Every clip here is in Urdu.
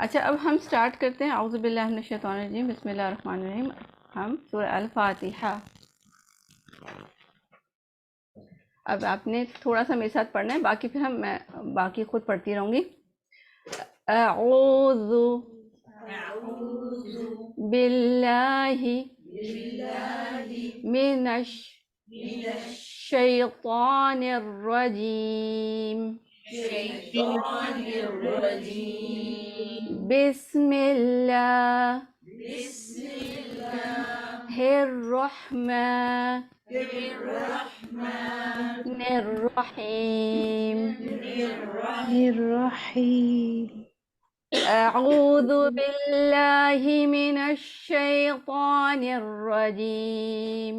اچھا اب ہم سٹارٹ کرتے ہیں. اعوذ باللہ من الشیطان الرجیم، بسم اللہ الرحمن الرحیم. ہم سورہ الفاتحہ. اب آپ نے تھوڑا سا میرے ساتھ پڑھنا ہے، باقی پھر میں باقی خود پڑھتی رہوں گی. اعوذ باللہ من الشیطان الرجیم، بسم اللہ الرحمن الرحیم. الرحیم. اعوذ باللہ من الشیطان الرجیم،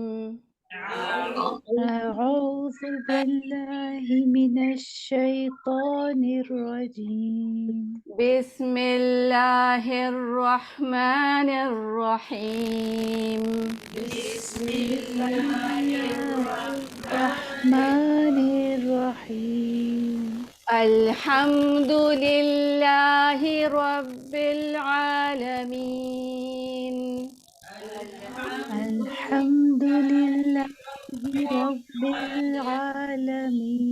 اعوذ باللہ من الشیطان الرجیم. بسم اللہ الرحمن الرحیم. الرحمن الرحیم. الحمد للہ رب العالمین، الحمد للہ رب العالمین.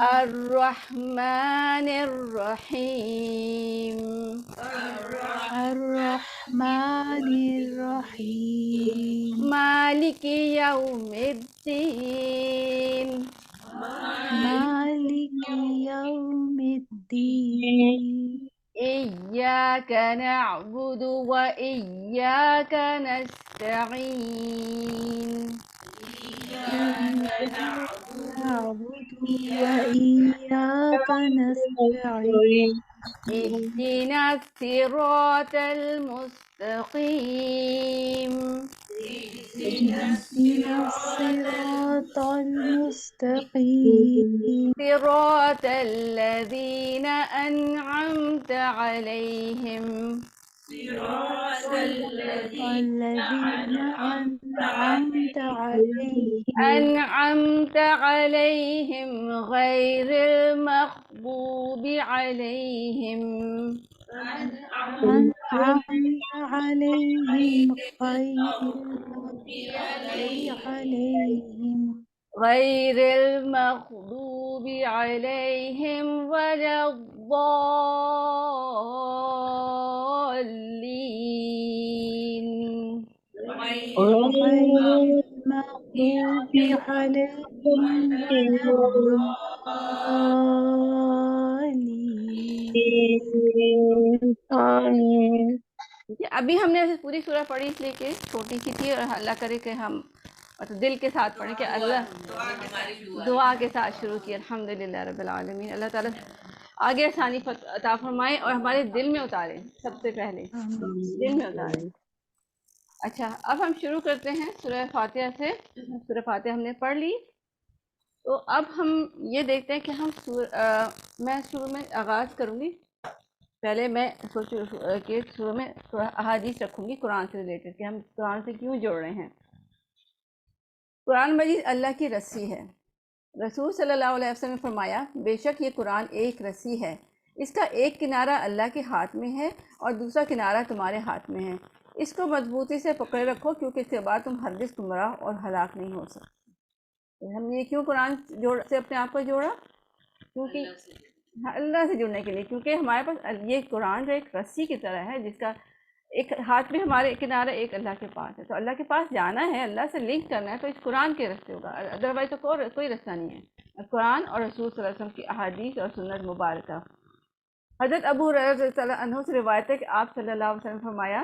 الرحمن الرحیم، الرحمن الرحیم. مالک یوم الدین، مالک یوم الدین. ایاک نعبد و ایاک نستعین، إياك نعبد وإياك نستعين. اهدنا الصراط المستقیم، اهدنا الصراط المستقيم. صراط الذین انعمت علیہم الذين أنعمت عليهم انعمت علیہم غیر المغضوب علیہم أنعمت عليهم غير المغضوب عليهم غیر المغضوب علیہم ولا الضالین. غير المغضوب عليهم ولا الضالين. آمين. ابھی ہم نے پوری سورہ پڑھی اس لیے کہ چھوٹی سی تھی، اور اللہ کرے کہ ہم دل کے ساتھ پڑھیں کہ اللہ دعا کے ساتھ شروع کی. الحمدللہ رب العالمین. اللہ تعالیٰ آگے آسانی عطا فرمائے اور ہمارے دل میں اتارے، سب سے پہلے دل میں اتارے. اچھا اب ہم شروع کرتے ہیں سورہ فاتحہ سے. سورہ فاتحہ ہم نے پڑھ لی، تو اب ہم یہ دیکھتے ہیں کہ ہم میں شروع میں آغاز کروں گی. پہلے میں سوچوں کہ شروع میں احادیث رکھوں گی قرآن سے ریلیٹڈ کہ ہم قرآن سے کیوں جوڑ رہے ہیں. قرآن مجید اللہ کی رسی ہے. رسول صلی اللہ علیہ وسلم نے فرمایا بے شک یہ قرآن ایک رسی ہے، اس کا ایک کنارہ اللہ کے ہاتھ میں ہے اور دوسرا کنارہ تمہارے ہاتھ میں ہے. اس کو مضبوطی سے پکڑے رکھو کیونکہ اس کے بعد تم ہرگز گمراہ اور ہلاک نہیں ہو سکتے. ہم نے کیوں قرآن سے اپنے آپ کو جوڑا؟ کیونکہ اللہ سے جڑنے کے لیے، کیونکہ ہمارے پاس یہ قرآن جو ایک رسی کی طرح ہے جس کا ایک ہاتھ میں ہمارے کنارہ ایک اللہ کے پاس ہے. تو اللہ کے پاس جانا ہے، اللہ سے لنک کرنا ہے تو اس قرآن کے رستے ہوگا، ادروائز تو کوئی رستہ نہیں ہے. قرآن اور رسول صلی اللہ علیہ وسلم کی احادیث اور سنت مبارکہ. حضرت ابو ہریرہ رضی اللہ عنہ سے روایت ہے کہ آپ صلی اللہ علیہ وسلم نے فرمایا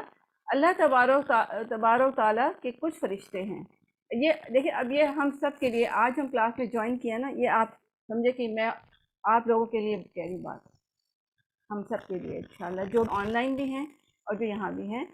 اللہ تبارک تعالیٰ کے کچھ فرشتے ہیں. یہ دیکھیں اب یہ ہم سب کے لیے آج ہم کلاس میں جوائن کیا نا، یہ آپ سمجھے کہ میں آپ لوگوں کے لیے کہہ رہی بات، ہم سب کے لیے انشاءاللہ جو آن لائن بھی ہیں اور جو یہاں بھی ہیں،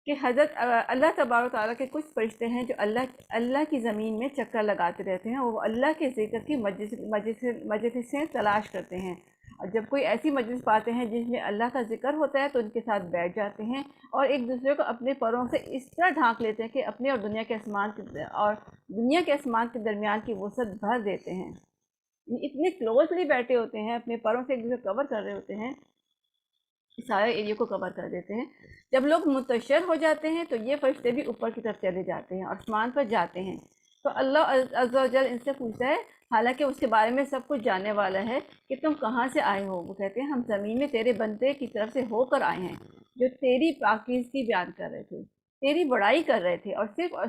کہ حضرت اللہ تبارک تعالیٰ کے کچھ فرشتے ہیں جو اللہ کی زمین میں چکر لگاتے رہتے ہیں، وہ اللہ کے ذکر کی مجلسیں تلاش کرتے ہیں، اور جب کوئی ایسی مجلس پاتے ہیں جس میں اللہ کا ذکر ہوتا ہے تو ان کے ساتھ بیٹھ جاتے ہیں اور ایک دوسرے کو اپنے پروں سے اس طرح ڈھانک لیتے ہیں کہ اپنے اور دنیا کے آسمان کے درمیان کی وسعت بھر دیتے ہیں. اتنے کلوزلی بیٹھے ہوتے ہیں، اپنے پروں سے ایک دوسرے کور کر رہے ہوتے ہیں سارے ایریا کو کور کر دیتے ہیں. جب لوگ منتشر ہو جاتے ہیں تو یہ فرشتے بھی اوپر کی طرف چلے جاتے ہیں اور آسمان پر جاتے ہیں. تو اللہ عز و جل ان سے پوچھتا ہے، حالانکہ اس کے بارے میں سب کچھ جاننے والا ہے، کہ تم کہاں سے آئے ہو؟ وہ کہتے ہیں ہم زمین میں تیرے بندے کی طرف سے ہو کر آئے ہیں، جو تیری پاکیزگی بیان کر رہے تھے، تیری بڑائی کر رہے تھے، اور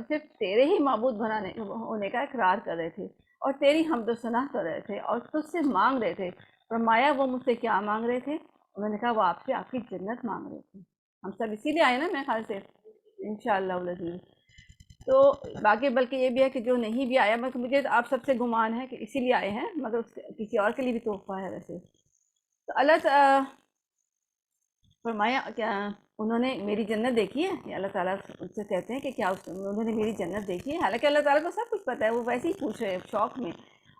صرف تیرے ہی معبود ہونے کا اقرار کر رہے تھے، اور تیری حمد و ثنا کر رہے تھے، اور تجھ سے مانگ رہے تھے. فرمایا وہ مجھ سے کیا مانگ رہے تھے؟ انہوں نے کہا وہ آپ سے آپ کی جنت مانگ رہے تھے. ہم سب اسی لیے آئے نا میرے خیال سے انشاءاللہ العزیز. تو باقی بلکہ یہ بھی ہے کہ جو نہیں بھی آیا، مگر مجھے آپ سب سے گمان ہے کہ اسی لیے آئے ہیں، مگر کسی اور کے لیے بھی تحفہ ہے ویسے. تو اللہ فرمایا کیا انہوں نے میری جنت دیکھی ہے؟ یہ اللہ تعالیٰ ان سے کہتے ہیں کہ کیا انہوں نے میری جنت دیکھی ہے؟ حالانکہ اللہ تعالیٰ کو سب کچھ پتہ ہے، وہ ویسے ہی پوچھ رہے ہیں شوق میں.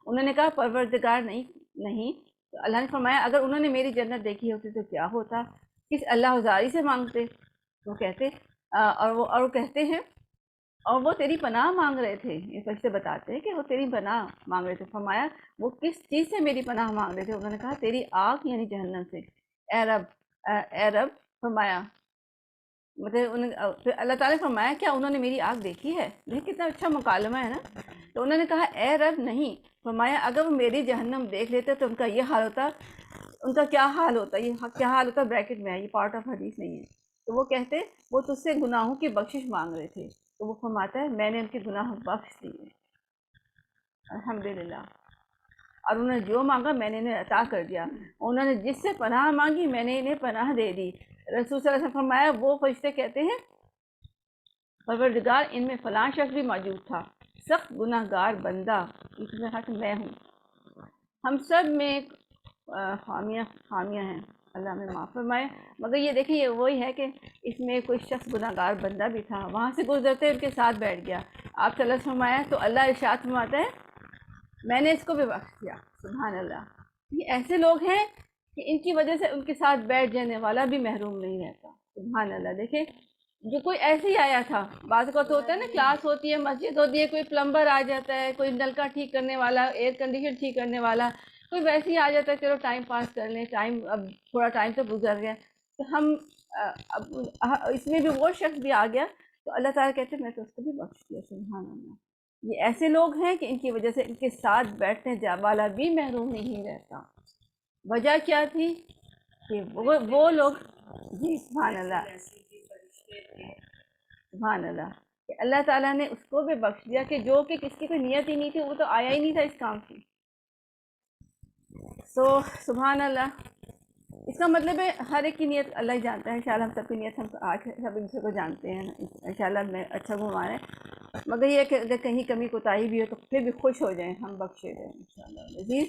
انہوں نے کہا پروردگار نہیں. تو اللہ نے فرمایا اگر انہوں نے میری جنت دیکھی ہوتی تو کیا ہوتا؟ کس اللہ عزاری سے مانگتے؟ وہ کہتے اور وہ کہتے ہیں اور وہ تیری پناہ مانگ رہے تھے. یہ فرشتے بتاتے ہیں کہ وہ تیری پناہ مانگ رہے تھے. فرمایا وہ کس چیز سے میری پناہ مانگ رہے تھے؟ انہوں نے کہا تیری آگ یعنی جہنم سے. اے رب فرمایا مطلب پھر اللہ تعالیٰ نے فرمایا کیا انہوں نے میری آگ دیکھی ہے؟ دیکھ کتنا اچھا مکالمہ ہے نا. تو انہوں نے کہا اے رب نہیں. فرمایا اگر وہ میری جہنم دیکھ لیتے تو ان کا یہ حال ہوتا. ان کا کیا حال ہوتا؟ یہ کیا حال ہوتا بریکٹ میں ہے، یہ پارٹ آف حدیث نہیں ہے. تو وہ کہتے وہ تجھ سے گناہوں کی بخشش مانگ رہے تھے. تو وہ فرماتا ہے میں نے ان کے گناہ بخش دیے الحمدللہ، اور انہوں نے جو مانگا میں نے انہیں عطا کر دیا. انہوں نے جس سے پناہ مانگی میں نے انہیں پناہ دے دی. رسول صلی اللہ علیہ وسلم فرمایا وہ فرشتے کہتے ہیں پروردگار ان میں فلاں شخص بھی موجود تھا، سخت گناہ گار بندہ، اس نے کہا کہ میں ہوں. ہم سب میں خامیاں ہیں، اللہ میں معاف فرمائے. مگر یہ دیکھیں یہ وہی ہے کہ اس میں کوئی شخص گناہ گار بندہ بھی تھا، وہاں سے گزرتے ان کے ساتھ بیٹھ گیا. آپ صلی اللہ علیہ وسلم فرمایا تو اللہ ارشاد فرماتا ہے میں نے اس کو بھی بخش دیا. سبحان اللہ. یہ ایسے لوگ ہیں کہ ان کی وجہ سے ان کے ساتھ بیٹھ جانے والا بھی محروم نہیں رہتا. سبحان اللہ. دیکھیں جو کوئی ایسے ہی آیا تھا، بعض کا تو ہوتا ہے نا کلاس ہوتی ہے، مسجد ہوتی ہے، کوئی پلمبر آ جاتا ہے، کوئی نل کا ٹھیک کرنے والا، ایئر کنڈیشن ٹھیک کرنے والا، کوئی ویسے ہی آ جاتا ہے چلو ٹائم پاس کر لیں، اب تھوڑا ٹائم تو گزر گیا. تو ہم اس میں بھی وہ شخص بھی آ گیا تو اللہ تعالیٰ کہتے ہیں میں تو اس کو بھی بخش دیا. سبحان اللہ. یہ ایسے لوگ ہیں کہ ان کی وجہ سے ان کے ساتھ بیٹھنے والا بھی محروم نہیں رہتا. وجہ کیا تھی کہ وہ لوگ جی سبحان اللہ سبحان اللہ کہ اللہ تعالیٰ نے اس کو بھی بخش دیا کہ جو کہ کس کی کوئی نیت ہی نہیں تھی، وہ تو آیا ہی نہیں تھا اس کام کی. سبحان اللہ. اس کا مطلب ہے ہر ایک کی نیت اللہ ہی جانتا ہے. انشاءاللہ ہم سب کی نیت ہم آج سب دوسرے کو جانتے ہیں انشاءاللہ میں اچھا گمان ہے. مگر یہ کہ اگر کہیں کمی کوتاہی بھی ہو تو پھر بھی خوش ہو جائیں، ہم بخشے جائیں انشاءاللہ عزیز.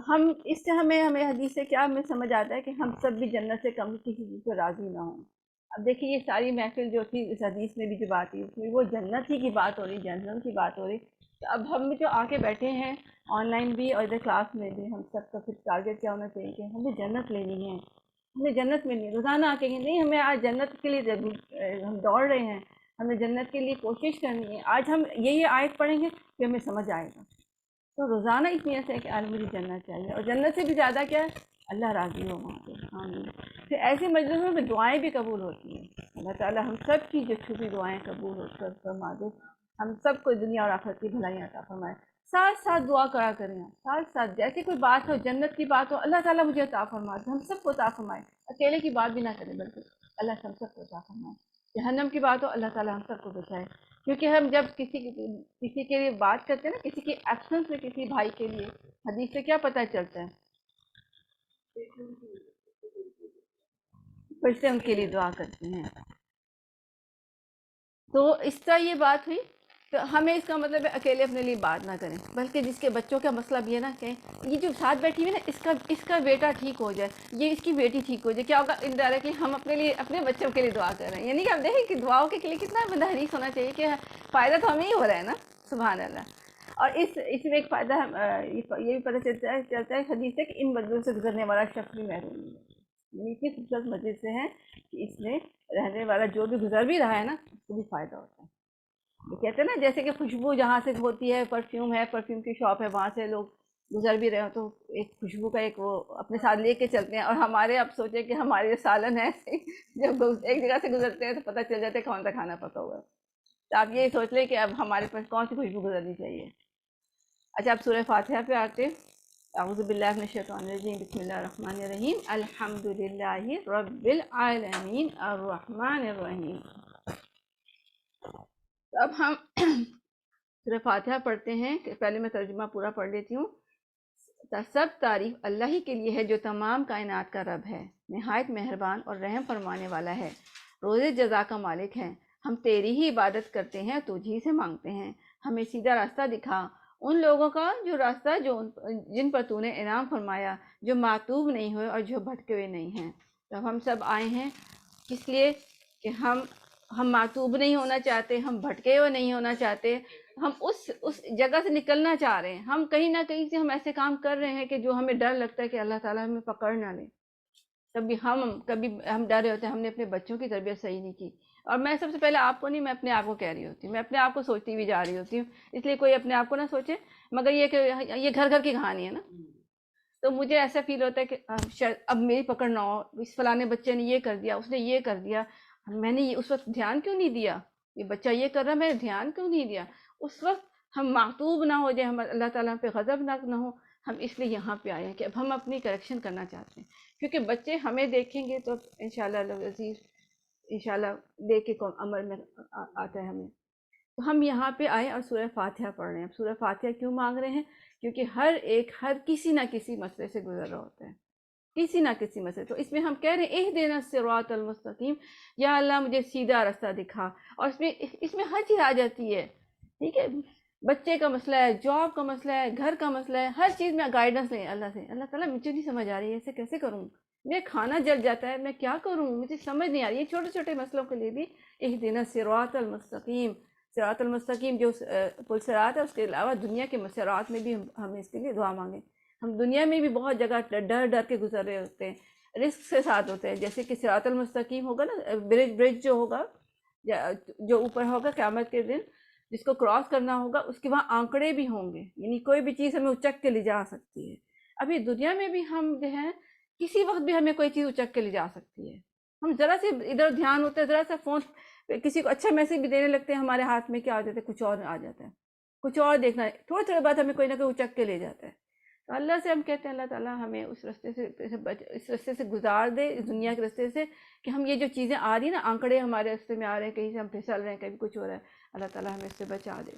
ہم اس سے ہمیں حدیث سے کیا ہمیں سمجھ آتا ہے کہ ہم سب بھی جنت سے کم کسی چیز کو راضی نہ ہوں. اب دیکھیے یہ ساری محفل جو تھی اس حدیث میں بھی جو بات تھی اس میں وہ جنت ہی کی بات ہو رہی، جہنم کی بات ہو رہی. تو اب ہم جو آ کے بیٹھے ہیں آن لائن بھی اور ادھر کلاس میں بھی، ہم سب کا پھر ٹارگیٹ کیا ہونا چاہیے کہ ہمیں جنت لینی ہے، ہمیں جنت ملنی ہے. روزانہ آ کے نہیں ہمیں آج جنت کے لیے ہم دوڑ رہے ہیں، ہمیں جنت کے لیے کوشش کرنی ہے. آج ہم یہ آیت پڑھیں گے کہ ہمیں سمجھ آئے گا. تو روزانہ اس نیت ہے کہ آج مجھے جنت چاہیے، اور جنت سے بھی زیادہ کیا ہے اللہ راضی ہو وہاں پہ. آمین. پھر ایسے مجلسوں میں دعائیں بھی قبول ہوتی ہیں. اللہ تعالیٰ ہم سب کی جو چھپی دعائیں قبول ہو کر فرما دے، ہم سب کو دنیا اور آخرت کی بھلائی عطا فرمائے. ساتھ ساتھ دعا کرا کریں، ساتھ ساتھ جیسے کوئی بات ہو جنت کی بات ہو اللہ تعالیٰ مجھے عطا فرما دے، ہم سب کو عطا فرمائے. اکیلے کی بات بھی نہ کریں بلکہ اللہ ہم سب کو عطا فرمائے. جہنم کی بات ہو اللہ تعالیٰ ہم سب کو بچائے. کیونکہ ہم جب کسی کے لیے بات کرتے ہیں نا، کسی کی ایبسنس میں کسی بھائی کے لیے، حدیث سے کیا پتہ چلتا ہے؟ پھر سے ان کے لیے دعا کرتے ہیں. تو اس طرح یہ بات ہوئی. تو ہمیں اس کا مطلب ہے اکیلے اپنے لیے بات نہ کریں، بلکہ جس کے بچوں کا مسئلہ بھی ہے نا کہ یہ جو ساتھ بیٹھی ہوئی نا اس کا بیٹا ٹھیک ہو جائے، یہ اس کی بیٹی ٹھیک ہو جائے. کیا ہوگا انڈائریکٹلی ہم اپنے لیے اپنے بچوں کے لیے دعا کر رہے ہیں. یعنی کہ ہم دیکھیں کہ دعاؤں کے لیے کتنا بندہ حریص ہونا چاہیے کہ فائدہ تو ہمیں ہی ہو رہا ہے نا. سبحان اللہ. اور اس میں ایک فائدہ یہ بھی پتہ چلتا ہے حدیث سے کہ ان بدلوں سے گزرنے والا شخص بھی محروم نہیں ہے. یعنی اتنی خوبصورت مسجد سے ہیں کہ اس میں رہنے والا جو بھی گزر بھی رہا ہے نا اس کو بھی فائدہ ہوتا ہے. یہ کہتے ہیں نا جیسے کہ خوشبو جہاں سے ہوتی ہے، پرفیوم ہے، پرفیوم کی شاپ ہے، وہاں سے لوگ گزر بھی رہے ہوں تو ایک خوشبو کا ایک وہ اپنے ساتھ لے کے چلتے ہیں. اور ہمارے اب سوچیں کہ ہمارے جو سالن ہے جب ایک جگہ سے گزرتے ہیں تو پتہ چل جاتا ہے کون سا کھانا پکا ہوا ہے. تو آپ یہ سوچ لیں کہ اب ہمارے پاس کون سی خوشبو گزرنی چاہیے. اچھا اب سورہ فاتحہ پہ آتے. اعوذ باللہ من الشیطان الرجیم بسم اللہ الرحمن الرحیم الحمد للہ رب العالمین الرحمن الرحیم. اب ہم سورہ فاتحہ پڑھتے ہیں. پہلے میں ترجمہ پورا پڑھ لیتی ہوں. سب تعریف اللہ ہی کے لیے ہے جو تمام کائنات کا رب ہے، نہایت مہربان اور رحم فرمانے والا ہے، روز جزا کا مالک ہے. ہم تیری ہی عبادت کرتے ہیں، تجھی سے مانگتے ہیں. ہمیں سیدھا راستہ دکھا، ان لوگوں کا جو راستہ جن پر تو نے انعام فرمایا، جو معتوب نہیں ہوئے اور جو بھٹکے ہوئے نہیں ہیں. تو ہم سب آئے ہیں کس لیے کہ ہم معتوب نہیں ہونا چاہتے، ہم بھٹکے ہوئے نہیں ہونا چاہتے. ہم اس جگہ سے نکلنا چاہ رہے ہیں. ہم کہیں نہ کہیں سے ہم ایسے کام کر رہے ہیں کہ جو ہمیں ڈر لگتا ہے کہ اللہ تعالیٰ ہمیں پکڑ نہ لے. کبھی ہم ڈر رہے ہوتے ہیں ہم نے اپنے بچوں کی تربیت صحیح نہیں کی. اور میں سب سے پہلے آپ کو نہیں، میں اپنے آپ کو کہہ رہی ہوتی ہوں، میں اپنے آپ کو سوچتی بھی جا رہی ہوتی ہوں. اس لیے کوئی اپنے آپ کو نہ سوچے، مگر یہ کہ یہ گھر گھر کی کہانی ہے نا. تو مجھے ایسا فیل ہوتا ہے کہ شاید اب میری پکڑ نہ ہو، اس فلانے بچے نے یہ کر دیا، اس نے یہ کر دیا، میں نے اس وقت دھیان کیوں نہیں دیا، یہ بچہ یہ کر رہا میں نے دھیان کیوں نہیں دیا. اس وقت ہم معتوب نہ ہو جائے، ہم اللہ تعالیٰ پہ غضبناک نہ ہو. ہم اس لیے یہاں پہ آئے ہیں کہ اب ہم اپنی کریکشن کرنا چاہتے ہیں، کیونکہ بچے ہمیں دیکھیں گے تو انشاءاللہ العزیز انشاءاللہ دیکھ کے عمل میں آتا ہے ہمیں. تو ہم یہاں پہ آئے اور سورہ فاتحہ پڑھ رہے ہیں. اب سورہ فاتحہ کیوں مانگ رہے ہیں؟ کیونکہ ہر کسی نہ کسی مسئلے سے گزر رہا ہوتا ہے، کسی نہ کسی مسئلے. تو اس میں ہم کہہ رہے ہیں اہدنا الصراط المستقیم، یا اللہ مجھے سیدھا راستہ دکھا. اور اس میں ہر چیز آ جاتی ہے. ٹھیک ہے، بچے کا مسئلہ ہے، جاب کا مسئلہ ہے، گھر کا مسئلہ ہے، ہر چیز میں گائیڈنس لیں اللہ سے. اللہ تعالیٰ مجھے نہیں سمجھ آ رہی ہے، ایسے کیسے کروں، میرے کھانا جل جاتا ہے، میں کیا کروں، مجھے سمجھ نہیں آ رہی ہے. چھوٹے چھوٹے مسئلوں کے لیے بھی اہدنا الصراط المستقیم. صراط المستقیم جو پل صراط ہے، اس کے علاوہ دنیا کے صراط میں بھی ہم اس کے لیے دعا مانگیں. ہم دنیا میں بھی بہت جگہ ڈر ڈر کے گزر رہے ہوتے ہیں، رسک کے ساتھ ہوتے ہیں. جیسے کہ صراط المستقیم ہوگا نا، برج جو ہوگا، جو اوپر ہوگا قیامت کے دن، جس کو کراس کرنا ہوگا، اس کے وہاں آنکڑے بھی ہوں گے، یعنی کوئی بھی چیز ہمیں اچک کے لے جا سکتی ہے. ابھی دنیا میں بھی ہم جو ہے کسی وقت بھی ہمیں کوئی چیز اچک کے لے جا سکتی ہے. ہم ذرا سے ادھر دھیان ہوتا ہے، ذرا سا فون کسی کو اچھا میسج بھی دینے لگتے ہیں، ہمارے ہاتھ میں کیا آ جاتا ہے، کچھ اور آ جاتا ہے، کچھ اور دیکھنا ہے. تھوڑے تھوڑے بات ہمیں کوئی نہ کوئی اچک کے لے جاتا ہے. تو اللہ سے ہم کہتے ہیں اللہ تعالیٰ ہمیں اس رستے سے گزار دے، اس دنیا کے رستے سے، کہ ہم یہ جو چیزیں آ رہی ہیں نا، آنکڑے ہمارے رستے میں آ رہے ہیں، کہیں سے ہم پھسل رہے ہیں، کہیں کچھ ہو رہا ہے، اللہ تعالیٰ ہمیں اس سے بچا دے.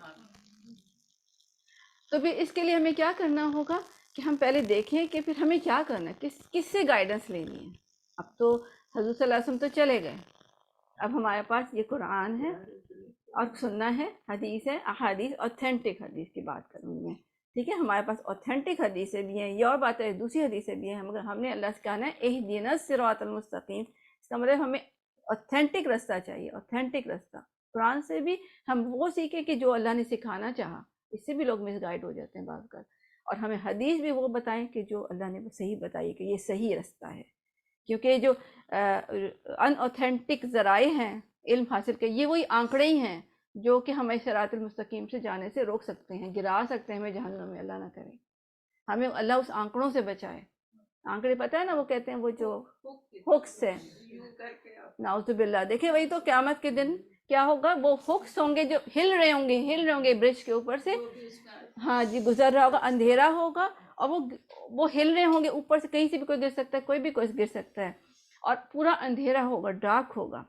تو پھر اس کے لیے ہمیں کیا کرنا ہوگا کہ ہم پہلے دیکھیں کہ پھر ہمیں کیا کرنا ہے، کس سے گائیڈنس لینی ہے. اب تو حضور صلی اللہ علیہ وسلم تو چلے گئے، اب ہمارے پاس یہ قرآن ہے اور سننا ہے، حدیث ہے، احادیث اوتھینٹک حدیث کی بات کروں میں. ٹھیک ہے، ہمارے پاس اوتھینٹک حدیثیں بھی ہیں، یہ اور بات ہے دوسری حدیثیں بھی ہیں، مگر ہم نے اللہ سے کہنا ہے اہدنا الصراط المستقیم. اس کا مطلب ہمیں اوتھینٹک راستہ چاہیے، اوتھینٹک راستہ. قرآن سے بھی ہم وہ سیکھیں کہ جو اللہ نے سکھانا چاہا. اس سے بھی لوگ مس گائیڈ ہو جاتے ہیں بعض اوقات. اور ہمیں حدیث بھی وہ بتائیں کہ جو اللہ نے صحیح بتائی کہ یہ صحیح راستہ ہے. کیونکہ جو ان اوتھینٹک ذرائع ہیں علم حاصل کے، یہ وہی آنکڑے ہی ہیں جو کہ ہمیں صراط المستقیم سے جانے سے روک سکتے ہیں، گرا سکتے ہیں ہمیں جہنم میں. اللہ نہ کرے، ہمیں اللہ اس آنکڑوں سے بچائے. آنکڑے پتہ ہے نا، وہ کہتے ہیں وہ جو ہکس ہے، نعوذ باللہ. دیکھیں وہی تو قیامت کے دن کیا ہوگا، وہ ہکس ہوں گے جو ہل رہے ہوں گے برج کے اوپر سے. ہاں جی، گزر رہا ہوگا، اندھیرا ہوگا، اور وہ ہل رہے ہوں گے اوپر سے، کہیں سے بھی کوئی گر سکتا ہے، کوئی بھی کوئی گر سکتا ہے، اور پورا اندھیرا ہوگا، ڈارک ہوگا.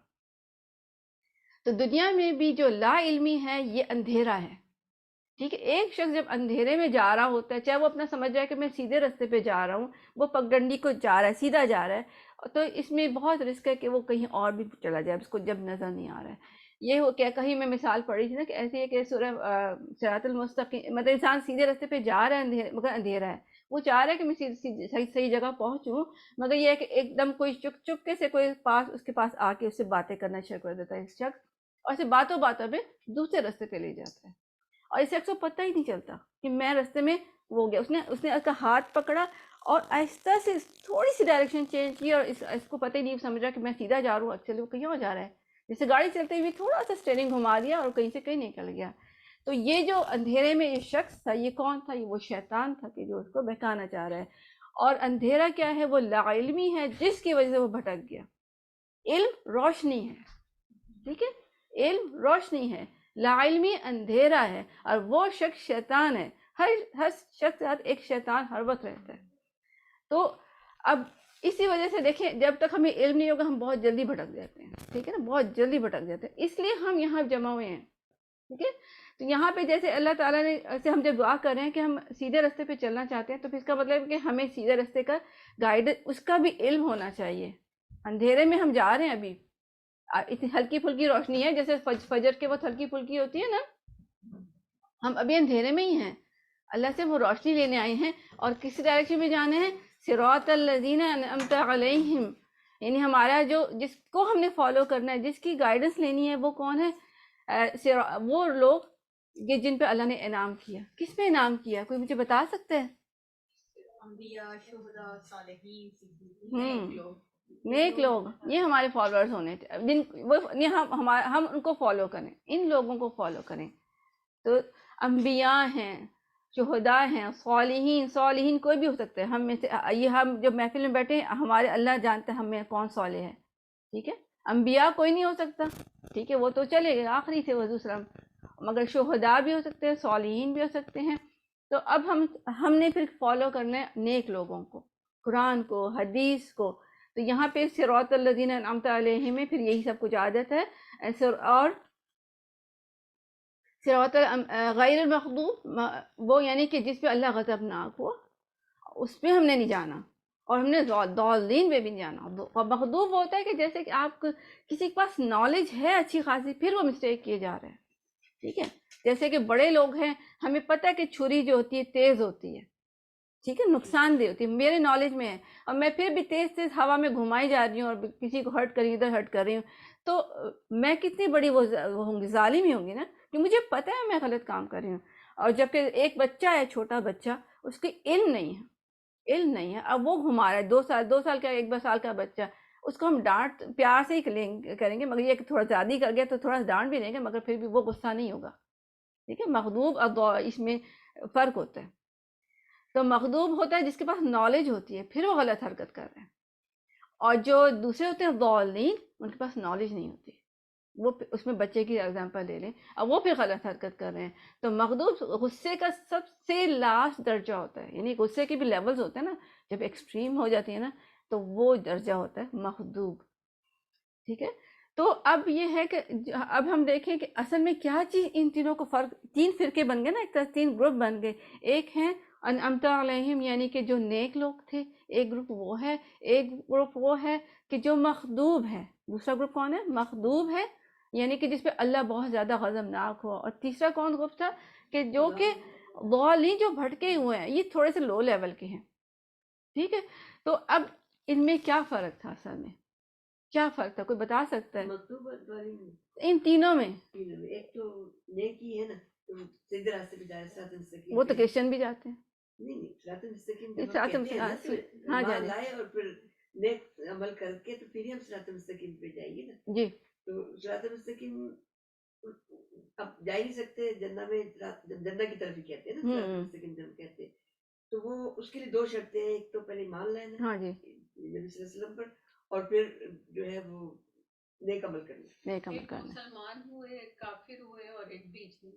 تو دنیا میں بھی جو لا علمی ہے یہ اندھیرا ہے. ٹھیک ہے، ایک شخص جب اندھیرے میں جا رہا ہوتا ہے، چاہے وہ اپنا سمجھ رہا ہے کہ میں سیدھے راستے پہ جا رہا ہوں، وہ پگڈنڈی کو جا رہا ہے، سیدھا جا رہا ہے، تو اس میں بہت رسک ہے کہ وہ کہیں اور بھی چلا جائے، اس کو جب نظر نہیں آ رہا ہے. یہ ہو کیا، کہیں میں مثال پڑھی تھی نا کہ ایسی ہے کہ سورہ صراط المستقیم، مطلب انسان سیدھے راستے پہ جا رہا ہے مگر اندھیرا ہے. وہ چاہ رہا ہے کہ میں صحیح جگہ پہنچوں، مگر یہ ہے کہ ایک دم کوئی چپکے سے کوئی اس کے پاس آ کے اس سے باتیں کرنا شروع کر دیتا ہے اس شخص، اور اسے باتوں پہ دوسرے راستے پہ لے جاتا ہے. اور اس شخص کو پتہ ہی نہیں چلتا کہ میں راستے میں وہ گیا. اس نے اس کا ہاتھ پکڑا اور آہستہ سے تھوڑی سی ڈائریکشن چینج کی، اور اس کو پتہ ہی نہیں سمجھ رہا کہ میں سیدھا جا رہا ہوں، ایکچولی وہ کہیں اور جا رہا ہے. جیسے گاڑی چلتے ہوئے تھوڑا سا اسٹیئرنگ گھما دیا اور کہیں سے کہیں نکل گیا. تو یہ جو اندھیرے میں یہ شخص تھا، یہ کون تھا؟ یہ وہ شیطان تھا کہ جو اس کو بہکانا چاہ رہا ہے. اور اندھیرا کیا ہے؟ وہ لا علمی ہے جس کی وجہ سے وہ بھٹک گیا. علم روشنی ہے، ٹھیک ہے، علم روشنی ہے، لا علمی اندھیرا ہے، اور وہ شخص شیطان ہے. ہر شخص کے ساتھ ایک شیطان ہر وقت رہتا ہے. تو اب اسی وجہ سے دیکھیں، جب تک ہمیں علم نہیں ہوگا ہم بہت جلدی بھٹک جاتے ہیں، ٹھیک ہے نا، بہت جلدی بھٹک جاتے ہیں. اس لیے ہم یہاں جمع ہوئے ہیں، ٹھیک ہے. تو یہاں پہ جیسے اللہ تعالیٰ نے ایسے ہم جب دعا کر رہے ہیں کہ ہم سیدھے راستے پہ چلنا چاہتے ہیں، تو پھر اس کا مطلب ہے کہ ہمیں سیدھے راستے کا گائیڈ اس کا بھی علم ہونا چاہیے. اندھیرے میں ہم جا رہے ہیں، ابھی اتنی ہلکی پھلکی روشنی ہے، جیسے فجر کے وقت ہلکی پھلکی ہوتی ہے نا، ہم ابھی اندھیرے میں ہی ہیں. اللہ سے وہ روشنی لینے آئے ہیں. اور کس ڈائریکشن میں جانے ہیں؟ صراط الذین انعمت علیہم، یعنی ہمارا جو جس کو ہم نے فالو کرنا ہے، جس کی گائیڈنس لینی ہے، وہ کون ہے؟ وہ لوگ جن پہ اللہ نے انعام کیا. کس پہ انعام کیا؟ کوئی مجھے بتا سکتا ہے؟ انبیاء، شہداء، صالحین، صدیقین، نیک لوگ، یہ ہمارے فالوورز ہونے تھے. ہم ان کو فالو کریں، ان لوگوں کو فالو کریں. تو انبیاء ہیں، شہداء ہیں، صالحین کوئی بھی ہو سکتا ہے. ہم میں سے یہ ہم جب محفل میں بیٹھے ہمارے اللہ جانتے ہیں ہم میں کون صالح ہے، ٹھیک ہے. انبیاء کوئی نہیں ہو سکتا، ٹھیک ہے، وہ تو چلے گئے، آخری تھے وہ دوسرا. مگر شہداء بھی ہو سکتے ہیں، صالحین بھی ہو سکتے ہیں. تو اب ہم نے پھر فالو کرنا ہے نیک لوگوں کو، قرآن کو، حدیث کو. تو یہاں پہ صراط الذین انعمت علیہم میں پھر یہی سب کچھ آ جاتا ہے. اور صراط غیر المغضوب، وہ یعنی کہ جس پہ اللہ غضبناک ہو، اس پہ ہم نے نہیں جانا. اور ہم نے ضالین پہ بھی نہیں جانا. اور مغضوب ہوتا ہے کہ جیسے کہ آپ کسی کے پاس نالج ہے اچھی خاصی، پھر وہ مسٹیک کیے جا رہے ہیں، ٹھیک ہے. جیسے کہ بڑے لوگ ہیں، ہمیں پتہ ہے کہ چھری جو ہوتی ہے تیز ہوتی ہے، ٹھیک ہے، نقصان دہ ہوتی ہے، میرے نالج میں ہے، اور میں پھر بھی تیز ہوا میں گھمائی جا رہی ہوں اور کسی کو ہرٹ کر رہی ہوں، ادھر ہرٹ کر رہی ہوں. تو میں کتنی بڑی وہ ہوں گی، ظالم ہی ہوں گی نا، کہ مجھے پتہ ہے میں غلط کام کر رہی ہوں. اور جبکہ ایک بچہ ہے، چھوٹا بچہ، اس کی علم نہیں ہے، اب وہ گھما رہا ہے، 2 سال کا 1 سال کا بچہ، اس کو ہم ڈانٹ پیار سے ہی کریں گے. مگر یہ کہ تھوڑا زیادہ کر گیا تو تھوڑا ڈانٹ بھی دیں گے، مگر پھر بھی وہ غصہ نہیں ہوگا، ٹھیک ہے. مغضوب اور اس میں فرق ہوتا ہے. تو مغضوب ہوتا ہے جس کے پاس نالج ہوتی ہے، پھر وہ غلط حرکت کر رہے ہیں. اور جو دوسرے ہوتے ہیں ضالین، ان کے پاس نالج نہیں ہوتی، وہ اس میں بچے کی اگزامپل لے لیں، اور وہ پھر غلط حرکت کر رہے ہیں. تو مغضوب غصے کا سب سے لاسٹ درجہ ہوتا ہے، یعنی غصے کے بھی لیولز ہوتے ہیں نا، جب ایکسٹریم ہو جاتی ہے نا تو وہ درجہ ہوتا ہے مغضوب، ٹھیک ہے. تو اب یہ ہے کہ اب ہم دیکھیں کہ اصل میں کیا چیز ان تینوں کو فرق، 3 فرقے بن گئے نا، ایک طرح 3 گروپ بن گئے. ایک ہیں انعمت علیہم، یعنی کہ جو نیک لوگ تھے، ایک گروپ وہ ہے. ایک گروپ وہ ہے کہ جو مغضوب ہے. دوسرا گروپ کون ہے؟ مغضوب ہے، یعنی کہ جس پہ اللہ بہت زیادہ غضبناک ہو. اور تیسرا کون گروپ تھا؟ کہ جو کہ ضالین، جو بھٹکے ہوئے ہیں، یہ تھوڑے سے لو لیول کے ہیں، ٹھیک ہے. تو اب ان میں کیا فرق تھا؟ اصل میں کیا فرق تھا؟ کوئی بتا سکتا ہے ان تینوں میں؟ ایک تو نیکی ہے نا، سیدھے راستے پہ جائے، صراط مستقیم. وہ تو کرسچن بھی جاتے ہیں. نہیں، صراط مستقیم صراط مستقیم، ہاں جا لائے اور پھر نیک عمل کر کے تو پھر ہی ہم صراط مستقیم پہ جائیں گے نا. جی. تو صراط مستقیم اب جا ہی نہیں سکتے، جنہ میں جنہ کی طرف ہی کہتے ہیں نا، صراط مستقیم جب کہتے ہیں. تو وہ اس کے لیے 2 شرطیں ہیں. ایک تو پہلے ایمان لینا، ہاں جی، نبی صلی اللہ علیہ وسلم پر، اور پھر جو ہے وہ نیک عمل کرنا. نیک عمل کرنا. مسلمان ہوئے، ایک کافر ہوئے، اور ایک بیچ میں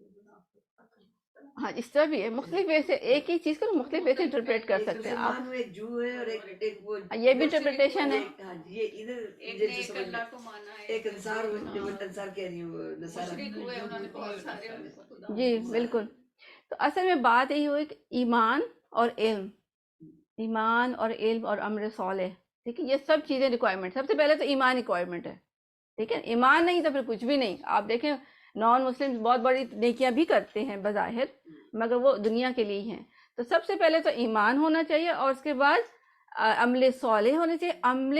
ہاں اس طرح بھی ہے، مختلف وے سے ایک ہی چیز کو مختلف وے سے انٹرپریٹ کر سکتے ہیں آپ. مسلمان ہوئے، ایک جو ہے، اور ایک وہ، یہ بھی انٹرپریٹیشن ہے. ہاں جی، یہ ادھر ایک اللہ کو مانا ہے، ایک انصار ہوئے، جو انصار کہہ رہی ہوں، مشرک ہوئے، انہوں نے بہت سارے. جی بالکل. تو اصل میں بات یہی ہوئی کہ ایمان اور علم، ایمان اور علم اور امر صالح، ٹھیک ہے، یہ سب چیزیں ریکوائرمنٹ. سب سے پہلے تو ایمان ریکوائرمنٹ ہے، ٹھیک ہے. ایمان نہیں تو پھر کچھ بھی نہیں. آپ دیکھیں نان مسلم بہت بڑی نیکیاں بھی کرتے ہیں بظاہر، مگر وہ دنیا کے لیے ہیں. تو سب سے پہلے تو ایمان ہونا چاہیے، اور اس کے بعد عمل صالح ہونے چاہیے. عمل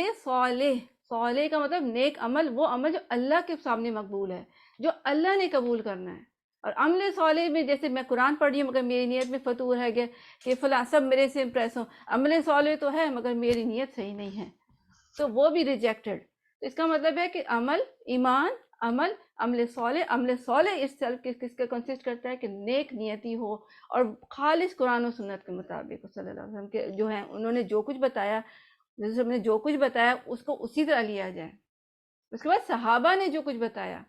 صالح کا مطلب نیک عمل، وہ عمل جو اللہ کے سامنے مقبول ہے، جو اللہ نے قبول کرنا ہے. اور عمل صالح میں جیسے میں قرآن پڑھ رہی ہوں مگر میری نیت میں فتور ہے کہ فلاں سب میرے سے امپریس ہوں، عمل صالح تو ہے مگر میری نیت صحیح نہیں ہے، تو وہ بھی ریجیکٹڈ. تو اس کا مطلب ہے کہ عمل، ایمان، عمل، عمل صالح اس سیلف کس کا کنسسٹ کرتا ہے کہ نیک نیتی ہو اور خالص قرآن و سنت کے مطابق صلی اللہ علیہ وسلم کے جو ہیں انہوں نے جو کچھ بتایا، جیسے نے جو کچھ بتایا اس کو اسی طرح لیا جائے. اس کے بعد صحابہ نے جو کچھ بتایا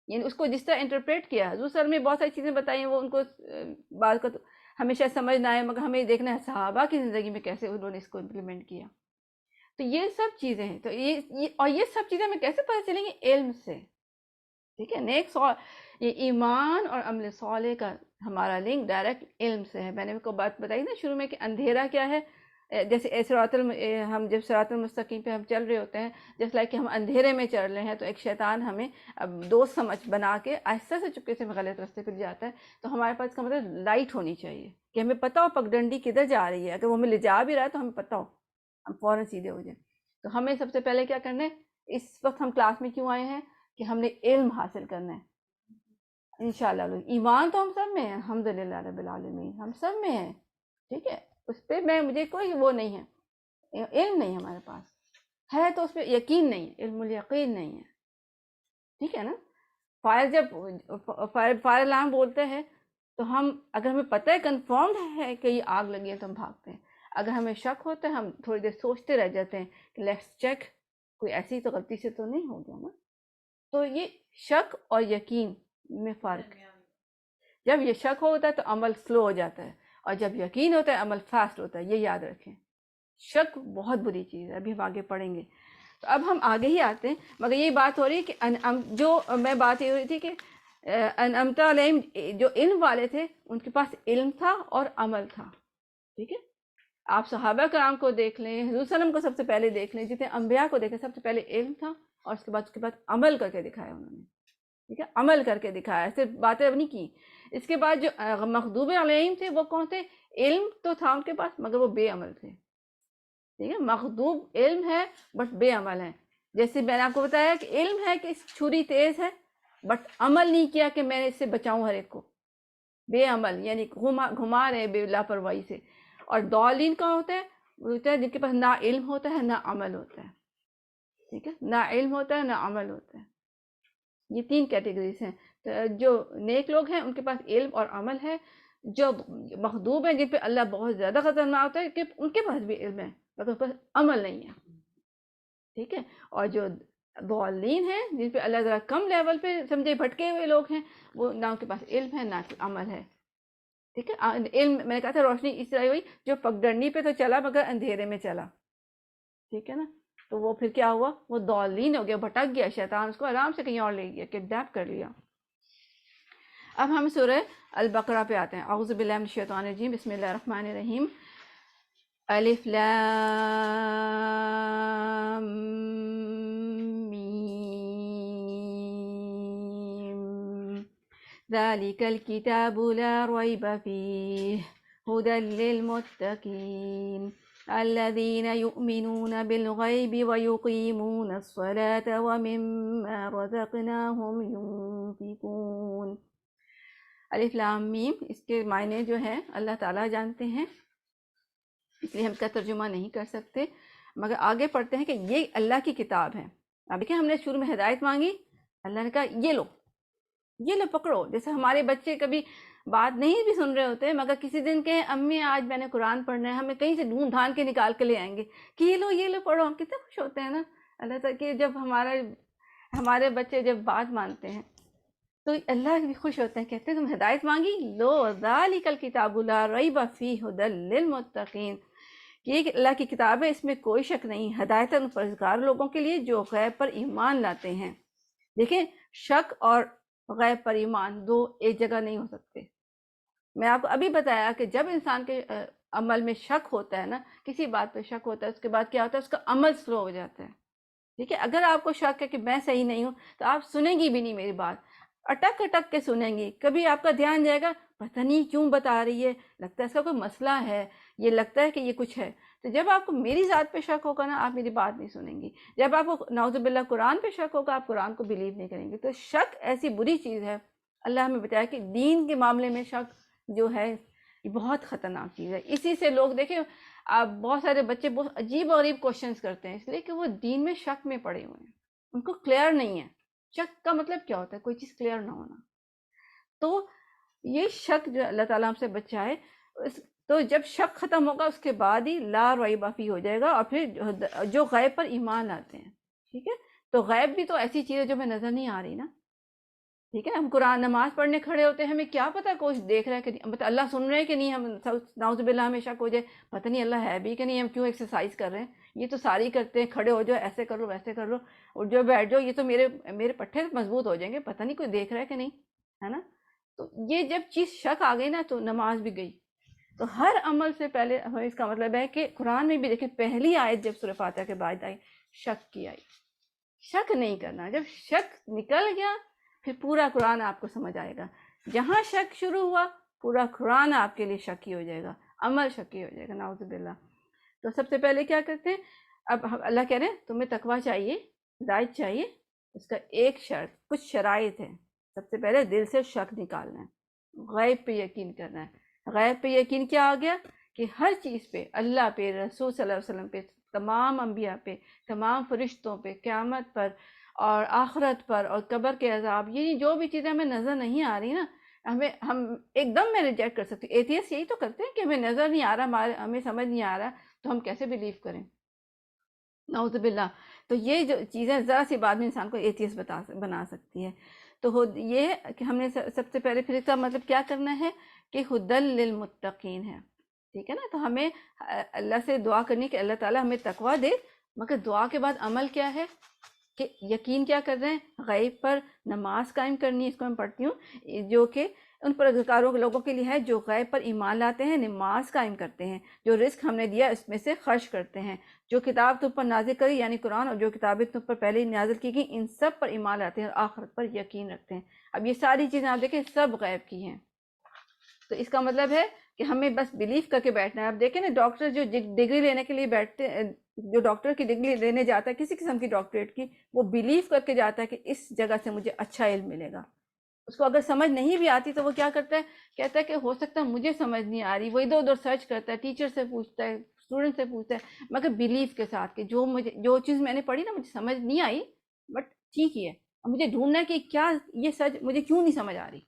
یعنی اس کو جس طرح انٹرپریٹ کیا. حضور صلی اللہ علیہ وسلم نے بہت ساری چیزیں بتائی ہیں، وہ ان کو بعض کا ہمیشہ سمجھ نہ آئے، مگر ہمیں دیکھنا ہے صحابہ کی زندگی میں کیسے انہوں نے اس کو امپلیمنٹ کیا. تو یہ سب چیزیں ہیں. تو یہ سب چیزیں ہمیں کیسے پتہ چلیں گی؟ علم سے. ٹھیک ہے، نیک یہ ایمان اور عمل صالح کا ہمارا لنک ڈائریکٹ علم سے ہے. میں نے کو بات بتائی نا شروع میں کہ اندھیرا کیا ہے، جیسے ہم جب صراط المستقیم پہ ہم چل رہے ہوتے ہیں، جیسے لائک کہ ہم اندھیرے میں چل رہے ہیں، تو ایک شیطان ہمیں اب دوست سمجھ بنا کے آہستہ سے چپکے سے غلط راستے پہ جاتا ہے. تو ہمارے پاس کا مطلب لائٹ ہونی چاہیے کہ ہمیں پتہ ہو پگڈنڈی کدھر جا رہی ہے. اگر وہ ہمیں لے جا بھی رہا ہے تو ہمیں پتہ ہو، ہم فوراً سیدھے ہو جائیں. تو ہمیں سب سے پہلے کیا کرنا ہے؟ اس وقت ہم کلاس میں کیوں آئے ہیں؟ کہ ہم نے علم حاصل کرنا ہے. انشاءاللہ ایمان تو ہم سب میں ہے، الحمدللہ رب العالمین ہم سب میں ہے. ٹھیک ہے، اس پہ مجھے کوئی وہ نہیں ہے، علم نہیں ہمارے پاس ہے تو اس پہ یقین نہیں ہے، علم الیقین نہیں ہے. ٹھیک ہے نا. فائر الارم بولتے ہیں تو ہم اگر ہمیں پتہ ہے کنفرمڈ ہے کہ یہ آگ لگی ہے تو ہم بھاگتے ہیں. اگر ہمیں شک ہوتا ہے ہم تھوڑی دیر سوچتے رہ جاتے ہیں کہ لیٹس چیک کوئی ایسی تو غلطی سے تو نہیں ہو گیا نا. تو یہ شک اور یقین میں فرق ہے. جب یہ شک ہوتا ہے تو عمل سلو ہو جاتا ہے، اور جب یقین ہوتا ہے عمل فاسٹ ہوتا ہے. یہ یاد رکھیں، شک بہت بری چیز ہے. ابھی ہم آگے پڑھیں گے. تو اب ہم آگے ہی آتے ہیں، مگر یہ بات ہو رہی ہے کہ جو میں بات یہ ہو رہی تھی کہ انعمت علیہم جو علم والے تھے ان کے پاس علم تھا اور عمل تھا. ٹھیک ہے، آپ صحابہ کرام کو دیکھ لیں، حضور صلی اللہ علیہ وسلم کو سب سے پہلے دیکھ لیں، جتنے انبیاء کو دیکھیں، سب سے پہلے علم تھا اور اس کے بعد عمل کر کے دکھایا انہوں نے. ٹھیک ہے، عمل کر کے دکھایا، صرف باتیں نہیں کی. اس کے بعد جو مغضوب علیہم تھے وہ کون تھے؟ علم تو تھا ان کے پاس مگر وہ بے عمل تھے. ٹھیک ہے، مغضوب علم ہے بٹ بے عمل ہے. جیسے میں نے آپ کو بتایا کہ علم ہے کہ اس چھری تیز ہے بٹ عمل نہیں کیا کہ میں اس سے بچاؤں ہر ایک کو. بے عمل یعنی گھما رہے بے لاپرواہی سے. اور ضالین کا ہوتا ہے، وہ ہوتا ہے جن کے پاس نہ علم ہوتا ہے نہ عمل ہوتا ہے. ٹھیک ہے، نہ علم ہوتا ہے نہ عمل ہوتا ہے. یہ تین کیٹیگریز ہیں. جو نیک لوگ ہیں ان کے پاس علم اور عمل ہے. جو مغضوب ہیں جن پہ اللہ بہت زیادہ خطرناک ہوتا ہے کہ ان کے پاس بھی علم ہے مگر ان کے پاس عمل نہیں ہے. ٹھیک ہے، اور جو ضالین ہیں جن پہ اللہ ذرا کم لیول پہ سمجھے بھٹکے ہوئے لوگ ہیں، وہ نہ ان کے پاس علم ہے نہ عمل ہے. ٹھیک ہے، علم میں نے کہا تھا روشنی اس طرح ہوئی جو پگڈنڈی پہ تو چلا مگر اندھیرے میں چلا. ٹھیک ہے نا، تو وہ پھر کیا ہوا؟ وہ ضالین ہو گیا، بھٹک گیا. شیطان اس کو آرام سے کہیں اور لے گیا، کڈنیپ کر لیا. اب ہم سورہ البقرہ پہ آتے ہیں. اعوذ باللہ من الشیطان الرجیم، بسم اللہ الرحمن الرحیم. الف لام میم ذالک الکتاب لا ریب فیہ ہدی للمتقین الذین یؤمنون بالغیب ویقیمون الصلاة ومما رزقناہم ینفقون. الف لام میم، اس کے معنی جو ہے اللہ تعالیٰ جانتے ہیں، اس لیے ہم اس کا ترجمہ نہیں کر سکتے. مگر آگے پڑھتے ہیں کہ یہ اللہ کی کتاب ہے. اب دیکھیں ہم نے شروع میں ہدایت مانگی، اللہ نے کہا یہ لو پکڑو. جیسے ہمارے بچے کبھی بات نہیں بھی سن رہے ہوتے مگر کسی دن کہیں امی آج میں نے قرآن پڑھنا ہے، ہمیں کہیں سے ڈھونڈ ڈھانڈ کے نکال کے لے آئیں گے کہ یہ لو پڑھو. ہم کتنے خوش ہوتے ہیں نا اللہ تعالیٰ کہ جب ہمارے بچے جب بات مانتے ہیں تو اللہ بھی خوش ہوتے ہیں، کہتے ہیں تم ہدایت مانگی، لو ذالک الکتاب لا ریب فیہ ہدی للمتقین. یہ اللہ کی کتاب ہے، اس میں کوئی شک نہیں، ہدایت ان پرہیزگار لوگوں کے لیے جو غیب پر ایمان لاتے ہیں. دیکھیں، شک اور غیب پر ایمان دو ایک جگہ نہیں ہو سکتے. میں آپ کو ابھی بتایا کہ جب انسان کے عمل میں شک ہوتا ہے نا، کسی بات پہ شک ہوتا ہے، اس کے بعد کیا ہوتا ہے؟ اس کا عمل سلو ہو جاتا ہے. ٹھیک ہے، اگر آپ کو شک ہے کہ میں صحیح نہیں ہوں تو آپ سنیں گی بھی نہیں میری بات، اٹک کے سنیں گی. کبھی آپ کا دھیان جائے گا پتہ نہیں کیوں بتا رہی ہے، لگتا ہے اس کا کوئی مسئلہ ہے، یہ لگتا ہے کہ یہ کچھ ہے. تو جب آپ کو میری ذات پہ شک ہوگا نا آپ میری بات نہیں سنیں گی. جب آپ کو نعوذ باللہ قرآن پہ شک ہوگا آپ قرآن کو بلیو نہیں کریں گے. تو شک ایسی بری چیز ہے. اللہ ہمیں بتایا کہ دین کے معاملے میں شک جو ہے یہ بہت خطرناک چیز ہے. اسی سے لوگ دیکھیں آپ بہت سارے بچے بہت عجیب و غریب کوشچنس کرتے ہیں، اس لیے کہ وہ دین میں شک میں پڑے ہوئے ہیں، ان کو کلیئر نہیں ہے. شک کا مطلب کیا ہوتا ہے؟ کوئی چیز کلیئر نہ ہونا. تو یہ شک جو اللہ تعالیٰ ہم سے بچائے، تو جب شک ختم ہوگا اس کے بعد ہی لا ریب فیہ ہو جائے گا، اور پھر جو غیب پر ایمان لاتے ہیں. ٹھیک ہے، تو غیب بھی تو ایسی چیز ہے جو ہمیں نظر نہیں آ رہی نا. ٹھیک ہے، ہم قرآن نماز پڑھنے کھڑے ہوتے ہیں، ہمیں کیا پتہ کوئی دیکھ رہا ہے کہ نہیں، مطلب اللہ سن رہے ہیں کہ نہیں، ہم نعوذ باللہ ہمیں شک ہو جائے پتہ نہیں اللہ ہے بھی کہ نہیں، ہم کیوں ایکسرسائز کر رہے ہیں، یہ تو ساری کرتے ہیں، کھڑے ہو جاؤ ایسے کر لو ویسے کر لو، اور جو بیٹھ جاؤ، یہ تو میرے پٹھے مضبوط ہو جائیں گے، پتہ نہیں کوئی دیکھ رہا ہے کہ نہیں، ہے نا. تو یہ جب چیز شک آ گئی نا تو نماز بھی گئی. تو ہر عمل سے پہلے اس کا مطلب ہے کہ قرآن میں بھی دیکھیں پہلی آیت جب سورہ فاتحہ کے بعد آئی شک کی آئی. شک نہیں کرنا، جب شک نکل گیا پھر پورا قرآن آپ کو سمجھ آئے گا. جہاں شک شروع ہوا پورا قرآن آپ کے لیے شکی ہو جائے گا، عمل شکی ہو جائے گا، نعوذ باللہ. تو سب سے پہلے کیا کرتے ہیں، اب اللہ کہہ رہے ہیں تمہیں تقویٰ چاہیے، ہدایت چاہیے، اس کا ایک شرط، کچھ شرائط ہے. سب سے پہلے دل سے شک نکالنا ہے، غیب پہ یقین کرنا ہے. غیب پہ یقین کیا آ گیا کہ ہر چیز پہ، اللہ پہ، رسول صلی اللہ علیہ وسلم پہ، تمام انبیاء پہ، تمام فرشتوں پہ، قیامت پر اور آخرت پر اور قبر کے عذاب، یہ جو بھی چیزیں ہمیں نظر نہیں آ رہی نا، ہم ایک دم میں ریجیکٹ کر سکتے. ایتھیسٹ یہی تو کرتے ہیں کہ ہمیں نظر نہیں آ رہا، ہمیں سمجھ نہیں آ رہا، تو ہم کیسے بلیو کریں، نعوذ باللہ. تو یہ جو چیزیں ذرا سی بات میں انسان کو ایتھیسٹ بنا سکتی ہے. تو یہ ہے کہ ہم نے سب سے پہلے پھر اس کا مطلب کیا کرنا ہے کہ ہدی للمتقین ہے. ٹھیک ہے نا، تو ہمیں اللہ سے دعا کرنی کہ اللہ تعالیٰ ہمیں تقویٰ دے، مگر دعا کے بعد عمل کیا ہے کہ یقین کیا کر رہے ہیں، غیب پر نماز قائم کرنی ہے. اس کو میں پڑھتی ہوں، جو کہ ان پرہیزگاروں لوگوں کے لیے ہے جو غیب پر ایمان لاتے ہیں، نماز قائم کرتے ہیں، جو رزق ہم نے دیا اس میں سے خرچ کرتے ہیں، جو کتاب تم پر نازل کری یعنی قرآن، اور جو کتابیں تم پر پہلے ہی نازل کی گئی ان سب پر ایمان لاتے ہیں اور آخرت پر یقین رکھتے ہیں. اب یہ ساری چیزیں آپ دیکھیں سب غیب کی ہیں. تو اس کا مطلب ہے کہ ہمیں بس بلیف کر کے بیٹھنا ہے. اب دیکھیں نا ڈاکٹر جو ڈگری لینے کے لیے بیٹھتے، جو ڈاکٹر کی ڈگری لینے جاتا ہے کسی قسم کی ڈاکٹریٹ کی، وہ بلیف کر کے جاتا ہے کہ اس جگہ سے مجھے اچھا علم ملے گا. اس کو اگر سمجھ نہیں بھی آتی تو وہ کیا کرتا ہے، کہتا ہے کہ ہو سکتا ہے مجھے سمجھ نہیں آ رہی، وہ ادھر ادھر سرچ کرتا ہے، ٹیچر سے پوچھتا ہے، اسٹوڈنٹ سے پوچھتا ہے، مگر بلیف کے ساتھ کہ جو چیز میں نے پڑھی نا مجھے سمجھ نہیں آئی بٹ ٹھیک ہی ہے، اب مجھے ڈھونڈنا ہے کہ کیا یہ سچ مجھے کیوں نہیں سمجھ آ رہی.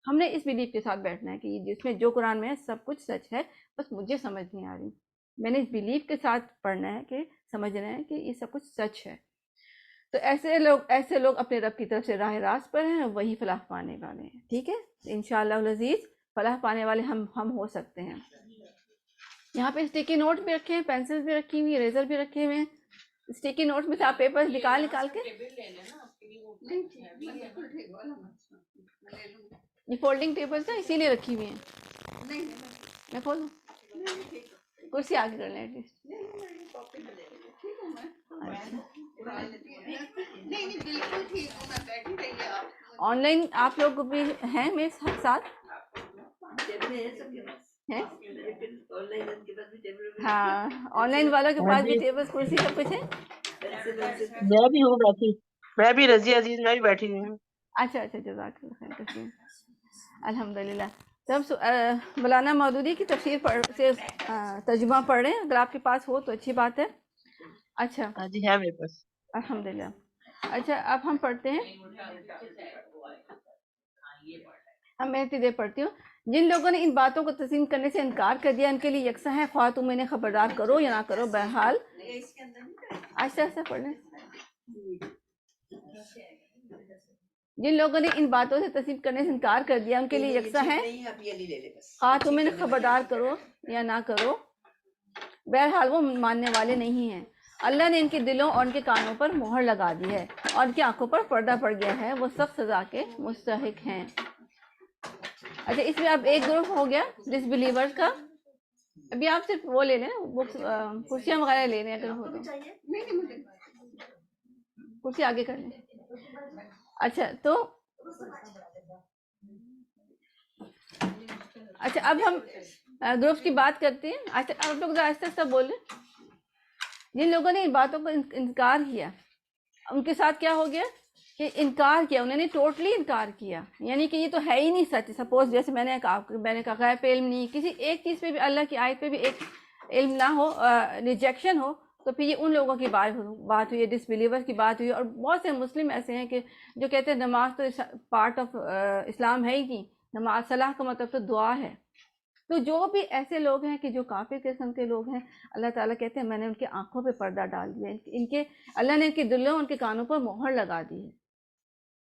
ہم نے اس بلیف کے ساتھ بیٹھنا ہے کہ جس میں جو قرآن میں ہے سب کچھ سچ ہے، بس مجھے سمجھ نہیں آ رہی. میں نے اس بلیف کے ساتھ پڑھنا ہے کہ سمجھنا ہے کہ یہ سب کچھ سچ ہے. تو ایسے لوگ اپنے رب کی طرف سے راہ راست پر ہیں، وہی فلاح پانے والے ہیں. ٹھیک ہے، انشاءاللہ العزیز فلاح پانے والے ہم ہو سکتے ہیں. یہاں پہ اسٹیکی نوٹ بھی رکھے ہیں، پینسل بھی رکھی ہوئی، اریزر بھی رکھے ہوئے ہیں. اسٹیکی نوٹ میں سے آپ پیپر نکال کے، یہ فولڈنگ ٹیبلز ہیں اسی لیے رکھی ہوئی ہیں. میں کھول دوں، کرسی آگے کر لیں ایٹ لیسٹ. آن لائن آپ لوگ بھی ہیں میرے ساتھ ہیں؟ ہاں، آن لائن والوں کے پاس بھی ٹیبل کرسی سب کچھ ہے. میں بھی ہوں بیٹھی، میں بھی رضی عزیز میں بھی بیٹھی ہوئی ہوں. اچھا جزاک اللہ خیر. الحمدللہ. تو ہم مولانا مودودی کی تفسیر سے ترجمہ پڑھ رہے ہیں، اگر آپ کے پاس ہو تو اچھی بات ہے. اچھا ہاں جی ہے میرے پاس. الحمدللہ. اچھا اب ہم پڑھتے ہیں، میں اتنی پڑھتی ہوں. جن لوگوں نے ان باتوں کو تسلیم کرنے سے انکار کر دیا ان کے لیے یکساں ہے خواہ تم انہیں خبردار کرو یا نہ کرو. بہرحال آہستہ آہستہ پڑھ لیں. جن لوگوں نے ان باتوں سے تسلیم کرنے سے انکار کر دیا ان کے لیے یکساں ہے خواہ تم انہیں خبردار کرو یا نہ کرو. بہرحال وہ ماننے والے نہیں ہیں. اللہ نے ان کے دلوں اور ان کے کانوں پر مہر لگا دی ہے اور ان کی آنکھوں پر پردہ پڑ گیا ہے، وہ سخت سزا کے مستحق ہیں. اچھا اس میں اب ایک گروپ ہو گیا ڈس بلیورز کا. ابھی آپ صرف وہ لے لیں، کرسیاں وغیرہ لے لیں اگر ہو تو. کرسی آگے کر لیں. اچھا تو اب ہم گروپس کی بات کرتے ہیں. آپ لوگ آہستہ آہستہ بولیں. جن لوگوں نے ان باتوں کو انکار کیا ان کے ساتھ کیا ہو گیا کہ انکار کیا، انہوں نے ٹوٹلی انکار کیا، یعنی کہ یہ تو ہے ہی نہیں سچ. سپوز جیسے میں نے کہا غیب پہ علم نہیں، کسی ایک چیز پہ بھی اللہ کی آیت پہ بھی ایک علم نہ ہو، ریجیکشن ہو، تو پھر یہ ان لوگوں کی بات ہوئی، ڈس بلیورس کی بات ہوئی. اور بہت سے مسلم ایسے ہیں کہ جو کہتے ہیں نماز تو پارٹ آف اسلام ہے ہی نہیں، نماز صلاح کا مطلب تو دعا ہے. تو جو بھی ایسے لوگ ہیں کہ جو کافر قسم کے لوگ ہیں، اللہ تعالیٰ کہتے ہیں میں نے ان کی آنکھوں پہ پردہ ڈال دیا، ان کے اللہ نے ان کے دلوں ان کے کانوں پر مہر لگا دی ہے.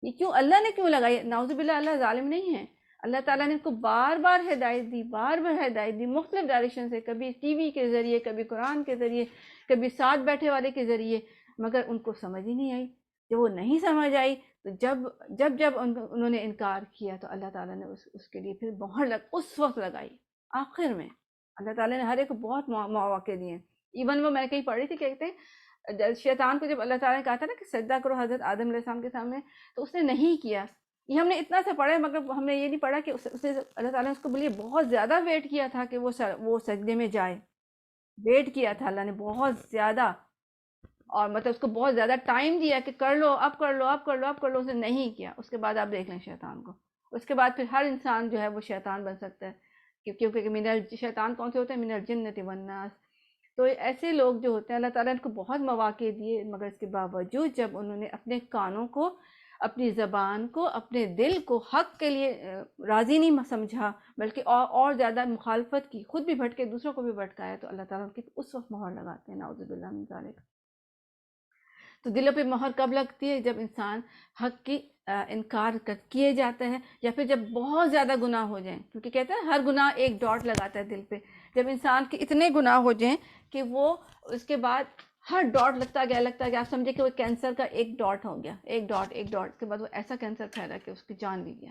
یہ کیوں اللہ نے کیوں لگائی؟ نعوذ باللہ اللہ ظالم نہیں ہے. اللہ تعالیٰ نے ان کو بار بار ہدایت دی، بار بار ہدایت دی مختلف ڈائریکشن سے، کبھی ٹی وی کے ذریعے، کبھی قرآن کے ذریعے، کبھی ساتھ بیٹھے والے کے ذریعے، مگر ان کو سمجھ ہی نہیں آئی. جب وہ نہیں سمجھ آئی تو جب انہوں نے انکار کیا تو اللہ تعالیٰ نے اس کے لیے پھر مہر اس وقت لگائی. آخر میں اللہ تعالیٰ نے ہر ایک کو بہت مواقع دیے ہیں. ایون وہ میں کہیں پڑھی تھی، کہتے ہیں شیطان کو جب اللہ تعالیٰ نے کہا تھا نا کہ سجدہ کرو حضرت آدم علیہ السلام کے سامنے، تو اس نے نہیں کیا. یہ ہم نے اتنا سا پڑھا ہے، مگر ہم نے یہ نہیں پڑھا کہ اسے اللہ تعالیٰ نے اس کو بولیے بہت زیادہ ویٹ کیا تھا کہ وہ سجدے میں جائے. ویٹ کیا تھا اللہ نے بہت زیادہ، اور مطلب اس کو بہت زیادہ ٹائم دیا کہ کر لو اب کر لو اب کر لو اب کر لو. اس نے نہیں کیا. اس کے بعد آپ دیکھ لیں شیطان کو، اس کے بعد پھر ہر انسان جو ہے وہ شیطان بن سکتا ہے، کیونکہ شیطان کون سے ہوتے ہیں؟ من الجنۃ والناس. تو ایسے لوگ جو ہوتے ہیں اللہ تعالیٰ نے ان کو بہت مواقع دیے، مگر اس کے باوجود جب انہوں نے اپنے کانوں کو، اپنی زبان کو، اپنے دل کو حق کے لیے راضی نہیں سمجھا، بلکہ اور زیادہ مخالفت کی، خود بھی بھٹکے دوسروں کو بھی بھٹکایا، تو اللہ تعالیٰ کی اس وقت مہر لگاتے ہیں. نعوذ باللہ من ذالک. تو دلوں پہ مہر کب لگتی ہے؟ جب انسان حق کی انکار کیے جاتا ہے، یا پھر جب بہت زیادہ گناہ ہو جائیں. کیونکہ کہتے ہیں ہر گناہ ایک ڈاٹ لگاتا ہے دل پہ. جب انسان کے اتنے گناہ ہو جائیں کہ وہ اس کے بعد ہر ڈاٹ لگتا گیا، آپ سمجھے کہ وہ کینسر کا ایک ڈاٹ ہو گیا، ایک ڈاٹ کے بعد وہ ایسا کینسر پھیلا کہ اس کی جان بھی گیا.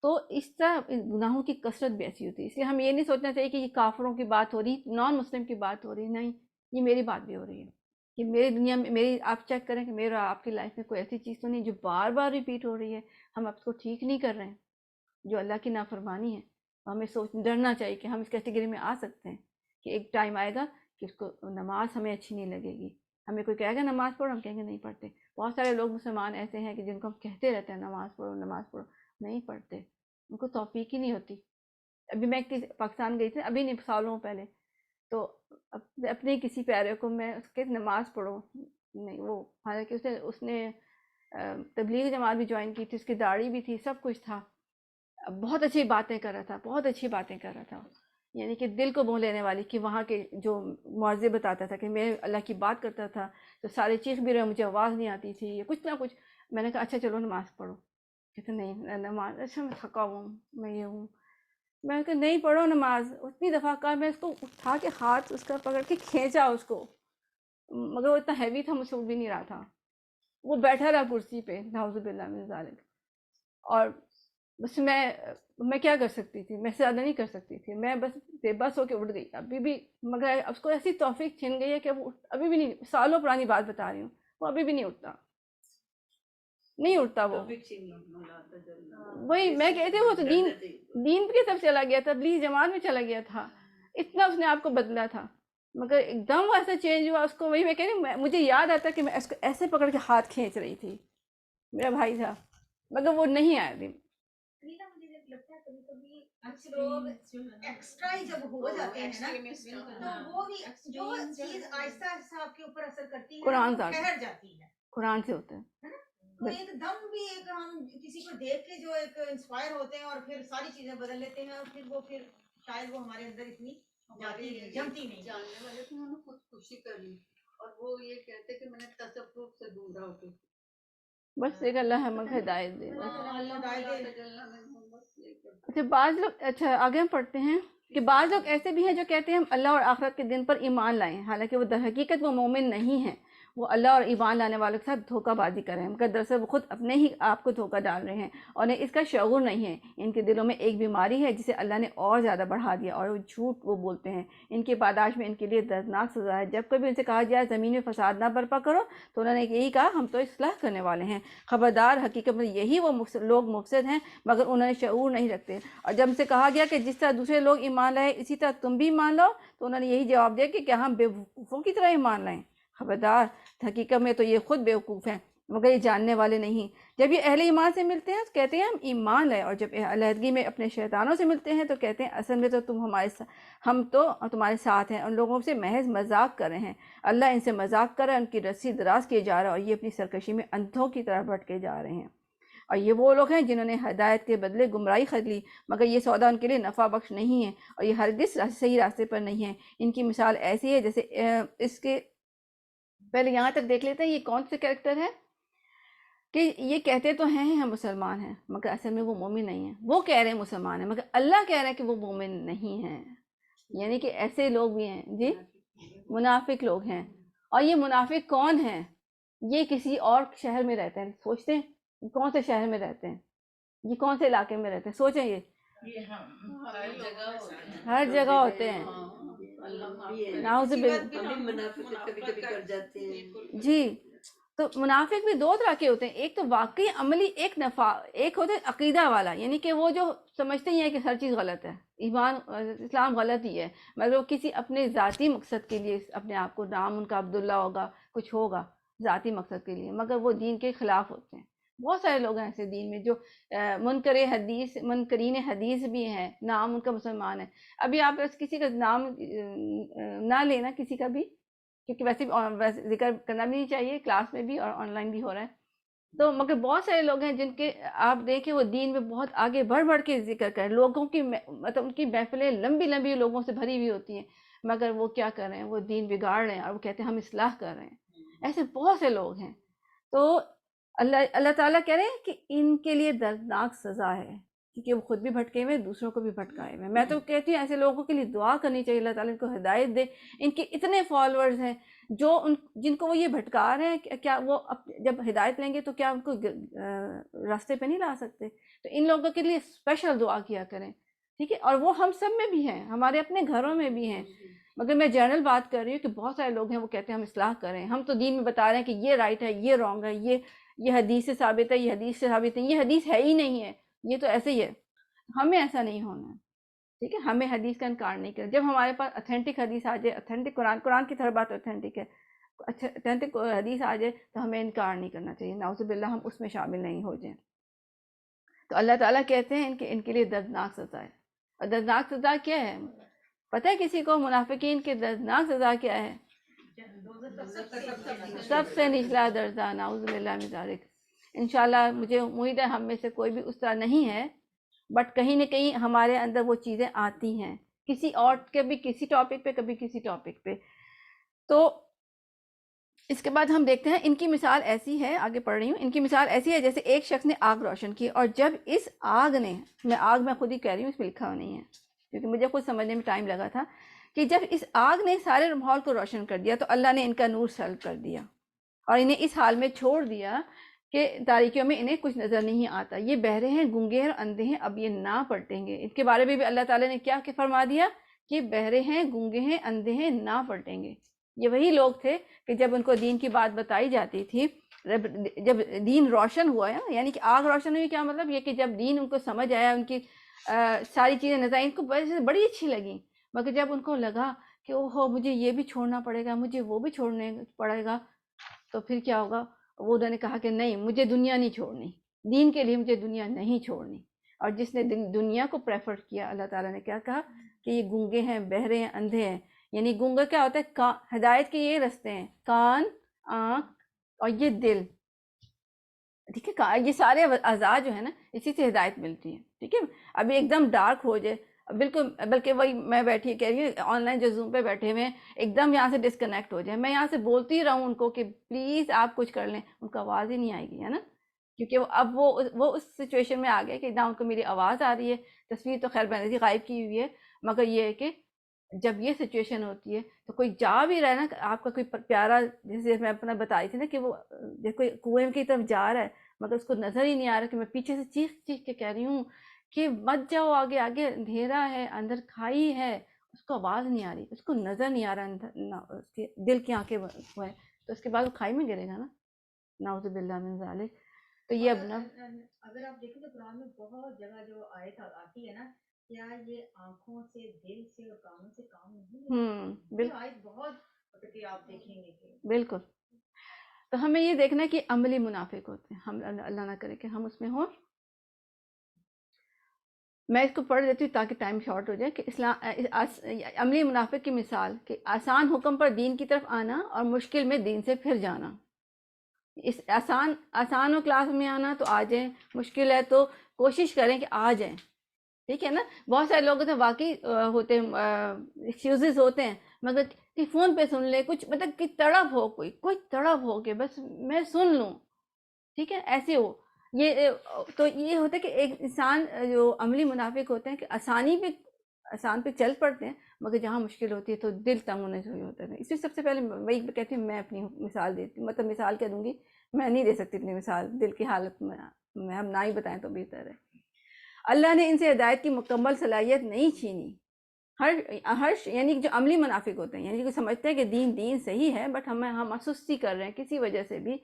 تو اس طرح گناہوں کی کثرت بھی ایسی ہوتی ہے. اس لیے ہم یہ نہیں سوچنا چاہیے کہ یہ کافروں کی بات ہو رہی، نان مسلم کی بات ہو رہی. نہیں، یہ میری بات بھی ہو رہی ہے کہ میری دنیا میں، میری آپ چیک کریں کہ میرا آپ کی لائف میں کوئی ایسی چیز تو نہیں جو بار بار ریپیٹ ہو رہی ہے. ہم اس کو ٹھیک نہیں کر رہے ہیں، جو اللہ کی نافرمانی ہے. ہمیں ڈرنا چاہیے کہ ہم اس کیٹیگری میں آ سکتے ہیں کہ ایک ٹائم آئے گا کہ اس کو نماز ہمیں اچھی نہیں لگے گی. ہمیں کوئی کہے گا نماز پڑھو، ہم کہیں گے نہیں پڑھتے. بہت سارے لوگ مسلمان ایسے ہیں کہ جن کو ہم کہتے رہتے ہیں نماز پڑھو نماز پڑھو، نہیں پڑھتے. ان کو توفیق ہی نہیں ہوتی. ابھی میں پاکستان گئی تھی، ابھی نہیں سالوں پہلے، تو اپنے کسی پیارے کو میں اس کے نماز پڑھو، نہیں وہ، حالانکہ اس نے تبلیغ جماعت بھی جوائن کی تھی، اس کی داڑھی بھی تھی، سب کچھ تھا، بہت اچھی باتیں کر رہا تھا، بہت اچھی باتیں کر رہا تھا، یعنی کہ دل کو موہ لینے والی. کہ وہاں کے جو معاوضے بتاتا تھا کہ میں اللہ کی بات کرتا تھا تو سارے چیخ بھی رہے، مجھے آواز نہیں آتی تھی، یا کچھ نہ کچھ. میں نے کہا اچھا چلو نماز پڑھو. کہتے نہیں نماز، اچھا میں تھکا ہوں، میں یہ ہوں. میں نے کہا نہیں پڑھو نماز. اتنی دفعہ کہا، میں اس کو اٹھا کے ہاتھ اس کا پکڑ کے کھینچا اس کو، مگر وہ اتنا ہیوی تھا مجھ سے اٹھ بھی نہیں رہا تھا. وہ بیٹھا رہا کرسی پہ، نعوذ باللہ من ذالک. اور بس میں کیا کر سکتی تھی؟ میں سے زیادہ نہیں کر سکتی تھی. میں بس بے بس ہو کے اٹھ گئی ابھی بھی. مگر اس کو ایسی توفیق چھن گئی ہے کہ وہ ابھی بھی نہیں، سالوں پرانی بات بتا رہی ہوں، وہ ابھی بھی نہیں اٹھتا، نہیں اٹھتا. وہ وہی میں کہتی ہوں، وہ تو دین کی طرف چلا گیا تھا، تبلیغ جماعت میں چلا گیا تھا، اتنا اس نے آپ کو بدلا تھا، مگر ایک دم ایسا چینج ہوا اس کو. وہی میں کہہ رہی ہوں، مجھے یاد آتا کہ میں اس کو ایسے پکڑ کے ہاتھ کھینچ رہی تھی، میرا بھائی تھا، مگر وہ نہیں آیا دن. لوگ ایکسٹرا ہی جب ہو جاتے ہیں نا، تو وہ بھی جو چیز آہستہ آہستہ آپ کے اوپر اثر کرتی ہے، قرآن ٹھہر جاتی ہے. قرآن سے ہوتا ہے. تو ایک دم بھی ایک ہم کسی کو دیکھ کے جو ایک انسپائر ہوتے ہیں اور پھر ساری چیزیں بدل لیتے ہیں، اور پھر شاید وہ ہمارے اندر اتنی جمتی نہیں. جاننے والے تھے، انہوں نے خود خوشی کر لی، اور وہ یہ کہتے کہ میں نے تصوف سے گمراہ ہو کے، بس ایک اللہ ہمیں ہدایت دے. اچھا بعض لوگ، اچھا آگے ہم پڑھتے ہیں کہ بعض لوگ ایسے بھی ہیں جو کہتے ہیں ہم اللہ اور آخرت کے دن پر ایمان لائیں، حالانکہ وہ در حقیقت وہ مومن نہیں ہیں. وہ اللہ اور ایمان لانے والوں کے ساتھ دھوکہ بازی کر رہے ہیں، مگر دراصل وہ خود اپنے ہی آپ کو دھوکہ ڈال رہے ہیں، اور انہیں اس کا شعور نہیں ہے. ان کے دلوں میں ایک بیماری ہے جسے اللہ نے اور زیادہ بڑھا دیا، اور وہ جھوٹ وہ بولتے ہیں. ان کے پاداش میں ان کے لیے دردناک سزا ہے. جب کبھی ان سے کہا جائے زمین میں فساد نہ برپا کرو تو انہوں نے یہی کہا ہم تو اصلاح کرنے والے ہیں. خبردار، حقیقت میں یہی وہ لوگ مفسد ہیں، مگر انہوں نے شعور نہیں رکھتے. اور جب ان سے کہا گیا کہ جس طرح دوسرے لوگ ایمان لائے اسی طرح تم بھی ایمان لاؤ، تو انہوں نے یہی جواب دیا کہ کیا ہم بے وقوفوں کی طرح ایمان لائیں. خبردار، حقیقت میں تو یہ خود بیوقوف ہیں. مگر یہ جاننے والے نہیں. جب یہ اہل ایمان سے ملتے ہیں تو کہتے ہیں ہم ایمان لائے, اور جب علیحدگی میں اپنے شیطانوں سے ملتے ہیں تو کہتے ہیں اصل میں تو تم ہم تو تمہارے ساتھ ہیں, ان لوگوں سے محض مذاق کر رہے ہیں. اللہ ان سے مذاق کر رہا ہے, ان کی رسی دراز کیے جا رہا ہے, اور یہ اپنی سرکشی میں اندھوں کی طرح بھٹکے جا رہے ہیں. اور یہ وہ لوگ ہیں جنہوں نے ہدایت کے بدلے گمراہی خرید لی, مگر یہ سودا ان کے لیے نفع بخش نہیں ہے, اور یہ ہرگز صحیح راستے پر نہیں ہے. ان کی مثال ایسی ہے جیسے اس کے پہلے یہاں تک دیکھ لیتے ہیں یہ کون سے کریکٹر ہے کہ یہ کہتے تو ہیں ہم مسلمان ہیں مگر اصل میں وہ مومن نہیں ہیں. وہ کہہ رہے ہیں مسلمان ہیں مگر اللہ کہہ رہا ہے کہ وہ مومن نہیں ہیں. یعنی کہ ایسے لوگ بھی ہیں جی, منافق لوگ ہیں. اور یہ منافق کون ہیں؟ یہ کسی اور شہر میں رہتے ہیں. سوچتے ہیں کون سے شہر میں رہتے ہیں, یہ کون سے علاقے میں رہتے ہیں, سوچیں. یہ ہر جگہ ہوتے ہیں. نعوذ باللہ. ہم بھی منافقت کبھی کبھی کر جاتے ہیں. جی, تو منافق بھی دو طرح کے ہوتے ہیں. ایک تو واقعی عملی ایک ایک ہوتا ہے عقیدہ والا, یعنی کہ وہ جو سمجھتے ہی ہیں کہ ہر چیز غلط ہے, ایمان اسلام غلط ہی ہے, مگر وہ کسی اپنے ذاتی مقصد کے لیے اپنے آپ کو, نام ان کا عبداللہ ہوگا, کچھ ہوگا ذاتی مقصد کے لیے, مگر وہ دین کے خلاف ہوتے ہیں. بہت سارے لوگ ہیں ایسے دین میں جو منکرین حدیث بھی ہیں, نام ان کا مسلمان ہے. ابھی آپ کسی کا نام نہ لینا کسی کا بھی, کیونکہ ویسے ذکر کرنا بھی نہیں چاہیے, کلاس میں بھی اور آن لائن بھی ہو رہا ہے. تو مگر بہت سارے لوگ ہیں جن کے آپ دیکھیں وہ دین میں بہت آگے بڑھ کے ذکر کریں, لوگوں کی مطلب ان کی محفلیں لمبی لوگوں سے بھری ہوئی ہوتی ہیں, مگر وہ کیا کر رہے ہیں, وہ دین بگاڑ رہے ہیں, اور وہ کہتے ہیں ہم اصلاح کر رہے ہیں. ایسے بہت سے لوگ ہیں. تو اللہ تعالیٰ کہہ رہے ہیں کہ ان کے لیے دردناک سزا ہے, کیونکہ وہ خود بھی بھٹکے ہوئے, دوسروں کو بھی بھٹکائے ہوئے. میں تو کہتی ہوں ایسے لوگوں کے لیے دعا کرنی چاہیے, اللہ تعالیٰ ان کو ہدایت دے. ان کے اتنے فالورز ہیں جن کو وہ یہ بھٹکا رہے ہیں, کیا وہ جب ہدایت لیں گے تو کیا ان کو راستے پہ نہیں لا سکتے؟ تو ان لوگوں کے لیے اسپیشل دعا کیا کریں, ٹھیک ہے. اور وہ ہم سب میں بھی ہیں, ہمارے اپنے گھروں میں بھی ہیں. مگر میں جنرل بات کر رہی ہوں کہ بہت سارے لوگ ہیں وہ کہتے ہیں ہم اصلاح کریں, ہم تو دین میں بتا رہے ہیں کہ یہ رائٹ ہے, یہ رانگ ہے, یہ حدیث سے ثابت ہے, یہ حدیث سے ثابت ہے, یہ حدیث ہے ہی نہیں ہے, یہ تو ایسے ہی ہے. ہمیں ایسا نہیں ہونا ہے, ٹھیک ہے. ہمیں حدیث کا انکار نہیں کرنا. جب ہمارے پاس اتھینٹک حدیث آ جائے, اتھینٹک قرآن کی طرح بات اتھینٹک ہے, اتھینٹک حدیث آ جائے تو ہمیں انکار نہیں کرنا چاہیے. نعوذ باللہ ہم اس میں شامل نہیں ہو جائیں. تو اللہ تعالیٰ کہتے ہیں ان کے لیے دردناک سزا ہے. اور دردناک سزا کیا ہے پتہ ہے کسی کو؟ منافقین کی دردناک سزا کیا ہے؟ سب سے نچلا درجہ. نعوذ باللہ من ذالک. انشاءاللہ مجھے امید ہے ہم میں سے کوئی بھی اس طرح نہیں ہے, بٹ کہیں نہ کہیں ہمارے اندر وہ چیزیں آتی ہیں, کسی اور کے بھی کسی ٹاپک پہ, کبھی کسی ٹاپک پہ. تو اس کے بعد ہم دیکھتے ہیں ان کی مثال ایسی ہے, آگے پڑھ رہی ہوں. ان کی مثال ایسی ہے جیسے ایک شخص نے آگ روشن کی, اور جب اس آگ نے, میں خود ہی کہہ رہی ہوں, اس پہ لکھا نہیں ہے کیونکہ مجھے خود سمجھنے میں ٹائم لگا تھا, کہ جب اس آگ نے سارے ماحول کو روشن کر دیا تو اللہ نے ان کا نور سلب کر دیا اور انہیں اس حال میں چھوڑ دیا کہ تاریکیوں میں انہیں کچھ نظر نہیں آتا. یہ بہرے ہیں, گنگے ہیں اور اندھے ہیں, اب یہ نہ پلٹیں گے. ان کے بارے میں بھی اللہ تعالیٰ نے کیا فرما دیا کہ بہرے ہیں, گنگے ہیں, اندھے ہیں, نہ پلٹیں گے. یہ وہی لوگ تھے کہ جب ان کو دین کی بات بتائی جاتی تھی, جب دین روشن ہوا ہے, یعنی کہ آگ روشن ہوئی, کیا مطلب یہ کہ جب دین ان کو سمجھ آیا, ان کی ساری چیزیں نظر آئیں, ان کو بڑی اچھی لگیں. مگر جب ان کو لگا کہ اوہو مجھے یہ بھی چھوڑنا پڑے گا, مجھے وہ بھی چھوڑنے پڑے گا, تو پھر کیا ہوگا؟ وہ انہوں نے کہا کہ نہیں, مجھے دنیا نہیں چھوڑنی, دین کے لیے مجھے دنیا نہیں چھوڑنی. اور جس نے دنیا کو پریفر کیا, اللہ تعالیٰ نے کیا کہا کہ یہ گنگے ہیں, بہرے ہیں, اندھے ہیں. یعنی گنگا کیا ہوتا ہے؟ ہدایت کے یہ رستے ہیں, کان, آنکھ اور یہ دل, ٹھیک ہے. یہ سارے اعضاء جو ہے نا, اسی سے ہدایت ملتی ہے, ٹھیک ہے. ابھی ایک دم ڈارک ہو جائے بالکل, بلکہ وہی میں بیٹھی کہہ رہی ہوں آن لائن جو زوم پہ بیٹھے ہوئے ہیں, ایک دم یہاں سے ڈسکنیکٹ ہو جائے, میں یہاں سے بولتی رہوں ان کو کہ پلیز آپ کچھ کر لیں, ان کو آواز ہی نہیں آئے گی, ہے نا. کیونکہ اب وہ اس سچویشن میں آ گئے کہ نہ ان کو میری آواز آ رہی ہے. تصویر تو خیر بنظیر غائب کی ہوئی ہے, مگر یہ ہے کہ جب یہ سچویشن ہوتی ہے تو کوئی جا بھی رہا ہے نا, آپ کا کوئی پیارا, جیسے میں اپنا بتائی تھی نا کہ وہ کوئی کنویں کی طرف جا رہا ہے, مگر اس کو نظر ہی نہیں آ رہا, کہ میں پیچھے سے چیخ کے کہہ رہی ہوں کہ مت جاؤ آگے, آگے اندھیرا ہے, اندر کھائی ہے, اس کو آواز نہیں آ رہی, اس کو نظر نہیں آ رہا, اس کے دل کی آنکھیں وہ ہے, تو اس کے بعد وہ کھائی میں گرے گا نا. نعوذ باللہ من ذالک. تو یہ اب اگر آپ دیکھیں تو قرآن میں بہت جگہ جو آیت آتی ہے نا, کیا یہ آنکھوں سے, دل سے اور کانوں سے کام نہیں لیتا. بالکل آیت بہت, مطلب کہ آپ دیکھیں گے کہ بالکل. تو ہمیں یہ دیکھنا ہے کہ عملی منافق ہوتے ہیں ہم، اللہ نہ کرے کہ ہم اس میں ہوں۔ میں اس کو پڑھ دیتی ہوں تاکہ ٹائم شارٹ ہو جائے کہ عملی منافق کی مثال کہ آسان حکم پر دین کی طرف آنا اور مشکل میں دین سے پھر جانا۔ اس آسان ہو کلاس میں آنا تو آ جائیں، مشکل ہے تو کوشش کریں کہ آ جائیں، ٹھیک ہے نا۔ بہت سارے لوگ تو واقعی ہوتے ہیں، ایکسکیوزز ہوتے ہیں، مگر کہ فون پہ سن لے کچھ، مطلب کہ تڑپ ہو، کوئی تڑپ ہو کہ بس میں سن لوں، ٹھیک ہے، ایسے ہو۔ یہ تو یہ ہوتا ہے کہ ایک انسان جو عملی منافق ہوتے ہیں کہ آسان پہ چل پڑتے ہیں، مگر جہاں مشکل ہوتی ہے تو دل تنگ ہونے سے ہوتا ہے۔ اس لیے سب سے پہلے وہی کہتی ہوں، میں اپنی مثال دیتی ہوں، مطلب مثال کیا دوں گی، میں نہیں دے سکتی اپنی مثال دل کی حالت میں ہم نہ ہی بتائیں تو بہتر ہے۔ اللہ نے ان سے ہدایت کی مکمل صلاحیت نہیں چھینی۔ ہر یعنی جو عملی منافق ہوتے ہیں، یعنی کہ سمجھتے ہیں کہ دین صحیح ہے، بٹ ہم سستی کر رہے ہیں کسی وجہ سے بھی،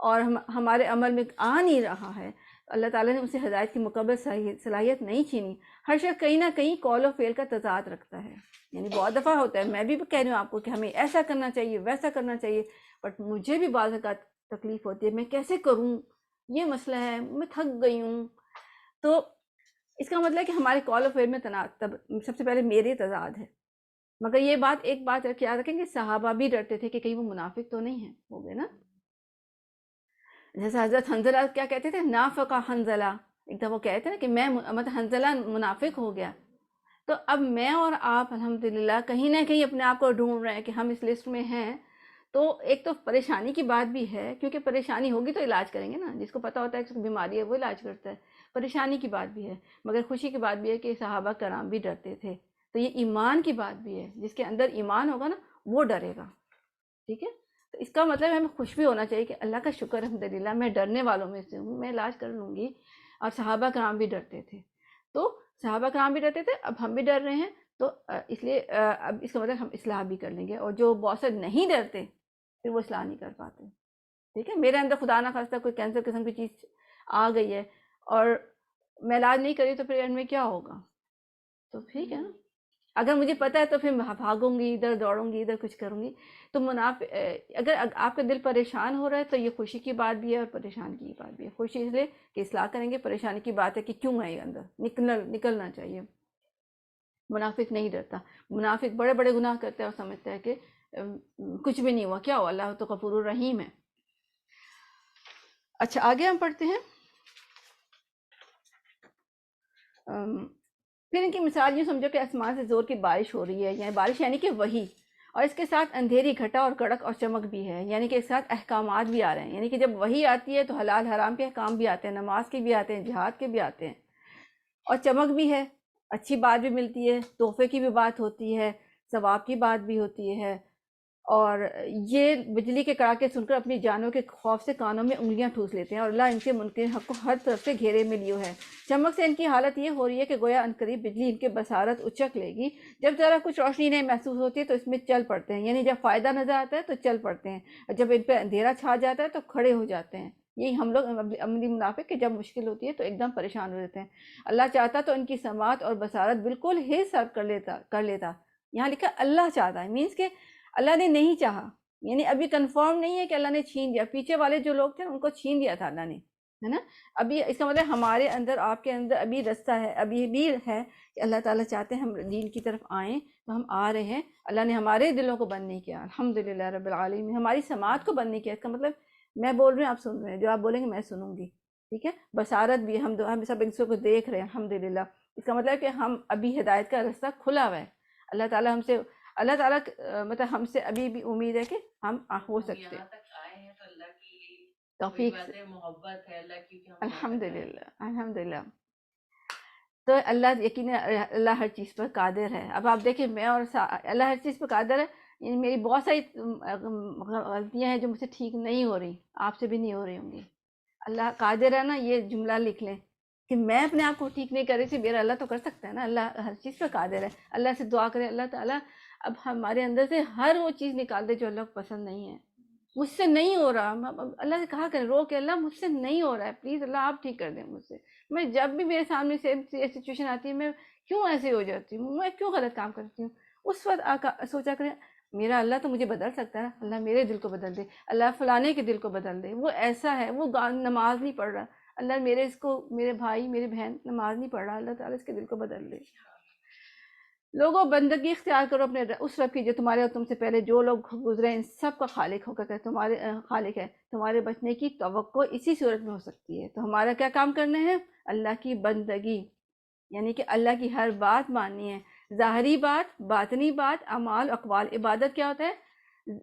اور ہمارے عمل میں آ نہیں رہا ہے، اللہ تعالیٰ نے ان سے ہدایت کی مکمل صلاحیت نہیں چھینی۔ ہر شخص کہیں نہ کہیں قول و فعل کا تضاد رکھتا ہے، یعنی بہت دفعہ ہوتا ہے، میں بھی کہہ رہی ہوں آپ کو کہ ہمیں ایسا کرنا چاہیے، ویسا کرنا چاہیے، بٹ مجھے بھی بعض اوقات تکلیف ہوتی ہے، میں کیسے کروں، یہ مسئلہ ہے، میں تھک گئی ہوں۔ تو اس کا مطلب ہے کہ ہمارے قول و فعل میں سب سے پہلے میرے تضاد ہے۔ مگر یہ ایک بات یاد رکھیں کہ صحابہ بھی ڈرتے تھے کہ کہیں وہ منافق تو نہیں ہے، ہو گئے نا۔ جیسے حضرت حنظلہ کیا کہتے تھے، نافقہ حنظلہ، ایک دفعہ وہ کہتے ہیں نا کہ میں مطلب حنظلہ منافق ہو گیا۔ تو اب میں اور آپ الحمدللہ کہیں نہ کہیں اپنے آپ کو ڈھونڈ رہے ہیں کہ ہم اس لسٹ میں ہیں۔ تو ایک تو پریشانی کی بات بھی ہے، کیونکہ پریشانی ہوگی تو علاج کریں گے نا، جس کو پتہ ہوتا ہے کہ بیماری ہے وہ علاج کرتا ہے، پریشانی کی بات بھی ہے، مگر خوشی کی بات بھی ہے کہ صحابہ کرام بھی ڈرتے تھے۔ تو یہ ایمان کی بات بھی ہے، جس کے اندر ایمان ہوگا نا وہ ڈرے گا، ٹھیک ہے۔ تو اس کا مطلب ہمیں خوش بھی ہونا چاہیے کہ اللہ کا شکر الحمدللہ میں ڈرنے والوں میں سے ہوں، میں علاج کر لوں گی۔ اور صحابہ کرام بھی ڈرتے تھے، تو صحابہ کرام بھی ڈرتے تھے، اب ہم بھی ڈر رہے ہیں، تو اس لیے اب اس کا مطلب ہم اصلاح بھی کر لیں گے، اور جو بہت سے نہیں ڈرتے پھر وہ اصلاح نہیں کر پاتے، ٹھیک ہے۔ میرے اندر خدا نہ خواستہ کوئی کینسر قسم کی چیز آ گئی ہے اور میں علاج نہیں کری تو پھر اینڈ میں کیا ہوگا؟ تو ٹھیک ہے نا، اگر مجھے پتہ ہے تو پھر میں بھاگوں گی، ادھر دوڑوں گی، ادھر کچھ کروں گی۔ تو اگر آپ کا دل پریشان ہو رہا ہے تو یہ خوشی کی بات بھی ہے اور پریشان کی بات بھی ہے۔ خوشی اس لیے کہ اصلاح کریں گے، پریشانی کی بات ہے کہ کیوں ہے یہ اندر، نکلنا چاہیے۔ منافق نہیں ڈرتا، منافق بڑے بڑے گناہ کرتا ہے اور سمجھتا ہے کہ کچھ بھی نہیں ہوا، کیا ہوا، اللہ تو غفور الرحیم ہے۔ اچھا آگے ہم پڑھتے ہیں۔ پھر ان کی مثال یوں سمجھو کہ آسمان سے زور کی بارش ہو رہی ہے، یعنی بارش یعنی کہ وحی، اور اس کے ساتھ اندھیری گھٹا اور کڑک اور چمک بھی ہے، یعنی کہ اس کے ساتھ احکامات بھی آ رہے ہیں، یعنی کہ جب وحی آتی ہے تو حلال حرام کے احکام بھی آتے ہیں، نماز کے بھی آتے ہیں، جہاد کے بھی آتے ہیں، اور چمک بھی ہے، اچھی بات بھی ملتی ہے، تحفے کی بھی بات ہوتی ہے، ثواب کی بات بھی ہوتی ہے۔ اور یہ بجلی کے کڑاکے سن کر اپنی جانوں کے خوف سے کانوں میں انگلیاں ٹھوس لیتے ہیں، اور اللہ ان کے منکرین حق کو ہر طرف سے گھیرے میں لیے ہے۔ چمک سے ان کی حالت یہ ہو رہی ہے کہ گویا عنقریب بجلی ان کے بصارت اچک لے گی، جب ذرا کچھ روشنی نہیں محسوس ہوتی ہے تو اس میں چل پڑتے ہیں، یعنی جب فائدہ نظر آتا ہے تو چل پڑتے ہیں، اور جب ان پہ اندھیرا چھا جاتا ہے تو کھڑے ہو جاتے ہیں۔ یہی ہم لوگ عملی منافق کہ جب مشکل ہوتی ہے تو ایک دم پریشان ہو جاتے ہیں۔ اللہ چاہتا تو ان کی سماعت اور بصارت بالکل ہی صرف کر لیتا۔ یہاں لکھا اللہ چاہتا ہے، مینس کہ اللہ نے نہیں چاہا، یعنی ابھی کنفرم نہیں ہے کہ اللہ نے چھین دیا، پیچھے والے جو لوگ تھے ان کو چھین دیا تھا اللہ نے، ہے نا۔ ابھی اس کا مطلب ہمارے اندر، آپ کے اندر ابھی رستہ ہے، ابھی بھی ہے کہ اللہ تعالیٰ چاہتے ہیں ہم دین کی طرف آئیں، تو ہم آ رہے ہیں۔ اللہ نے ہمارے دلوں کو بند نہیں کیا، الحمدللہ رب العالمین، ہماری سماعت کو بند نہیں کیا۔ اس کا مطلب میں بول رہی ہوں آپ سن رہے ہیں، جو آپ بولیں گے میں سنوں گی، ٹھیک ہے۔ بصارت بھی، ہم سب ایک دوسرے کو دیکھ رہے ہیں الحمدللہ۔ اس کا مطلب ہے کہ ہم ابھی ہدایت کا رستہ کھلا ہوا ہے، اللہ تعالیٰ ہم سے، اللہ تعالیٰ مطلب ہم سے ابھی بھی امید ہے کہ ہم ہو سکتے ہیں، یہاں تک آئے ہیں تو اللہ کی توفیق بات سے، ہے، محبت ہے اللہ کی کہ ہم الحمدللہ الحمدللہ۔ تو اللہ یقیناً اللہ ہر چیز پر قادر ہے۔ اب آپ دیکھیں میں اور اللہ ہر چیز پر قادر ہے، یعنی میری بہت ساری غلطیاں ہیں جو مجھ سے ٹھیک نہیں ہو رہی، آپ سے بھی نہیں ہو رہی ہوں گی۔ اللہ قادر ہے نا، یہ جملہ لکھ لیں کہ میں اپنے آپ کو ٹھیک نہیں کر رہی تھی، میرا اللہ تو کر سکتا ہے نا، اللہ ہر چیز پر قادر ہے۔ اللہ سے دعا کریں اللہ تعالیٰ اب ہمارے اندر سے ہر وہ چیز نکال دے جو اللہ کو پسند نہیں ہے، مجھ سے نہیں ہو رہا، اللہ سے کہا کریں رو کہ اللہ مجھ سے نہیں ہو رہا ہے، پلیز اللہ آپ ٹھیک کر دیں مجھ سے۔ میں جب بھی میرے سامنے سیم سچویشن آتی ہے میں کیوں ایسے ہو جاتی ہوں، میں کیوں غلط کام کرتی ہوں، اس وقت سوچا کریں میرا اللہ تو مجھے بدل سکتا ہے، اللہ میرے دل کو بدل دے، اللہ فلانے کے دل کو بدل دے، وہ ایسا ہے، وہ نماز نہیں پڑھ رہا، اللہ میرے بھائی میرے بہن نماز نہیں پڑھ رہا، اللہ تعالیٰ اس کے دل کو بدل دے۔ لوگوں بندگی اختیار کرو اپنے اس رب کی جو تمہارے اور تم سے پہلے جو لوگ گزرے ان سب کا خالق ہو کر کے تمہارے خالق ہے، تمہارے بچنے کی توقع اسی صورت میں ہو سکتی ہے۔ تو ہمارا کیا کام کرنا ہے؟ اللہ کی بندگی، یعنی کہ اللہ کی ہر بات ماننی ہے، ظاہری بات، باطنی بات، اعمال، اقوال۔ عبادت کیا ہوتا ہے؟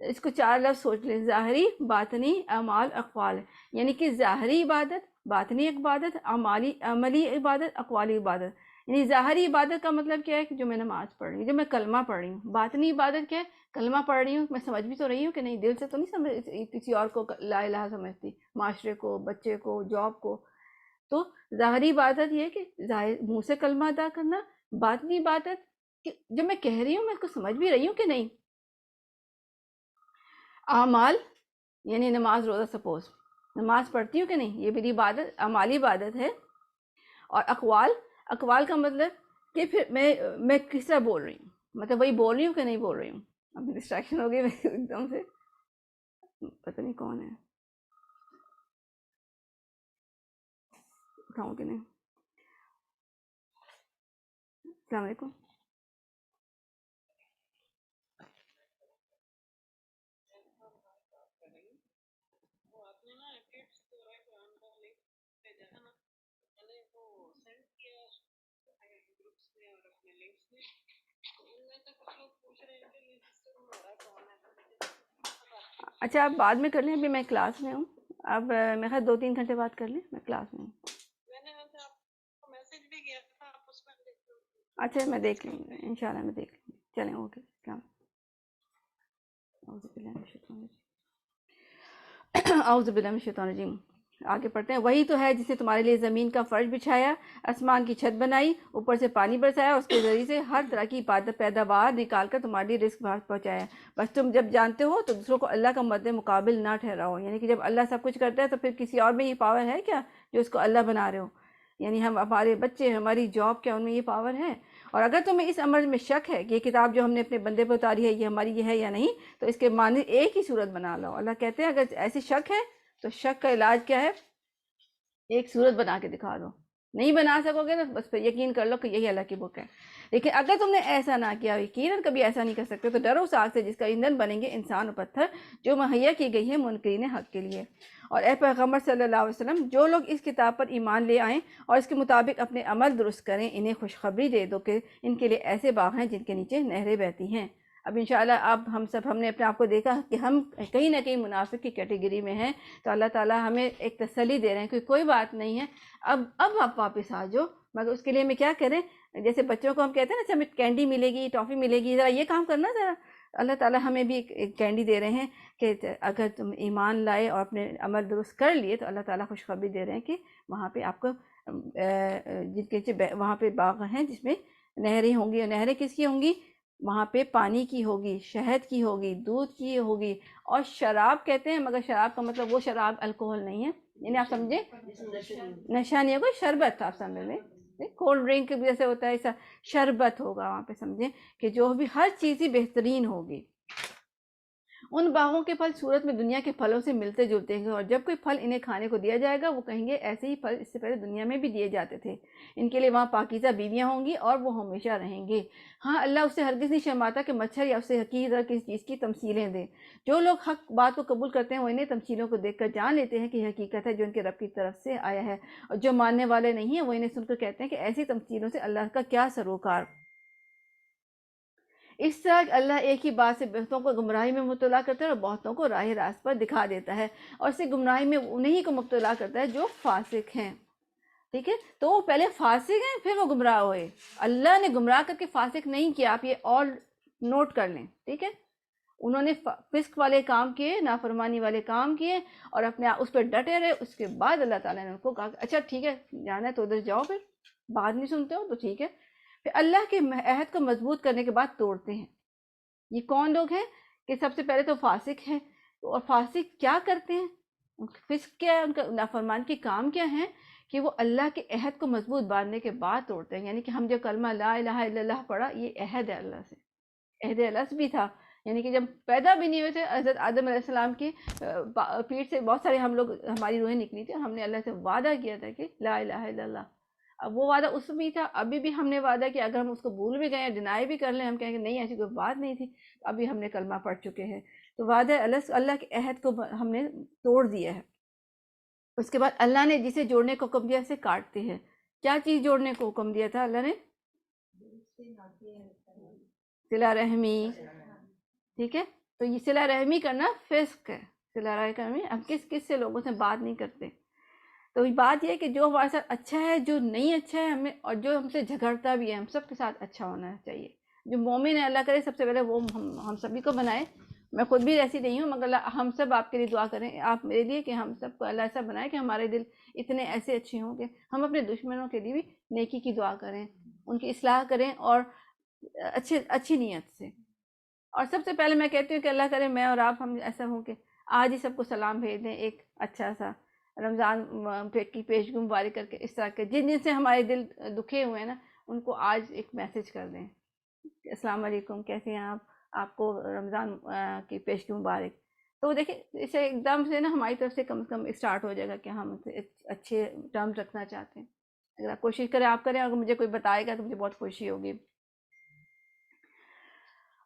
اس کو 4 لفظ سوچ لیں، ظاہری، باطنی، اعمال، اقوال، یعنی کہ ظاہری عبادت، باطنی عبادت، عملی عبادت، اقوالی عبادت۔ یعنی ظاہری عبادت کا مطلب کیا ہے کہ جو میں نماز پڑھ رہی ہوں، جو میں کلمہ پڑھ رہی ہوں۔ باطنی عبادت کیا ہے؟ کلمہ پڑھ رہی ہوں، میں سمجھ بھی تو رہی ہوں کہ نہیں، دل سے تو نہیں سمجھ کسی اور کو لا الہ سمجھتی، معاشرے کو، بچے کو، جاب کو۔ تو ظاہری عبادت یہ ہے کہ منہ سے کلمہ ادا کرنا، باطنی عبادت کہ جو میں کہہ رہی ہوں میں اس کو سمجھ بھی رہی ہوں کہ نہیں۔ اعمال یعنی نماز روزہ، سپوز نماز پڑھتی ہوں کہ نہیں، یہ میری عبادت، اعمالی عبادت ہے۔ اور اقوال کا مطلب کہ پھر میں کس طرح بول رہی ہوں، مطلب وہی بول رہی ہوں کہ نہیں بول رہی ہوں۔ ابھی ڈسٹریکشن ہو گئی ایک دم سے، پتہ نہیں کون ہے، اٹھاؤں کہ نہیں۔ السلام علیکم۔ اچھا آپ بعد میں کر لیں، ابھی میں کلاس میں ہوں، اب میرے خیال 2-3 گھنٹے بعد کر لیں، میں کلاس میں ہوں۔ اچھا میں دیکھ لوں گی انشاءاللہ، میں دیکھ لوں گی، چلیں اوکے، السلام اعوذ باللہ من الشیطان الرجیم۔ آگے پڑھتے ہیں۔ وہی تو ہے جس نے تمہارے لیے زمین کا فرش بچھایا، آسمان کی چھت بنائی، اوپر سے پانی برسایا، اس کے ذریعے سے ہر طرح کی پیداوار نکال کر تمہارے لیے رزق پہنچایا۔ بس تم جب جانتے ہو تو دوسروں کو اللہ کا مد مقابل نہ ٹھہراؤ، یعنی کہ جب اللہ سب کچھ کرتا ہے تو پھر کسی اور میں یہ پاور ہے کیا جو اس کو اللہ بنا رہے ہو؟ یعنی ہمارے بچے، ہماری جاب، کیا ان میں یہ پاور ہے؟ اور اگر تمہیں اس امر میں شک ہے کہ یہ کتاب جو ہم نے اپنے بندے پہ اتاری ہے یہ ہماری یہ ہے یا نہیں، تو اس کے معنی ایک ہی صورت بنا لو۔ اللہ کہتے ہیں اگر ایسی شک ہے تو شک کا علاج کیا ہے؟ ایک صورت بنا کے دکھا دو۔ نہیں بنا سکو گے تو بس پھر یقین کر لو کہ یہی اللہ کی بک ہے۔ لیکن اگر تم نے ایسا نہ کیا، یقیناً کبھی ایسا نہیں کر سکتے، تو ڈرو اس آگ سے جس کا ایندھن بنیں گے انسان اور پتھر، جو مہیا کی گئی ہے منکرین حق کے لیے۔ اور اے پیغمبر صلی اللہ علیہ وسلم، جو لوگ اس کتاب پر ایمان لے آئیں اور اس کے مطابق اپنے عمل درست کریں، انہیں خوشخبری دے دو کہ ان کے لیے ایسے باغ ہیں جن کے نیچے نہریں بہتی ہیں۔ اب انشاءاللہ اب ہم نے اپنے آپ کو دیکھا کہ ہم کہیں نہ کہیں منافق کی کیٹیگری میں ہیں، تو اللہ تعالیٰ ہمیں ایک تسلی دے رہے ہیں کہ کوئی بات نہیں ہے، اب آپ واپس آ جاؤ، مگر اس کے لیے ہمیں کیا کریں؟ جیسے بچوں کو ہم کہتے ہیں نا ہمیں کینڈی ملے گی، ٹافی ملے گی، ذرا یہ کام کرنا ذرا۔ اللہ تعالیٰ ہمیں بھی ایک کینڈی دے رہے ہیں کہ اگر تم ایمان لائے اور اپنے عمل درست کر لیے تو اللہ تعالیٰ خوشخبری دے رہے ہیں کہ وہاں پہ آپ کو جن کے وہاں پہ باغ ہیں جس میں نہریں ہوں گی، اور نہریں کس کی ہوں گی؟ وہاں پہ پانی کی ہوگی، شہد کی ہوگی، دودھ کی ہوگی، اور شراب کہتے ہیں مگر شراب کا مطلب وہ شراب الکوہل نہیں ہے، یعنی آپ سمجھے نشہ نہیں ہوگا، شربت آپ سمجھ لیں، کولڈ ڈرنک جیسے ہوتا ہے ایسا شربت ہوگا وہاں پہ، سمجھیں کہ جو بھی ہر چیز ہی بہترین ہوگی۔ ان باغوں کے پھل صورت میں دنیا کے پھلوں سے ملتے جلتے ہیں، اور جب کوئی پھل انہیں کھانے کو دیا جائے گا وہ کہیں گے ایسے ہی پھل اس سے پہلے دنیا میں بھی دیے جاتے تھے۔ ان کے لیے وہاں پاکیزہ بیویاں ہوں گی اور وہ ہمیشہ رہیں گے۔ ہاں اللہ اس سے ہرگز نہیں شرماتا کہ مچھر یا اس سے حقیقی کسی چیز کی تمثیلیں دے۔ جو لوگ حق بات کو قبول کرتے ہیں وہ انہیں تمثیلوں کو دیکھ کر جان لیتے ہیں کہ یہ حقیقت ہے جو ان کے رب کی طرف سے آیا ہے، اور جو ماننے والے نہیں ہیں وہ انہیں سن کر کہتے ہیں کہ ایسی تمثیلوں سے اللہ کا کیا سروکار۔ اس طرح اللہ ایک ہی بات سے بہتوں کو گمراہی میں مبتلا کرتا ہے اور بہتوں کو راہ راست پر دکھا دیتا ہے، اور اسے گمراہی میں انہیں کو مبتلا کرتا ہے جو فاسق ہیں۔ ٹھیک ہے، تو وہ پہلے فاسق ہیں پھر وہ گمراہ ہوئے، اللہ نے گمراہ کر کے فاسق نہیں کیا، آپ یہ اور نوٹ کر لیں۔ ٹھیک ہے، انہوں نے فسق والے کام کیے، نافرمانی والے کام کیے، اور اپنے اس پہ ڈٹے رہے۔ اس کے بعد اللہ تعالیٰ نے ان کو کہا اچھا ٹھیک ہے جانا ہے تو ادھر جاؤ، پھر بات نہیں سنتے ہو تو ٹھیک ہے، پھر اللہ کے عہد کو مضبوط کرنے کے بعد توڑتے ہیں۔ یہ کون لوگ ہیں کہ سب سے پہلے تو فاسق ہیں، اور فاسق کیا کرتے ہیں؟ فسق کیا ہے؟ ان کا نافرمان کے کام کیا ہیں کہ وہ اللہ کے عہد کو مضبوط باندھنے کے بعد توڑتے ہیں۔ یعنی کہ ہم جو کلمہ لا الہ الا اللہ پڑھا، یہ عہد ہے اللہ سے، عہد اللہ سے بھی تھا یعنی کہ جب پیدا بھی نہیں ہوئے تھے حضرت آدم علیہ السلام کی پیٹ سے بہت سارے ہم لوگ ہماری روحیں نکلی تھی اور ہم نے اللہ سے وعدہ کیا تھا کہ لا الہ الا اللہ. اب وہ وعدہ اس میں تھا, ابھی بھی ہم نے وعدہ کیا, اگر ہم اس کو بھول بھی گئے ڈینائی بھی کر لیں, ہم کہیں کہ نہیں ایسی کوئی بات نہیں تھی, ابھی ہم نے کلمہ پڑھ چکے ہیں. تو وعدہ اللہ کے عہد کو ہم نے توڑ دیا ہے. اس کے بعد اللہ نے جسے جوڑنے کو حکم دیا اسے کاٹتے ہیں. کیا چیز جوڑنے کو حکم دیا تھا اللہ نے؟ صلہ رحمی. ٹھیک ہے, تو یہ صلہ رحمی کرنا فسق ہے. صلہ رحمی ہم کس سے لوگوں سے بات نہیں کرتے. تو بات یہ ہے کہ جو ہمارے ساتھ اچھا ہے, جو نہیں اچھا ہے ہمیں, اور جو ہم سے جھگڑتا بھی ہے, ہم سب کے ساتھ اچھا ہونا چاہیے. جو مومن ہے اللہ کرے سب سے پہلے وہ ہم سبھی کو بنائے. میں خود بھی ایسی نہیں ہوں, مگر ہم سب آپ کے لیے دعا کریں, آپ میرے لیے, کہ ہم سب کو اللہ ایسا بنائے کہ ہمارے دل اتنے ایسے اچھے ہوں کہ ہم اپنے دشمنوں کے لیے بھی نیکی کی دعا کریں, ان کی اصلاح کریں, اور اچھی نیت سے. اور سب سے پہلے میں کہتی ہوں کہ اللہ کرے میں اور آپ ہم ایسا ہوں کہ آج ہی سب کو سلام بھیج دیں, ایک اچھا سا رمضان کی پیشگی مبارک کر کے, اس طرح کے جن سے ہمارے دل دکھے ہوئے ہیں نا, ان کو آج ایک میسج کر دیں, السلام علیکم, کیسے ہیں آپ کو رمضان کی پیشگی مبارک. تو دیکھیں اسے ایک دم سے نا ہماری طرف سے کم سے کم اسٹارٹ ہو جائے گا کہ ہم اچھے ٹرمز رکھنا چاہتے ہیں. اگر آپ کوشش کریں, آپ کریں, اگر مجھے کوئی بتائے گا تو مجھے بہت خوشی ہوگی.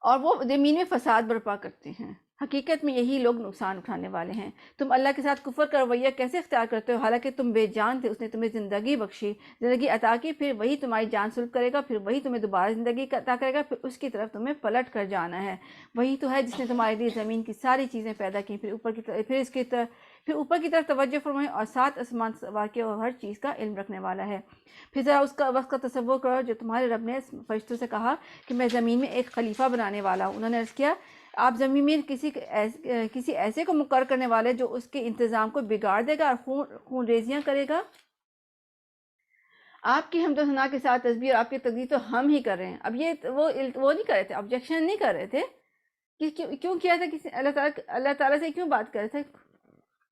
اور وہ زمین میں فساد برپا کرتے ہیں. حقیقت میں یہی لوگ نقصان اٹھانے والے ہیں. تم اللہ کے ساتھ کفر کا رویہ کیسے اختیار کرتے ہو, حالانکہ تم بے جان تھے, اس نے تمہیں زندگی بخشی, زندگی عطا کی, پھر وہی تمہاری جان سلب کرے گا, پھر وہی تمہیں دوبارہ زندگی عطا کرے گا, پھر اس کی طرف تمہیں پلٹ کر جانا ہے. وہی تو ہے جس نے تمہارے لیے زمین کی ساری چیزیں پیدا کی, پھر اوپر کی طرف توجہ فرمائے, اور 7 آسمان واقع اور ہر چیز کا علم رکھنے والا ہے. پھر ذرا اس کا وقت کا تصور کرو جو تمہارے رب نے فرشتوں سے کہا کہ میں زمین میں ایک خلیفہ بنانے والا ہوں. انہوں نے عرض کیا, آپ زمین میں کسی ایسے کو مقرر کرنے والے جو اس کے انتظام کو بگاڑ دے گا اور خون ریزیاں کرے گا. آپ کی حمد و ثنا کے ساتھ تسبیح اور آپ کی تقدیس تو ہم ہی کر رہے ہیں. اب یہ وہ نہیں کر رہے تھے, آبجیکشن نہیں کر رہے تھے کہ کیوں کیا تھا, کسی اللہ تعالیٰ سے کیوں بات کر رہے تھے,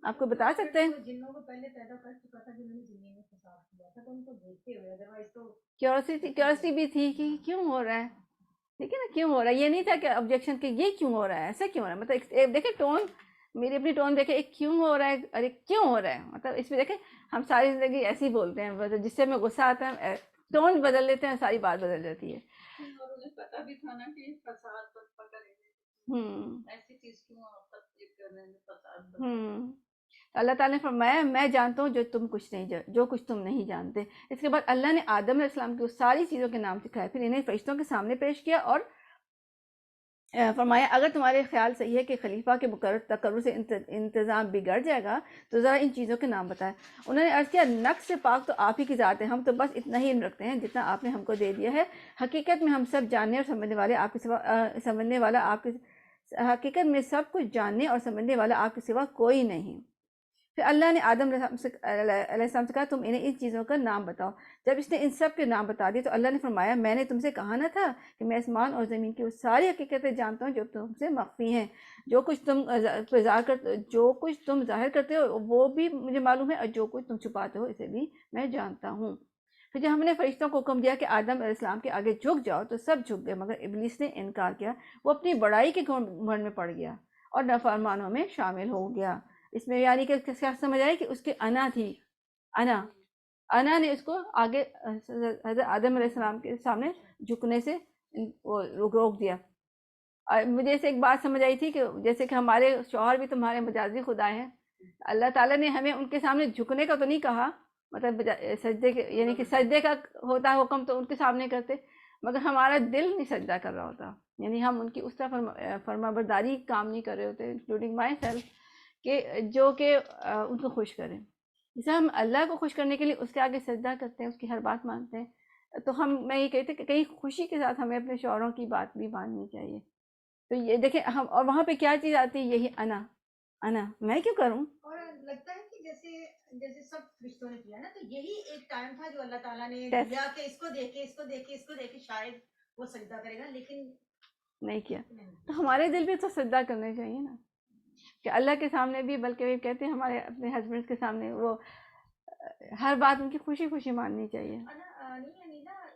آپ کو بتا سکتے ہیں؟ جنوں کو پہلے پیدا کر چکا تھا, جنہوں نے زمین میں فساد کیا تھا, تو ان کو دیکھتے ہوئے, ادروائز تو کیورسٹی بھی تھی کہ کیوں ہو رہا ہے. ٹھیک ہے نا, کیوں ہو رہا ہے, یہ نہیں تھا کہ آبجیکشن کہ یہ کیوں ہو رہا ہے, ایسا کیوں ہو رہا ہے. مطلب دیکھیں ٹون, میری اپنی ٹون دیکھیں, ایک کیوں ہو رہا ہے, ارے کیوں ہو رہا ہے, مطلب اس میں دیکھیں ہم ساری زندگی ایسے ہی بولتے ہیں, جس سے ہمیں غصہ آتا ہے ٹون بدل لیتے ہیں, ساری بات بدل جاتی ہے. اور انہیں پتا بھی تھا نا کہ فساد برپا کریں گے, ایسی چیز کیوں آپ تک کر رہے ہیں فساد. اللہ تعالیٰ نے فرمایا میں جانتا ہوں جو کچھ تم نہیں جانتے. اس کے بعد اللہ نے آدم علیہ السلام کی ساری چیزوں کے نام سکھائے, پھر انہیں فرشتوں کے سامنے پیش کیا اور فرمایا اگر تمہارے خیال صحیح ہے کہ خلیفہ کے تقرر سے انتظام بگڑ جائے گا تو ذرا ان چیزوں کے نام بتائیں. انہوں نے عرض کیا, نقص سے پاک تو آپ ہی کی ذات ہے, ہم تو بس اتنا ہی علم رکھتے ہیں جتنا آپ نے ہم کو دے دیا ہے. حقیقت میں ہم سب جاننے اور سمجھنے والے آپ کے حقیقت میں سب کچھ جاننے اور سمجھنے والا آپ کے سوا کوئی نہیں. پھر اللہ نے آدم علیہ السلام سے کہا تم انہیں ان چیزوں کا نام بتاؤ. جب اس نے ان سب کے نام بتا دیے تو اللہ نے فرمایا میں نے تم سے کہا نہ تھا کہ میں آسمان اور زمین کی وہ ساری حقیقتیں جانتا ہوں جو تم سے مخفی ہیں. جو کچھ تم ظاہر کرتے ہو وہ بھی مجھے معلوم ہے, اور جو کچھ تم چھپاتے ہو اسے بھی میں جانتا ہوں. پھر جب ہم نے فرشتوں کو حکم دیا کہ آدم علیہ السلام کے آگے جھک جاؤ تو سب جھک گئے, مگر ابلیس نے انکار کیا. وہ اپنی بڑائی کے گھمنڈ میں پڑ گیا اور نافرمانوں میں شامل ہو گیا. اس میں یعنی کہ کیا سمجھ آئے کہ اس کی انا تھی, انا نے اس کو آگے حضرت آدم علیہ السلام کے سامنے جھکنے سے روک دیا. مجھے اسے ایک بات سمجھ آئی تھی کہ جیسے کہ ہمارے شوہر بھی تمہارے مجازی خدا ہیں, اللہ تعالیٰ نے ہمیں ان کے سامنے جھکنے کا تو نہیں کہا, مطلب سجدے کے, یعنی کہ سجدے کا ہوتا ہے حکم تو ان کے سامنے کرتے, مگر ہمارا دل نہیں سجدہ کر رہا ہوتا, یعنی ہم ان کی اس طرح فرما برداری کام نہیں کر رہے ہوتے, انکلوڈنگ مائی سیلف, کہ جو کہ ان کو خوش کریں. جیسے ہم اللہ کو خوش کرنے کے لیے اس کے آگے سجدہ کرتے ہیں, اس کی ہر بات مانتے ہیں, تو میں یہ کہتے ہیں کہ کہیں خوشی کے ساتھ ہمیں اپنے شوہروں کی بات بھی ماننی چاہیے. تو یہ دیکھیں ہم, اور وہاں پہ کیا چیز آتی ہے, یہی انا میں کیوں کروں. اور لگتا ہے کہ جیسے سب فرشتوں نے کیا نا, تو یہی ایک ٹائم تھا جو اللہ تعالیٰ نے دیا کہ اس کو دیکھے شاید وہ سجدہ کرے گا, لیکن نہیں کیا. تو ہمارے دل بھی تو سجدہ کرنے چاہیے نا, کہ اللہ کے سامنے بھی, بلکہ وہ کہتے ہیں ہمارے اپنے ہسبینڈ کے سامنے وہ ہر بات ان کی خوشی ماننی چاہیے. نہیں نا,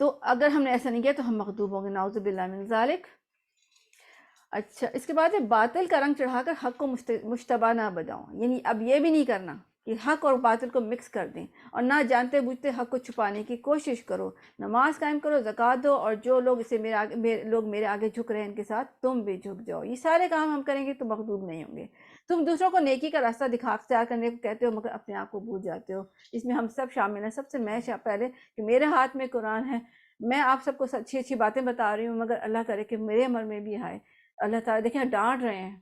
تو اگر ہم نے ایسا نہیں کیا تو ہم مغضوب ہوں گے، نعوذ باللہ من ذالک۔ اچھا، اس کے بعد ہے باطل کا رنگ چڑھا کر حق کو مشتبہ نہ بجاؤ، یعنی اب یہ بھی نہیں کرنا کہ حق اور باطل کو مکس کر دیں، اور نہ جانتے بوجھتے حق کو چھپانے کی کوشش کرو۔ نماز قائم کرو، زکوٰۃ دو، اور جو لوگ لوگ میرے آگے جھک رہے ہیں ان کے ساتھ تم بھی جھک جاؤ۔ یہ سارے کام ہم کریں گے تو مغضوب نہیں ہوں گے۔ تم دوسروں کو نیکی کا راستہ اختیار کرنے کو کہتے ہو مگر اپنے آپ کو بھول جاتے ہو۔ اس میں ہم سب شامل ہیں، سب سے میں پہلے کہ میرے ہاتھ میں قرآن ہے، میں آپ سب کو اچھی اچھی باتیں بتا رہی ہوں، مگر اللہ کرے کہ میرے عمل میں بھی آئے۔ اللہ تعالیٰ دیکھیں ڈانٹ رہے ہیں،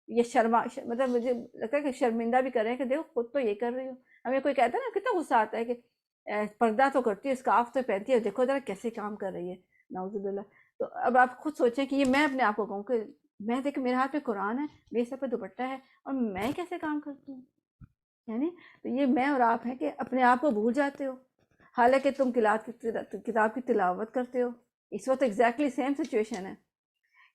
یہ مطلب مجھے لگتا ہے کہ شرمندہ بھی کر رہے ہیں کہ دیکھو خود تو یہ کر رہی ہو۔ ہمیں کوئی کہتا ہے نا کتنا غصہ آتا ہے کہ پردہ تو کرتی ہے، اسکارف تو پہنتی ہے، دیکھو ذرا کیسے کام کر رہی ہے، نعوذ باللہ۔ تو اب آپ خود سوچیں کہ یہ میں اپنے آپ کو کہوں کہ میں دیکھ میرے ہاتھ میں قرآن ہے، میرے سر پہ دوپٹہ ہے، اور میں کیسے کام کرتی ہوں؟ یعنی تو یہ میں اور آپ ہیں کہ اپنے آپ کو بھول جاتے ہو، حالانکہ تم کتاب کی تلاوت کرتے ہو۔ اس وقت ایگزیکٹلی سیم سچویشن ہے۔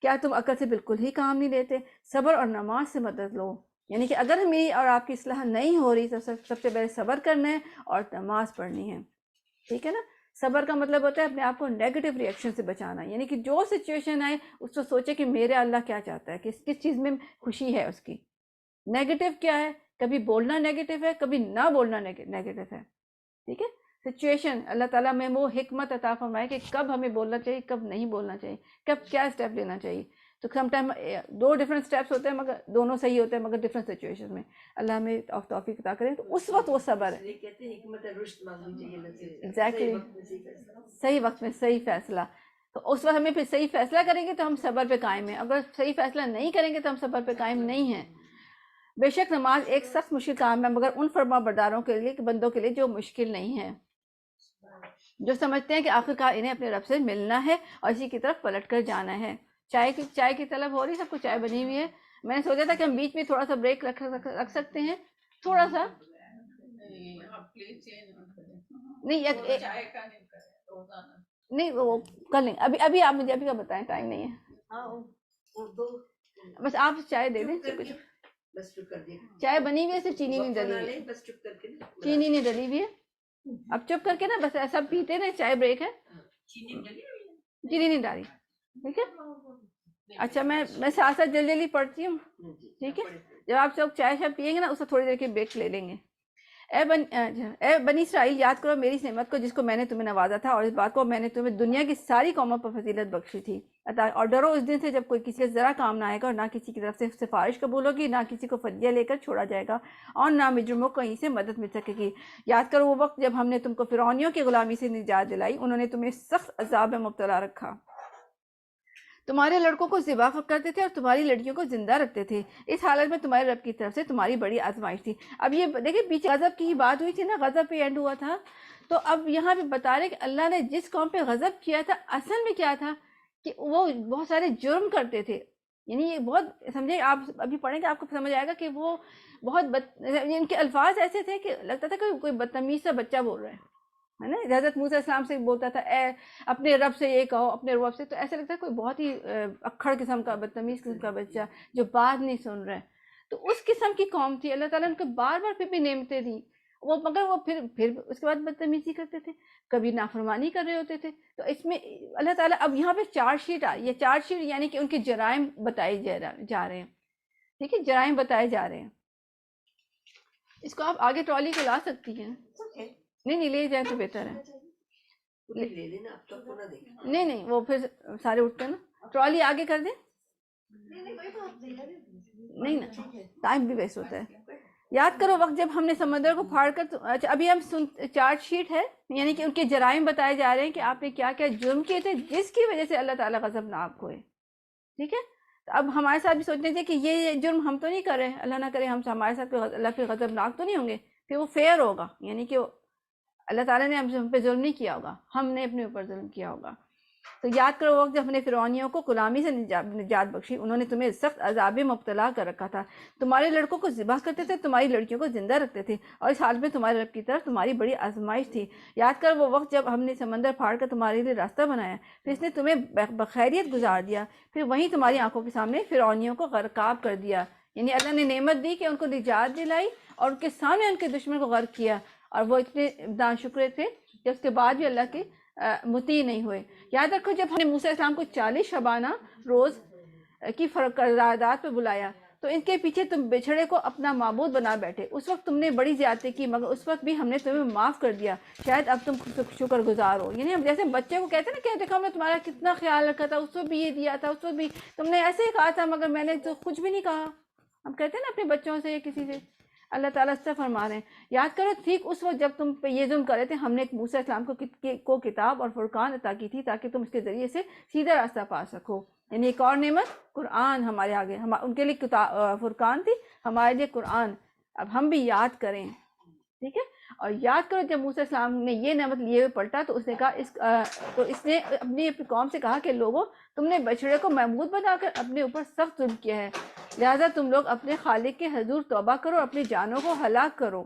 کیا تم عقل سے بالکل ہی کام نہیں لیتے؟ صبر اور نماز سے مدد لو، یعنی کہ اگر میری اور آپ کی اصلاح نہیں ہو رہی تو سب سے پہلے صبر کرنا ہے اور نماز پڑھنی ہے، ٹھیک ہے نا؟ صبر کا مطلب ہوتا ہے اپنے آپ کو نیگیٹو ری ایکشن سے بچانا، یعنی کہ جو سچویشن آئے اس کو سوچے کہ میرے اللہ کیا چاہتا ہے، کس چیز میں خوشی ہے اس کی۔ نیگیٹو کیا ہے؟ کبھی بولنا نیگیٹو ہے، کبھی نہ بولنا نیگیٹو ہے، ٹھیک ہے؟ سچویشن اللہ تعالیٰ میں وہ حکمت عطا فرمائے کہ کب ہمیں بولنا چاہیے، کب نہیں بولنا چاہیے، کب کیا اسٹیپ لینا چاہیے۔ تو سم ٹائم 2 ڈفرینٹ اسٹیپس ہوتے ہیں مگر دونوں صحیح ہوتے ہیں، مگر ڈفرینٹ سچویشن میں۔ اللہ ہمیں توفیق عطا کرے، تو اس وقت وہ صبر ہے۔ یہ کہتے ہیں حکمت رشد مانگنی چاہیے اللہ سے، ایگزیکٹلی، صحیح وقت میں صحیح فیصلہ۔ صحیح وقت میں صحیح فیصلہ، تو اس وقت ہمیں پھر صحیح فیصلہ کریں گے تو ہم صبر پہ قائم ہیں، اگر صحیح فیصلہ نہیں کریں گے تو ہم صبر پہ قائم نہیں ہیں۔ بے شک نماز ایک سخت مشکل کام ہے مگر ان فرما برداروں کے لیے، بندوں کے لیے جو مشکل نہیں ہے، جو سمجھتے ہیں کہ آخرکار انہیں اپنے رب سے ملنا ہے اور اسی کی طرف پلٹ کر جانا ہے۔ چائے کی طلب ہو رہی، سب کو چائے بنی ہوئی ہے۔ میں نے سوچا تھا کہ ہم بیچ میں تھوڑا سا بریک رکھ سکتے ہیں، تھوڑا سا نہیں وہ کر لیں، ابھی آپ مجھے ابھی کا بتائیں، ٹائم نہیں ہے، بس آپ چائے دے دیں، بس چپ کر دیا، چائے بنی ہوئی ہے، صرف چینی نہیں ڈلی ہوئی ہے، بس چپ کر کے چینی نہیں ڈلی ہوئی ہے۔ اب چپ کر کے نا بس ایسا پیتے نا، چائے بریک ہے، چینی نہیں ڈالی، ٹھیک ہے؟ اچھا میں ساتھ ساتھ جلدی پڑھتی ہوں، ٹھیک ہے؟ جب آپ سب چائے پیئیں گے نا، اس کو تھوڑی دیر کے بریک لے لیں گے۔ اے بنی اسرائیل، یاد کرو میری نعمت کو جس کو میں نے تمہیں نوازا تھا، اور اس بات کو میں نے تمہیں دنیا کی ساری قوموں پر فضیلت بخشی تھی، اور ڈرو اس دن سے جب کوئی کسی کا ذرا کام نہ آئے گا، اور نہ کسی کی طرف سے سفارش قبول ہوگی، نہ کسی کو فدیہ لے کر چھوڑا جائے گا، اور نہ مجرموں کو کہیں سے مدد مل سکے گی۔ یاد کرو وہ وقت جب ہم نے تم کو فرعونیوں کی غلامی سے نجات دلائی، انہوں نے تمہیں سخت عذاب میں مبتلا رکھا، تمہارے لڑکوں کو ذبح کرتے تھے اور تمہاری لڑکیوں کو زندہ رکھتے تھے، اس حالت میں تمہارے رب کی طرف سے تمہاری بڑی آزمائش تھی۔ اب یہ دیکھیں پیچھے غضب کی بات ہوئی تھی نا، غضب پہ اینڈ ہوا تھا، تو اب یہاں پہ بتا رہے کہ اللہ نے جس قوم پہ غضب کیا تھا اصل میں کیا تھا کہ وہ بہت سارے جرم کرتے تھے، یعنی یہ بہت سمجھے، آپ ابھی پڑھیں گے آپ کو سمجھ آئے گا کہ وہ بہت ان کے الفاظ ایسے تھے کہ لگتا تھا کہ کوئی بدتمیز سا بچہ بول رہا ہے نا، حضرت موسیٰ علیہ السلام سے بولتا تھا اے اپنے رب سے یہ کہو، اپنے رب سے، تو ایسا لگتا ہے کوئی بہت ہی اکھڑ قسم کا بدتمیز قسم کا بچہ جو بات نہیں سن رہا ہے، تو اس قسم کی قوم تھی۔ اللہ تعالیٰ نے ان کو بار بار پھر بھی نعمتیں دیں، وہ مگر وہ پھر اس کے بعد بدتمیزی کرتے تھے، کبھی نافرمانی کر رہے ہوتے تھے۔ تو اس میں اللہ تعالیٰ اب یہاں پہ چارج شیٹ یہ چارج شیٹ یعنی کہ ان کے جرائم بتائے جا رہے ہیں، ٹھیک ہے؟ جرائم بتائے جا رہے ہیں۔ اس کو آپ آگے ٹرالی کو لا سکتی ہیں، نہیں لے جائیں تو بہتر ہے، لے لینا، آپ تو نہ دیکھیں، نہیں وہ پھر سارے اٹھتے ہیں نا، ٹرالی آگے کر دیں، نہیں نا ٹائم بھی ویسٹ ہوتا ہے۔ یاد کرو وقت جب ہم نے سمندر کو پھاڑ کر اچھا ابھی ہم چارج شیٹ ہے، یعنی کہ ان کے جرائم بتائے جا رہے ہیں کہ آپ نے کیا کیا جرم کیے تھے جس کی وجہ سے اللہ تعالیٰ غضبناک ہوئے، ٹھیک ہے؟ تو اب ہمارے ساتھ بھی سوچنے چاہیے کہ یہ جرم ہم تو نہیں کر رہے، اللہ نہ کرے ہمارے ساتھ اللہ پھر غضبناک تو نہیں ہوں گے، پھر وہ فیئر ہوگا، یعنی کہ اللہ تعالیٰ نے ہم پہ ظلم نہیں کیا ہوگا، ہم نے اپنے اوپر ظلم کیا ہوگا۔ تو یاد کرو وقت جب ہم نے فرعونیوں کو غلامی سے نجات بخشی، انہوں نے تمہیں سخت عذاب مبتلا کر رکھا تھا، تمہارے لڑکوں کو ذبح کرتے تھے، تمہاری لڑکیوں کو زندہ رکھتے تھے، اور اس حال میں تمہارے رب کی طرف تمہاری بڑی آزمائش تھی۔ یاد کر وہ وقت جب ہم نے سمندر پھاڑ کر تمہارے لیے راستہ بنایا، پھر اس نے تمہیں بخیریت گزار دیا، پھر وہیں تمہاری آنکھوں کے سامنے فرعونیوں کو غرقاب کر دیا، یعنی اللہ نے نعمت دی کہ ان کو نجات دلائی اور ان کے سامنے ان کے دشمن کو غرق کیا، اور وہ اتنے ناشکرے تھے کہ اس کے بعد بھی اللہ کے مطیع نہیں ہوئے. یاد رکھو جب ہم نے موسیٰ علیہ السلام کو 40 شبانہ روز کی قرارداد پہ بلایا تو ان کے پیچھے تم بچھڑے کو اپنا معبود بنا بیٹھے. اس وقت تم نے بڑی زیادتی کی مگر اس وقت بھی ہم نے تمہیں معاف کر دیا, شاید اب تم شکر گزار ہو. یعنی ہم جیسے بچے کو کہتے ہیں نا کہ دیکھو ہم نے تمہارا کتنا خیال رکھا تھا, اس وقت بھی یہ دیا تھا, اس وقت بھی تم نے ایسے ہی کہا تھا مگر میں نے تو کچھ بھی نہیں کہا. ہم کہتے ہیں نا اپنے بچوں سے یا کسی سے. اللہ تعالیٰ اس سے فرما رہے ہیں یاد کرو ٹھیک اس وقت جب تم پہ یہ ظلم کر رہے تھے ہم نے ایک موسیٰ علیہ السلام کو کتاب اور فرقان عطا کی تھی تاکہ تم اس کے ذریعے سے سیدھا راستہ پا سکو. یعنی ایک اور نعمت قرآن ہمارے آگے, ان کے لیے فرقان تھی, ہمارے لیے قرآن. اب ہم بھی یاد کریں, ٹھیک ہے. اور یاد کرو جب موسیٰ علیہ السلام نے یہ نعمت لیے ہوئے پلٹا تو اس نے کہا اس نے اپنی قوم سے کہا کہ لوگوں تم نے بچڑے کو معبود بنا کر اپنے اوپر سخت ظلم کیا ہے, لہذا تم لوگ اپنے خالق کے حضور توبہ کرو اور اپنی جانوں کو ہلاک کرو.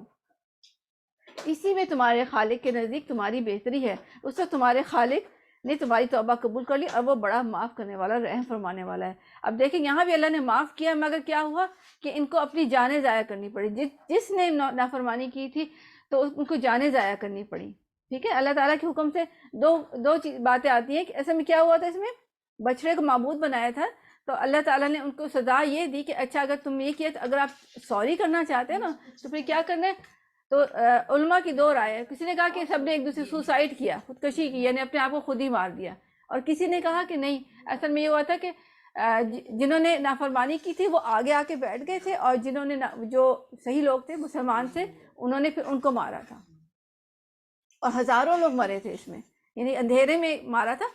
اسی میں تمہارے خالق کے نزدیک تمہاری بہتری ہے. اس وقت تمہارے خالق نے تمہاری توبہ قبول کر لی اور وہ بڑا معاف کرنے والا, رحم فرمانے والا ہے. اب دیکھیں یہاں بھی اللہ نے معاف کیا مگر کیا ہوا کہ ان کو اپنی جانیں ضائع کرنی پڑی. جس نے نافرمانی کی تھی تو ان کو جانیں ضائع کرنی پڑی. ٹھیک ہے, اللہ تعالیٰ کے حکم سے دو باتیں آتی ہیں کہ ایسے میں کیا ہوا تھا, اس میں بچڑے کو معبود بنایا تھا تو اللہ تعالیٰ نے ان کو سزا یہ دی کہ اچھا اگر تم یہ کیا تو اگر آپ سوری کرنا چاہتے ہیں نا تو پھر کیا کرنا ہے. تو علماء کی دو رائے ہے. کسی نے کہا کہ سب نے ایک دوسرے سوسائڈ کیا, خودکشی کی, یعنی اپنے آپ کو خود ہی مار دیا. اور کسی نے کہا کہ نہیں, اصل میں یہ ہوا تھا کہ جنہوں نے نافرمانی کی تھی وہ آگے آ کے بیٹھ گئے تھے اور جنہوں نے جو صحیح لوگ تھے مسلمان سے انہوں نے پھر ان کو مارا تھا. اور ہزاروں لوگ مرے تھے اس میں, یعنی اندھیرے میں مارا تھا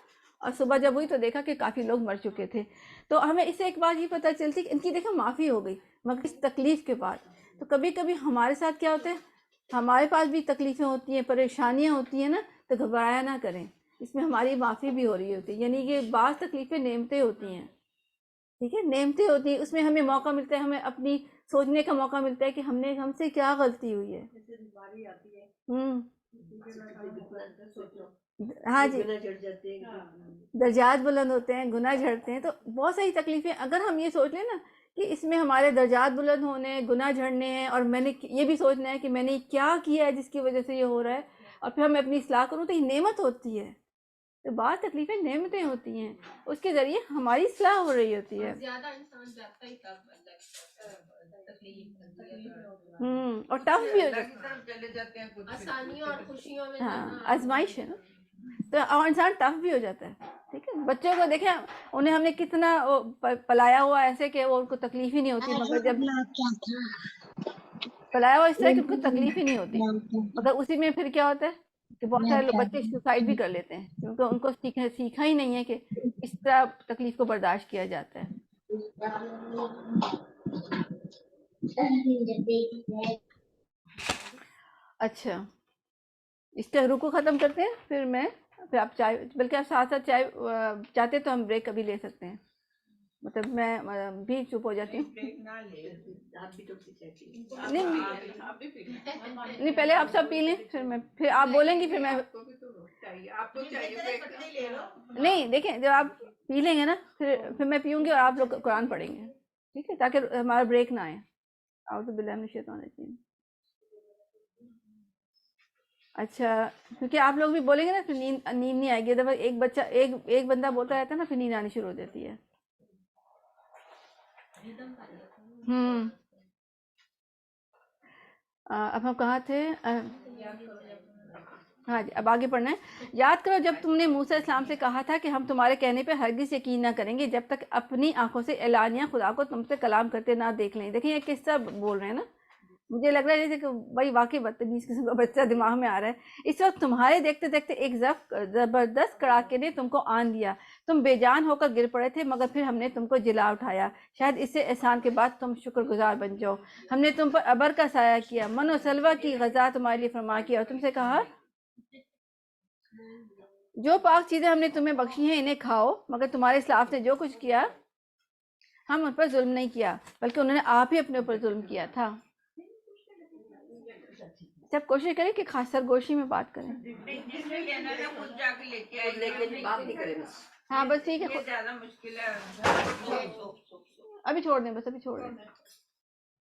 اور صبح جب ہوئی تو دیکھا کہ کافی لوگ مر چکے تھے. تو ہمیں اس سے ایک بات یہ پتہ چلتی کہ ان کی دیکھا معافی ہو گئی مگر اس تکلیف کے بعد. تو کبھی کبھی ہمارے ساتھ کیا ہوتا ہے, ہمارے پاس بھی تکلیفیں ہوتی ہیں, پریشانیاں ہوتی ہیں نا, تو گھبرایا نہ کریں, اس میں ہماری معافی بھی ہو رہی ہوتی ہے. یعنی یہ بعض تکلیفیں نعمتیں ہوتی ہیں, ٹھیک ہے, نعمتیں ہوتی ہیں, اس میں ہمیں موقع ملتا ہے, ہمیں اپنی سوچنے کا موقع ملتا ہے کہ ہم سے کیا غلطی ہوئی ہے. ہاں جی, درجات بلند ہوتے ہیں, گناہ جھڑتے ہیں. تو بہت ساری تکلیفیں اگر ہم یہ سوچ لیں نا کہ اس میں ہمارے درجات بلند ہونے, گناہ جھڑنے ہیں, اور میں نے یہ بھی سوچنا ہے کہ میں نے کیا کیا ہے جس کی وجہ سے یہ ہو رہا ہے, اور پھر میں اپنی اصلاح کروں, تو یہ نعمت ہوتی ہے. تو بعض تکلیفیں نعمتیں ہوتی ہیں, اس کے ذریعے ہماری اصلاح ہو رہی ہوتی ہے. زیادہ انسان جاتا ہی تب اور ٹف بھی ہو جاتا ہے, آسانیوں اور خوشیوں میں. ہاں آزمائش ہے نا, تو اور انسان ٹف بھی ہو جاتا ہے. ٹھیک ہے, بچوں کو دیکھیں انہیں ہم نے کتنا پلایا ہوا ایسے کہ وہ ان کو تکلیف ہی نہیں ہوتی, مگر جب پلایا ہوا اس طرح کہ ان کو تکلیف ہی نہیں ہوتی, مگر اسی میں پھر کیا ہوتا ہے کہ بہت سارے بچے سوسائڈ بھی کر لیتے ہیں کیونکہ ان کو سیکھا ہی نہیں ہے کہ اس طرح تکلیف کو برداشت کیا جاتا ہے. اچھا, اس کا رکو ختم کرتے ہیں, پھر آپ چائے, بلکہ آپ ساتھ ساتھ چائے چاہتے تو ہم بریک ابھی لے سکتے ہیں, مطلب میں بھی چپ ہو جاتی ہوں. نہیں پہلے آپ سب پی لیں, پھر آپ بولیں گی, پھر میں نہیں, دیکھیں جب آپ پی لیں گے نا پھر میں پیوں گی اور آپ لوگ قرآن پڑھیں گے, ٹھیک ہے, تاکہ ہمارا بریک نہ آئے. اعوذ باللہ من الشیطان الرجیم. اچھا, کیونکہ آپ لوگ بھی بولیں گے نا پھر نیند نہیں آئے گی. جب ایک بندہ بولتا رہتا ہے نا پھر نیند آنی شروع ہو جاتی ہے. اب ہم کہاں تھے؟ ہاں جی, اب آگے پڑھنا ہے. یاد کرو جب تم نے موسیٰ السلام سے کہا تھا کہ ہم تمہارے کہنے پہ ہرگز یقین نہ کریں گے جب تک اپنی آنکھوں سے اعلانیہ خدا کو تم سے کلام کرتے نہ دیکھ لیں. دیکھیں یہ کس طرح بول رہے ہیں نا, مجھے لگ رہا ہے جیسے کہ بھائی واقعی بدتمیز قسم کا بچہ دماغ میں آ رہا ہے. اس وقت تمہارے دیکھتے دیکھتے ایک زبردست کڑاکے نے تم کو آن دیا, تم بے جان ہو کر گر پڑے تھے مگر پھر ہم نے تم کو جلا اٹھایا, شاید اس سے احسان کے بعد تم شکر گزار بن جاؤ. ہم نے تم پر ابر کا سایہ کیا, من و سلوہ کی غذا تمہارے لیے فرما کیا, اور تم سے کہا جو پاک چیزیں ہم نے تمہیں بخشی ہیں انہیں کھاؤ, مگر تمہارے اسلاف نے جو کچھ کیا ہم ان پر ظلم نہیں کیا بلکہ انہوں نے آپ ہی اپنے اوپر ظلم کیا تھا. سب کوشش کریں کہ خاص سرگوشی میں بات کریں. ہاں بس ٹھیک ہے, زیادہ مشکل ہے, ابھی چھوڑ دیں, بس ابھی چھوڑ دیں.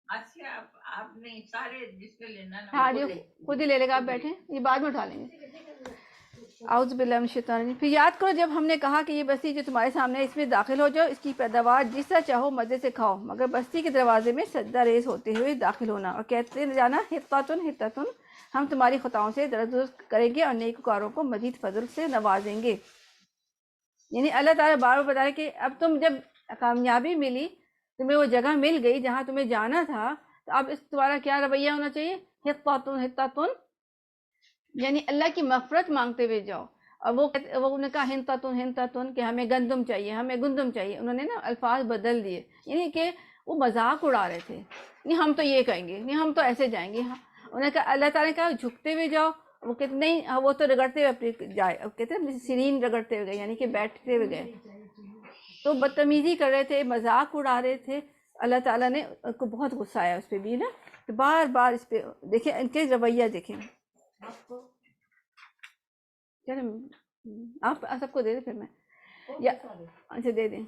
اچھا آپ نہیں سارے جس کو لینا ہاں جی خود ہی لے لے گا, آپ بیٹھیں, یہ بعد میں اٹھا لیں گے. اعوذ باللہ من الشیطان الرجیم۔ پھر یاد کرو جب ہم نے کہا کہ یہ بستی جو تمہارے سامنے ہے اس میں داخل ہو جاؤ، اس کی پیداوار جس طرح چاہو مزے سے کھاؤ، مگر بستی کے دروازے میں سجدہ ریز ہوتے ہوئے داخل ہونا اور کہتے جانا حطۃ حطۃ، ہم تمہاری خطاؤں سے درگزر کریں گے اور نیکوکاروں کو مزید فضل سے نوازیں گے۔ یعنی اللہ تعالیٰ بار بار بتا رہے کہ اب تم جب کامیابی ملی، تمہیں وہ جگہ مل گئی جہاں تمہیں جانا تھا، تو اب اس تمہارا کیا رویہ ہونا چاہیے؟ حطۃ حطۃ، یعنی اللہ کی مغفرت مانگتے ہوئے جاؤ۔ اور وہ انہوں نے کہا حنطۃ حنطۃ کہ ہمیں گندم چاہیے، ہمیں گندم چاہیے، انہوں نے نا الفاظ بدل دیے، یعنی کہ وہ مذاق اڑا رہے تھے، نہیں ہم تو یہ کہیں گے، نہیں ہم تو ایسے جائیں گے۔ انہوں نے کہا، اللہ تعالیٰ نے کہا جھکتے ہوئے جاؤ، وہ کہتے نہیں وہ تو رگڑتے ہوئے اپنی جائے، کہتے ہیں سنین رگڑتے ہوئے گئے، یعنی کہ بیٹھتے ہوئے گئے، تو بدتمیزی کر رہے تھے، مذاق اڑا رہے تھے۔ اللہ تعالیٰ نے ان کو بہت غصہ آیا اس پہ بھی نا، تو بار بار اس پہ دیکھیں ان کے رویہ دیکھیں۔ چلیں آپ سب کو دے دیں پھر میں یا اچھا دے دیں۔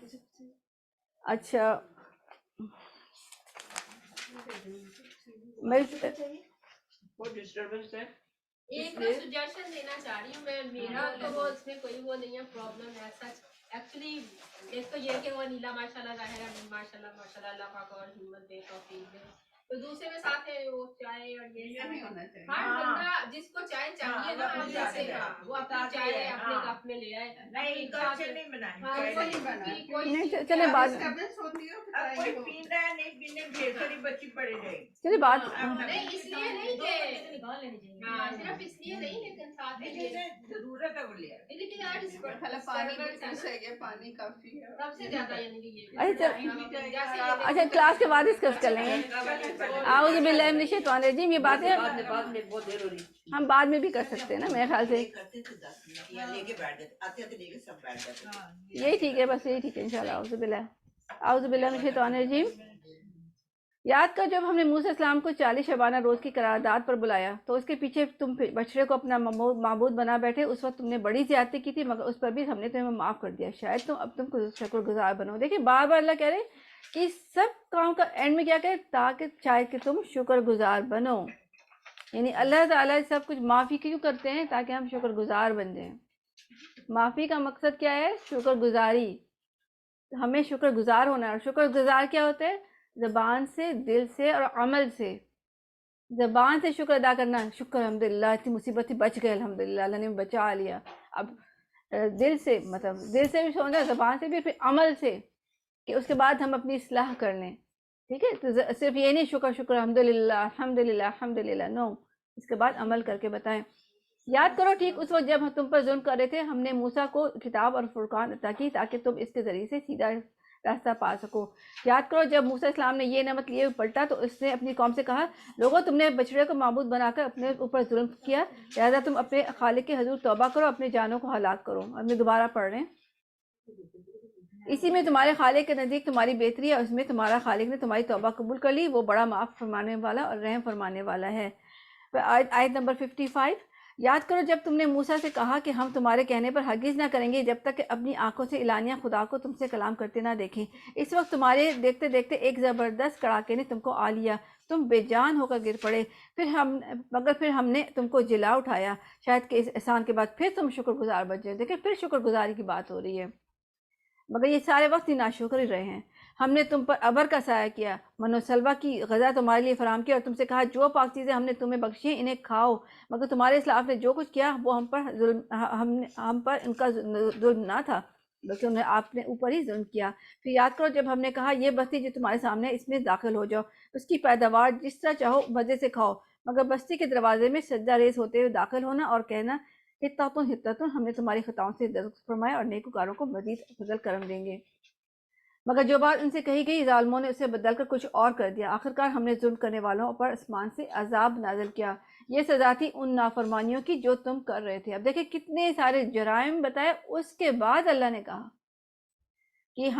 اچھا وہ ڈسٹربنس ہے۔ ایک میں سجیشن دینا چاہ رہی ہوں میں، میرا تو وہ اس میں کوئی وہ نہیں ہے پرابلم ہے سچ ایکچولی۔ ایک تو یہ کہ وہ نیلا ماشاء اللہ ظاہر ہے، ماشاء اللہ اللہ پاک اور ہمت دے توفیق دے، تو دوسرے میں ساتھ ہے وہ چائے اور یہ نہیں ہونا چاہیے۔ ہر بندہ جس کو چائے چاہیے نا آپ جیسے وہ اپنی چائے اپنے کپ میں لے آئے، نہیں کلچر نہیں بنائیں، نہیں چلے بات کوئی پین رہا ہے نہیں پینے ڈھیر ساری بچی پڑے رہے گی۔ چلے بات نہیں اس لیے نہیں کہ نکال لینی چاہیے، ہاں صرف اس لیے نہیں لیکن ساتھ میں ضرورت ہے وہ لے آئے۔ لیکن یار اس پر پانی بھی پی سکے، پانی کافی ہے۔ سب سے زیادہ یعنی کہ یہ اچھا کلاس کے بعد ڈسکس کر لیں گے۔ اعوذ باللہ من الشیطان الرجیم، یہ باتیں بعد میں بہت دیر ہو رہی ہم بعد میں بھی کر سکتے ہیں نا میرے خیال سے، کرتے تھے 10 منٹ یا لے کے بیٹھ جاتے، آتے آتے لے کے سب بیٹھ جاتے تھے۔ یہی ٹھیک ہے، بس یہی ٹھیک ہے انشاءاللہ۔ اعوذ باللہ من الشیطان الرجیم۔ یاد کر جب ہم نے موسیٰ السلام کو 40 شبانہ روز کی قرارداد پر بلایا تو اس کے پیچھے تم بچڑے کو اپنا معبود بنا بیٹھے، اس وقت تم نے بڑی زیادتی کی تھی، مگر اس پر بھی ہم نے تمہیں معاف کر دیا، شاید تم کو شکر گزار بنو۔ دیکھیں بار بار اللہ کہہ رہے ہیں کہ سب کام کا اینڈ میں کیا کہے، تاکہ شاید کہ تم شکر گزار بنو، یعنی اللہ تعالیٰ سب کچھ معافی کیوں کرتے ہیں؟ تاکہ ہم شکر گزار بن جائیں۔ معافی کا مقصد کیا ہے؟ شکر گزاری، ہمیں شکر گزار ہونا ہے۔ اور شکر گزار کیا ہوتا ہے؟ زبان سے، دل سے اور عمل سے۔ زبان سے شکر ادا کرنا، شکر الحمدللہ اتنی مصیبت تھی بچ گئے، الحمدللہ اللہ نے بچا لیا۔ اب دل سے مطلب دل سے بھی سوچنا، زبان سے بھی، پھر عمل سے کہ اس کے بعد ہم اپنی اصلاح کر لیں، ٹھیک ہے؟ تو صرف یہ نہیں شکر شکر الحمدللہ الحمدللہ الحمدللہ، نو، اس کے بعد عمل کر کے بتائیں۔ یاد کرو ٹھیک اس وقت جب ہم تم پر ظلم کر رہے تھے، ہم نے موسیٰ کو کتاب اور فرقان عطا کی تاکہ تم اس کے ذریعے سے سیدھا راستہ پا سکو۔ یاد کرو جب موسیٰ السلام نے یہ نعمت لیے پلٹا تو اس نے اپنی قوم سے کہا، لوگوں تم نے بچڑے کو معبود بنا کر اپنے اوپر ظلم کیا، لہذا تم اپنے خالق کے حضور توبہ کرو، اپنے جانوں کو ہلاک کرو۔ اب میں دوبارہ پڑھ رہے ہیں، اسی میں تمہارے خالق کے نزدیک تمہاری بہتری ہے، اور اس میں تمہارا خالق نے تمہاری توبہ قبول کر لی، وہ بڑا معاف فرمانے والا اور رحم فرمانے والا ہے۔ آیت نمبر 55، یاد کرو جب تم نے موسیٰ سے کہا کہ ہم تمہارے کہنے پر ہرگز نہ کریں گے جب تک کہ اپنی آنکھوں سے اعلانیہ خدا کو تم سے کلام کرتے نہ دیکھیں۔ اس وقت تمہارے دیکھتے دیکھتے ایک زبردست کڑاکے نے تم کو آ لیا، تم بے جان ہو کر گر پڑے، مگر پھر ہم نے تم کو جلا اٹھایا، شاید کہ اس احسان کے بعد پھر تم شکر گزار بن جائے۔ دیکھیں پھر شکر گزاری کی بات ہو رہی ہے، مگر یہ سارے وقت ہی ناشکر ہی رہے ہیں۔ ہم نے تم پر ابر کا سایہ کیا، من و سلوہ کی غذا تمہارے لیے فراہم کیا، اور تم سے کہا جو پاک چیزیں ہم نے تمہیں بخشی ہیں انہیں کھاؤ، مگر تمہارے اسلاف نے جو کچھ کیا وہ ہم پر ان کا ظلم نہ تھا بلکہ انہیں آپ نے اوپر ہی ظلم کیا۔ پھر یاد کرو جب ہم نے کہا یہ بستی جو تمہارے سامنے ہے اس میں داخل ہو جاؤ، اس کی پیداوار جس طرح چاہو مزے سے کھاؤ، مگر بستی کے دروازے میں سجدہ ریز ہوتے ہوئے داخل ہونا اور کہنا حطۃ حطۃ، ہم نے تمہاری خطاؤں سے درگزر فرمایا اور نیکوکاروں کو مزید فضل کرم دیں گے۔ مگر جو بات ان سے کہی گئی ظالموں نے اسے بدل کر کچھ اور کر دیا، آخرکار ہم نے ظلم کرنے والوں پر آسمان سے عذاب نازل کیا، یہ سزا تھی ان نافرمانیوں کی جو تم کر رہے تھے۔ اب دیکھیں کتنے سارے جرائم بتائے، اس کے بعد اللہ نے کہا کہ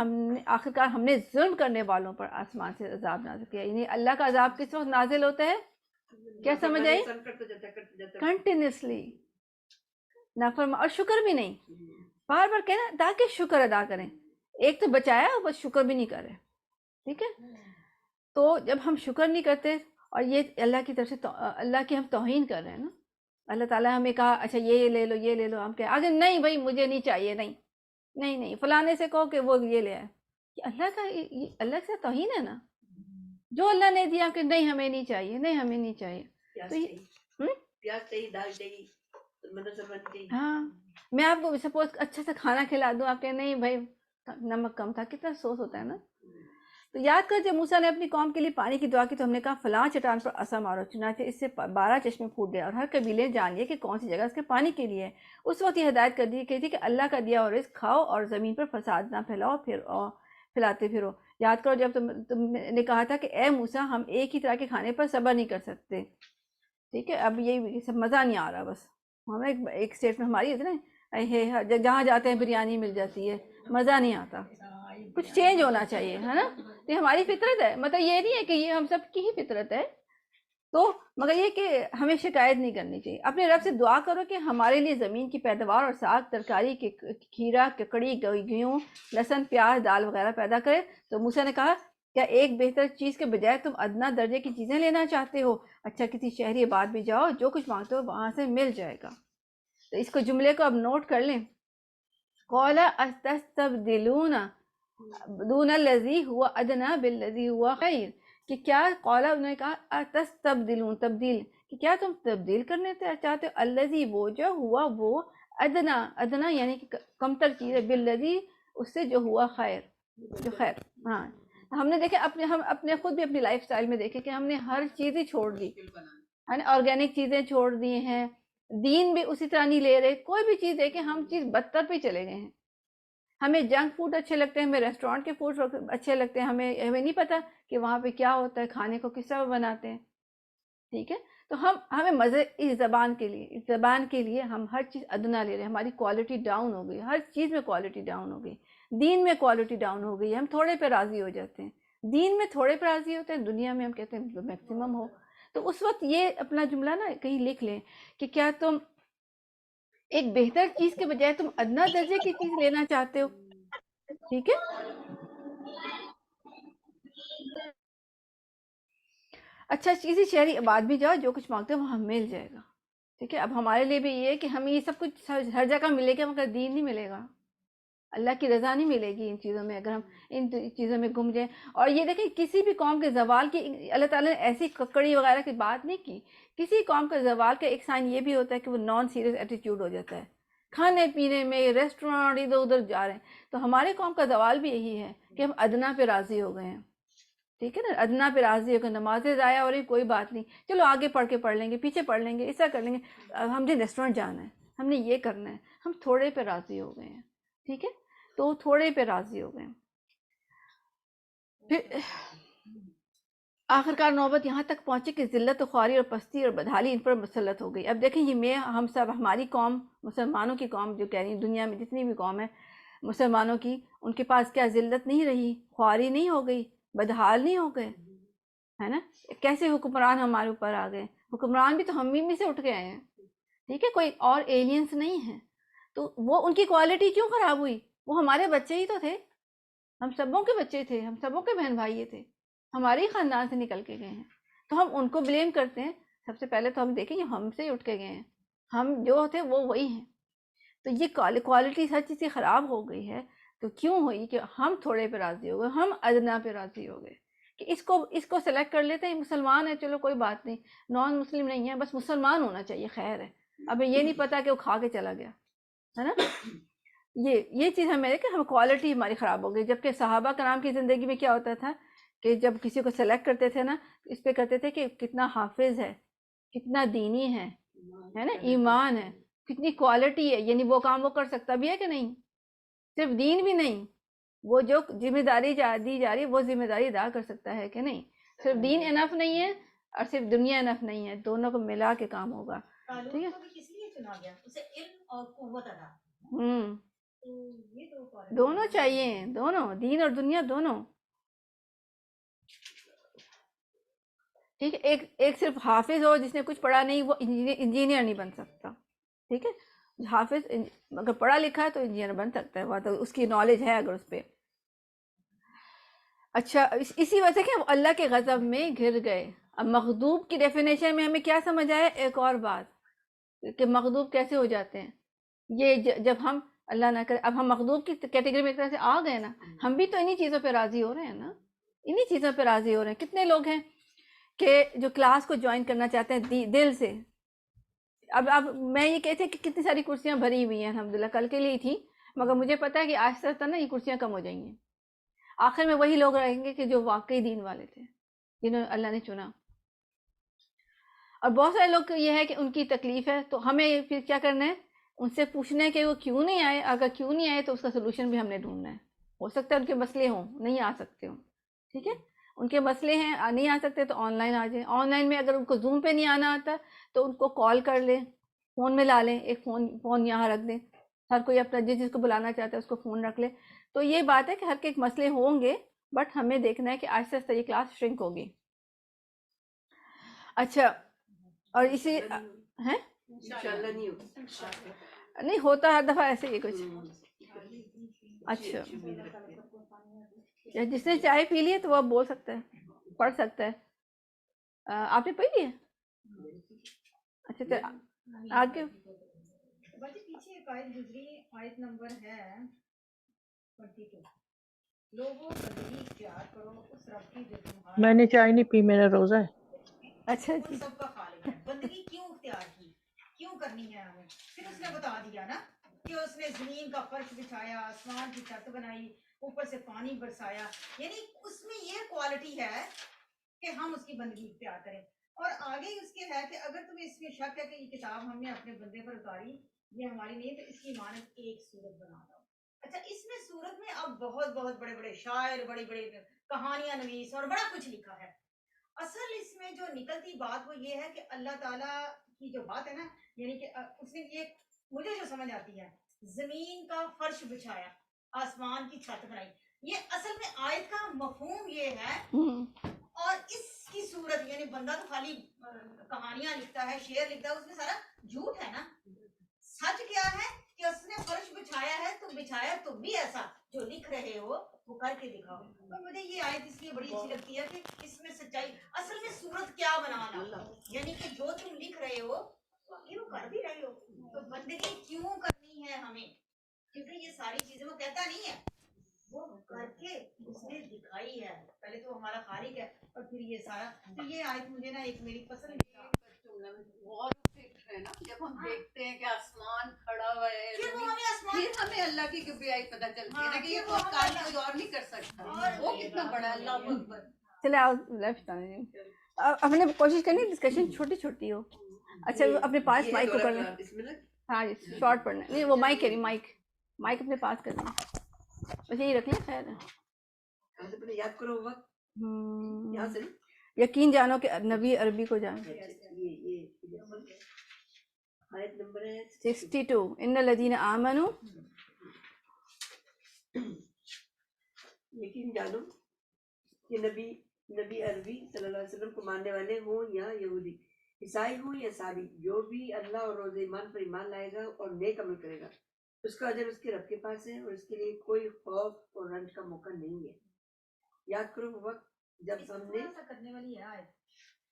آخرکار ہم نے ظلم کرنے والوں پر آسمان سے عذاب نازل کیا۔ یعنی اللہ کا عذاب کس وقت نازل ہوتا ہے؟ کیا سمجھ آئی؟ کنٹینیوسلی نافرمان، اور شکر بھی نہیں، بار بار کہنا تاکہ شکر ادا کریں۔ ایک تو بچایا بس شکر بھی نہیں کر رہے، ٹھیک ہے؟ تو جب ہم شکر نہیں کرتے اور یہ اللہ کی طرف سے اللہ کی ہم توہین کر رہے ہیں نا، اللہ تعالیٰ ہمیں کہا اچھا یہ لے لو یہ لے لو، ہم کہیں آگے نہیں بھائی مجھے نہیں چاہیے، نہیں نہیں نہیں فلانے سے کہو کہ وہ یہ لے آئے، یہ اللہ کا اللہ سے توہین ہے نا، جو اللہ نے دیا کہ نہیں ہمیں نہیں چاہیے، نہیں ہمیں نہیں چاہیے. پیاز تو یہ چاہیے، پیاز چاہیے، دال چاہیے، منت سلمان چاہیے. ہاں میں آپ کو سپوز اچھا سے کھانا کھلا دوں، آپ کہیں نہیں بھائی نمک کم تھا، کتنا افسوس ہوتا ہے نا. تو یاد کر جب موسیٰ نے اپنی قوم کے لیے پانی کی دعا کی تو ہم نے کہا فلاں چٹان پر عصا مارو، چنانچہ اس سے 12 چشمے پھوٹ گئے اور ہر قبیلے جان لیے کہ کون سی جگہ اس کے پانی کے لیے ہے. اس وقت یہ ہدایت کر دی گئی تھی کہ اللہ کا دیا اور رزق کھاؤ اور زمین پر فساد نہ پھیلاؤ پھیلاتے پھرو. یاد کرو جب تم نے کہا تھا کہ اے موسیٰ ہم ایک ہی طرح کے کھانے پر صبر نہیں کر سکتے. ٹھیک ہے، اب یہ سب مزہ نہیں آ رہا، بس ہمیں ایک اسٹیٹ میں ہماری ہوتی نا جہاں جاتے ہیں بریانی مل جاتی ہے، مزہ نہیں آتا، کچھ چینج ہونا چاہیے ہے نا. یہ ہماری فطرت ہے، مطلب یہ نہیں ہے کہ یہ ہم سب کی ہی فطرت ہے، تو مگر یہ کہ ہمیں شکایت نہیں کرنی چاہیے. اپنے رب سے دعا کرو کہ ہمارے لیے زمین کی پیداوار اور ساگ ترکاری کھیرا ککڑی گیہوں لہسن پیاز دال وغیرہ پیدا کرے. تو موسیٰ نے کہا کیا ایک بہتر چیز کے بجائے تم ادنا درجے کی چیزیں لینا چاہتے ہو؟ اچھا کسی شہری آباد بھی جاؤ، جو کچھ مانگتے ہو وہاں سے مل جائے گا. تو اس کو جملے کو اب نوٹ کر لیں. قَالَ أَتَسْتَبْدِلُونَ دون الذی ہوا ادنا بالذی ہوا خیر، کہ کیا قولا انہوں نے کہا اتستبدلون تبدیل، کہ کیا تم تبدیل کرنے چاہتے ہو الذی وہ جو ہوا وہ ادنا، ادنا یعنی کہ کمتر چیز ہے، بالذی اس سے جو ہوا خیر، جو خیر. ہاں ہم نے دیکھے ہم اپنے خود بھی اپنی لائف سٹائل میں دیکھے کہ ہم نے ہر چیز ہی چھوڑ دی ہے نا، آرگینک چیزیں چھوڑ دی ہیں، دین بھی اسی طرح نہیں لے رہے، کوئی بھی چیز دیکھیں ہم چیز بدتر پہ چلے گئے ہیں. ہمیں جنک فوڈ اچھے لگتے ہیں، ہمیں ریسٹورینٹ کے فوڈ اچھے لگتے ہیں، ہمیں نہیں پتہ کہ وہاں پہ کیا ہوتا ہے، کھانے کو کس طرح بناتے ہیں. ٹھیک ہے، تو ہمیں مزے اس زبان کے لیے ہم ہر چیز ادنا لے رہے ہیں، ہماری کوالٹی ڈاؤن ہو گئی، ہر چیز میں کوالٹی ڈاؤن ہو گئی، دین میں کوالٹی ڈاؤن ہو گئی. ہم تھوڑے پہ راضی ہو جاتے ہیں، دین میں تھوڑے پہ راضی ہوتے ہیں، دنیا میں ہم کہتے ہیں میکسیمم ہو. تو اس وقت یہ اپنا جملہ نا کہیں لکھ لیں کہ کیا تم ایک بہتر چیز کے بجائے تم ادنا درجے کی چیز لینا چاہتے ہو. ٹھیک ہے، اچھا کسی شہری آباد بھی جاؤ، جو کچھ مانگتے ہو وہاں مل جائے گا. ٹھیک ہے، اب ہمارے لیے بھی یہ ہے کہ ہمیں یہ سب کچھ ہر جگہ ملے گا مگر دین نہیں ملے گا، اللہ کی رضا نہیں ملے گی ان چیزوں میں اگر ہم ان چیزوں میں گم جائیں. اور یہ دیکھیں کسی بھی قوم کے زوال کی اللہ تعالیٰ نے ایسی ککڑی وغیرہ کی بات نہیں کی. کسی قوم کا زوال کا ایک سائن یہ بھی ہوتا ہے کہ وہ نان سیریس ایٹیٹیوڈ ہو جاتا ہے، کھانے پینے میں ریسٹورینٹ ادھر ادھر جا رہے ہیں. تو ہمارے قوم کا زوال بھی یہی ہے کہ ہم ادنا پہ راضی ہو گئے ہیں. ٹھیک ہے نا، ادنا پہ راضی ہو گئے، نمازیں ضائع ہو رہی کوئی بات نہیں، چلو آگے پڑھ کے پڑھ لیں گے، پیچھے پڑھ لیں گے، ایسا کر لیں گے، ہم نے ریسٹورینٹ جانا ہے، ہم نے یہ کرنا ہے. ہم تھوڑے پہ راضی ہو گئے ہیں. ٹھیک ہے، تو تھوڑے پہ راضی ہو گئے. پھر آخرکار نوبت یہاں تک پہنچے کہ ذلت و خواری اور پستی اور بدحالی ان پر مسلط ہو گئی. اب دیکھیں یہ ہم سب ہماری قوم مسلمانوں کی قوم جو کہہ رہی ہیں، دنیا میں جتنی بھی قوم ہے مسلمانوں کی، ان کے پاس کیا ذلت نہیں رہی، خواری نہیں ہو گئی، بدحال نہیں ہو گئے، ہے نا. کیسے حکمران ہمارے اوپر آ گئے، حکمران بھی تو ہم میں سے اٹھ کے آئے ہیں. ٹھیک ہے، کوئی اور ایلینس نہیں ہے. تو وہ ان کی کوالٹی کیوں خراب ہوئی؟ وہ ہمارے بچے ہی تو تھے، ہم سبوں کے بچے تھے، ہم سبوں کے بہن بھائی تھے، ہمارے ہی خاندان سے نکل کے گئے ہیں. تو ہم ان کو بلیم کرتے ہیں. سب سے پہلے تو ہم دیکھیں یہ ہم سے ہی اٹھ کے گئے ہیں، ہم جو تھے وہ وہی ہیں. تو یہ کوالٹی ہر چیز کی خراب ہو گئی ہے. تو کیوں ہوئی کہ ہم تھوڑے پہ راضی ہو گئے، ہم ادنا پہ راضی ہو گئے کہ اس کو سلیکٹ کر لیتے ہیں، مسلمان ہے چلو کوئی بات نہیں، نان مسلم نہیں ہے بس مسلمان ہونا چاہیے، خیر ہے. اب یہ نہیں پتا کہ وہ کھا کے چلا گیا ہے نا. یہ چیز ہمیں کہ ہم کوالٹی ہماری خراب ہو گئی. جبکہ صحابہ کرام کی زندگی میں کیا ہوتا تھا کہ جب کسی کو سلیکٹ کرتے تھے نا، اس پہ کرتے تھے کہ کتنا حافظ ہے، کتنا دینی ہے نا، ایمان ہے، کتنی کوالٹی ہے، یعنی وہ کام وہ کر سکتا بھی ہے کہ نہیں، صرف دین بھی نہیں، وہ جو ذمہ داری دی جا رہی ہے وہ ذمہ داری ادا کر سکتا ہے کہ نہیں. صرف دین انف نہیں ہے اور صرف دنیا انف نہیں ہے، دونوں کو ملا کے کام ہوگا. ٹھیک ہے، کس لیے چنا گیا؟ اسے علم اور قوت ادا، یہ تو دونوں چاہیے، دونوں دین اور دنیا دونوں. ٹھیک ہے، ایک صرف حافظ ہو جس نے کچھ پڑھا نہیں وہ انجینئر نہیں بن سکتا. ٹھیک ہے، حافظ اگر پڑھا لکھا ہے تو انجینئر بن سکتا ہے، تو اس کی نالج ہے اگر اس پہ. اچھا اسی وجہ سے کہ ہم اللہ کے غضب میں گر گئے. اب مغضوب کی ڈیفینیشن میں ہمیں کیا سمجھ آیا؟ ایک اور بات کہ مغضوب کیسے ہو جاتے ہیں. یہ جب ہم اللہ نہ کرے اب ہم مغضوب کی کیٹیگری میں ایک طرح سے آ گئے نا, ہم بھی تو انہی چیزوں پہ راضی ہو رہے ہیں نا, انہی چیزوں پہ راضی ہو رہے ہیں. کتنے لوگ ہیں کہ جو کلاس کو جوائن کرنا چاہتے ہیں دل سے. اب میں یہ کہتے ہیں کہ کتنی ساری کرسیاں بھری ہوئی ہیں الحمدللہ, کل کے لیے تھی, مگر مجھے پتا ہے کہ آہستہ آہستہ نا یہ کرسیاں کم ہو جائیں گی. آخر میں وہی لوگ رہیں گے کہ جو واقعی دین والے تھے, جنہوں اللہ نے چنا. اور بہت سارے لوگ یہ ہے کہ ان کی تکلیف ہے, تو ہمیں پھر کیا کرنا ہے, ان سے پوچھنا ہے کہ وہ کیوں نہیں آئے. اگر کیوں نہیں آئے تو اس کا سلوشن بھی ہم نے ڈھونڈنا ہے. ہو سکتا ہے ان کے مسئلے ہوں, نہیں آ سکتے ہوں, ٹھیک ہے, ان کے مسئلے ہیں, نہیں آ سکتے تو آن لائن آ جائیں. آن لائن میں اگر ان کو زوم پہ نہیں آنا آتا تو ان کو کال کر لیں, فون میں لا لیں, ایک فون یہاں رکھ دیں, ہر کوئی اپنا جس کو بلانا چاہتا ہے اس کو فون رکھ لے. تو یہ بات ہے کہ ہر کے ایک مسئلے ہوں گے, بٹ ہمیں دیکھنا ہے کہ آہستہ آہستہ یہ کلاس شرنک ہوگی. اچھا, اور اسی ہیں انشاءاللہ نہیں ہوگا, نہیں ہوتا ہر دفعہ ایسے ہی کچھ. اچھا, یا جس نے چائے پی لی ہے تو وہ اب بول سکتا ہے, پڑھ سکتا ہے. آپ نے پڑھ لی ہے؟ اچھا تو آگے بچے پیچھے ایک آیت گزری, آیت نمبر ہے 22. لوگوں بندگی اختیار کرو اس رب کی جو تمہارا میں نے چائے نہیں پی, میرا روزہ ہے. اچھا ان سب کا خالق ہے. بندگی کیوں اختیار کی, کیوں کرنی ہے ہمیں؟ پھر اس نے بتا دیا نا کہ اس نے زمین کا فرش بچھایا, آسمان کی چھت بنائی, اوپر سے پانی برسایا. یعنی اس میں یہ کوالٹی ہے کہ ہم اس کی بندگی اختیار کریں. اور آگے اس کے ہے کہ اگر تمہیں اس میں شک ہے کہ یہ کتاب ہم نے اپنے بندے پر اتاری, یہ ہماری نہیں, تو اس کی مانند ایک سورت بنا دو. اچھا, اس میں سورت میں اب بہت بہت بڑے بڑے شاعر, بڑی بڑی کہانیاں نویس اور بڑا کچھ لکھا ہے. اصل اس میں جو نکلتی بات وہ یہ ہے کہ اللہ تعالیٰ کی جو بات ہے نا, یعنی کہ اس نے یہ مجھے جو سمجھ آتی ہے, زمین کا فرش بچھایا, آسمان کی چھت بنائی, یہ اصل میں آیت کا مفہوم یہ ہے. اور اس کی صورت یعنی بندہ تو خالی کہانیاں لکھتا ہے, شعر لکھتا ہے, اس میں سارا جھوٹ ہے نا. سچ کیا ہے کہ اس نے فرش بچھایا ہے, تو بچھایا تم بھی ایسا جو لکھ رہے ہو وہ کر کے دکھاؤ. تو مجھے یہ آیت اس لیے بڑی اچھی لگتی ہے کہ اس میں سچائی, اصل میں صورت کیا بنانا, یعنی کہ جو تم لکھ رہے ہو واقعی وہ کر بھی رہے ہو. تو بندگی کیوں کرنی ہے ہمیں, کیونکہ یہ ساری چیزیں وہ کہتا نہیں ہے, وہ کر کے اس نے دکھائی ہے. پہلے تو ہمارا خالق ہے اور پھر یہ سارا. تو یہ آیت مجھے نا ایک میری پسند ہے نا, جب ہم دیکھتے ہیں کہ آسمان کھڑا ہوا ہے, پھر وہ ہمیں آسمان, پھر ہمیں اللہ کی کبریائی پتہ چلتی ہے نا کہ یہ کوئی کام کوئی اور نہیں کر سکتا, وہ کتنا بڑا ہے. اللہ اکبر. چلے آؤ لیفٹ آنے, ہم نے کوشش کرنی ڈسکشن چھوٹی چھوٹی ہو. اچھا, اپنے پاس مائک کو کر لیں. ہاں جی, شارٹ پڑھنا نہیں, وہ مائک ہے نہیں, مائک اپنے پاس کر لیں, بس یہی رکھ لیں. خیر ہے, یاد کرو وقت یہاں سے یقین جانو کہ نبی عربی کو جان. آیت نمبر ہے 62. ان الذین آمنوا, یقین جانو کہ نبی عربی صلی اللہ علیہ وسلم کو ماننے والے ہوں یا یہودی, عیسائی ہوں یا سابی, جو بھی اللہ اور روز ایمان پر ایمان لائے گا اور نیک عمل کرے گا, اس کا اجر اس کے رب کے پاس ہے, اور اس کے لیے کوئی خوف اور رنج کا موقع نہیں ہے. یاد کرو وہ وقت جب ہم نے کرنے والی ہے آیت.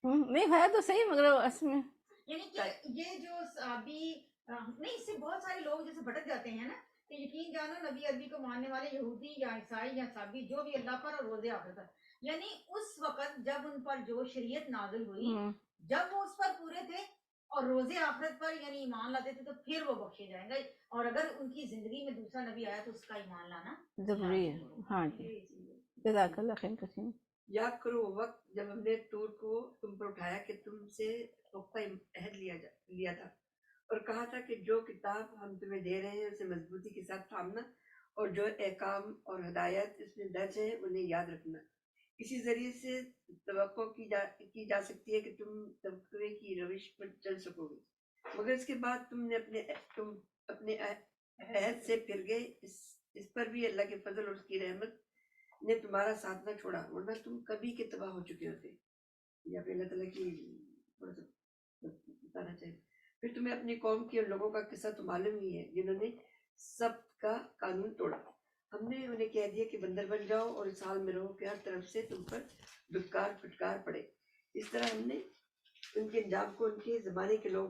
نہیں ہے تو صحیح, مگر اس میں یعنی کہ یہ جو صحابی نہیں, اس سے بہت سارے لوگ جیسے بھٹک جاتے ہیں نا, کہ یقین جانو نبی عربی کو ماننے والے یہودی یا عیسائی یا صحابی جو بھی اللہ پر اور روز آخرت پر, یعنی اس وقت جب ان پر جو شریعت نازل ہوئی, جب وہ اس پر پورے تھے اور روز آخرت پر یعنی ایمان لاتے تھے, تو پھر وہ بخشے جائیں گے. اور اگر ان کی زندگی میں دوسرا نبی آیا تو اس کا ایمان لانا ضروری ہے. ہاں جی, جزاک اللہ خیر کثیر. یاد کرو وہ وقت جب ہم نے طور کو تم پر اٹھایا کہ تم سے وقفہ عہد لیا تھا, اور کہا تھا کہ جو کتاب ہم تمہیں دے رہے ہیں اسے مضبوطی کے ساتھ تھامنا, اور جو احکام اور ہدایت اس میں درج ہیں انہیں یاد رکھنا. اسی ذریعے سے توقع کی جا سکتی ہے کہ تم تقوی کی روش پر چل سکو گے, مگر اس کے بعد تم اپنے عہد سے پھر گئے. اس پر بھی اللہ کے فضل اور اس کی رحمت نے تمہارا ساتھ نہ چھوڑا, ورنہ تم کبھی کے تباہ ہو چکے ہوتے. یا پھر اللہ تعالیٰ کی تھوڑا سا بتانا چاہیے. پھر تمہیں اپنی قوم کے ان لوگوں کا قصہ تو معلوم ہی ہے جنہوں نے سب کا قانون توڑا. ہم نے انہیں کہہ دیا کہ بندر بن جاؤ اور اس حال میں رہو کہ ہر طرف سے تم پر دھکار پھٹکار پڑے. اس طرح ہم نے ان کے انجام کو ان کے زمانے کے لوگ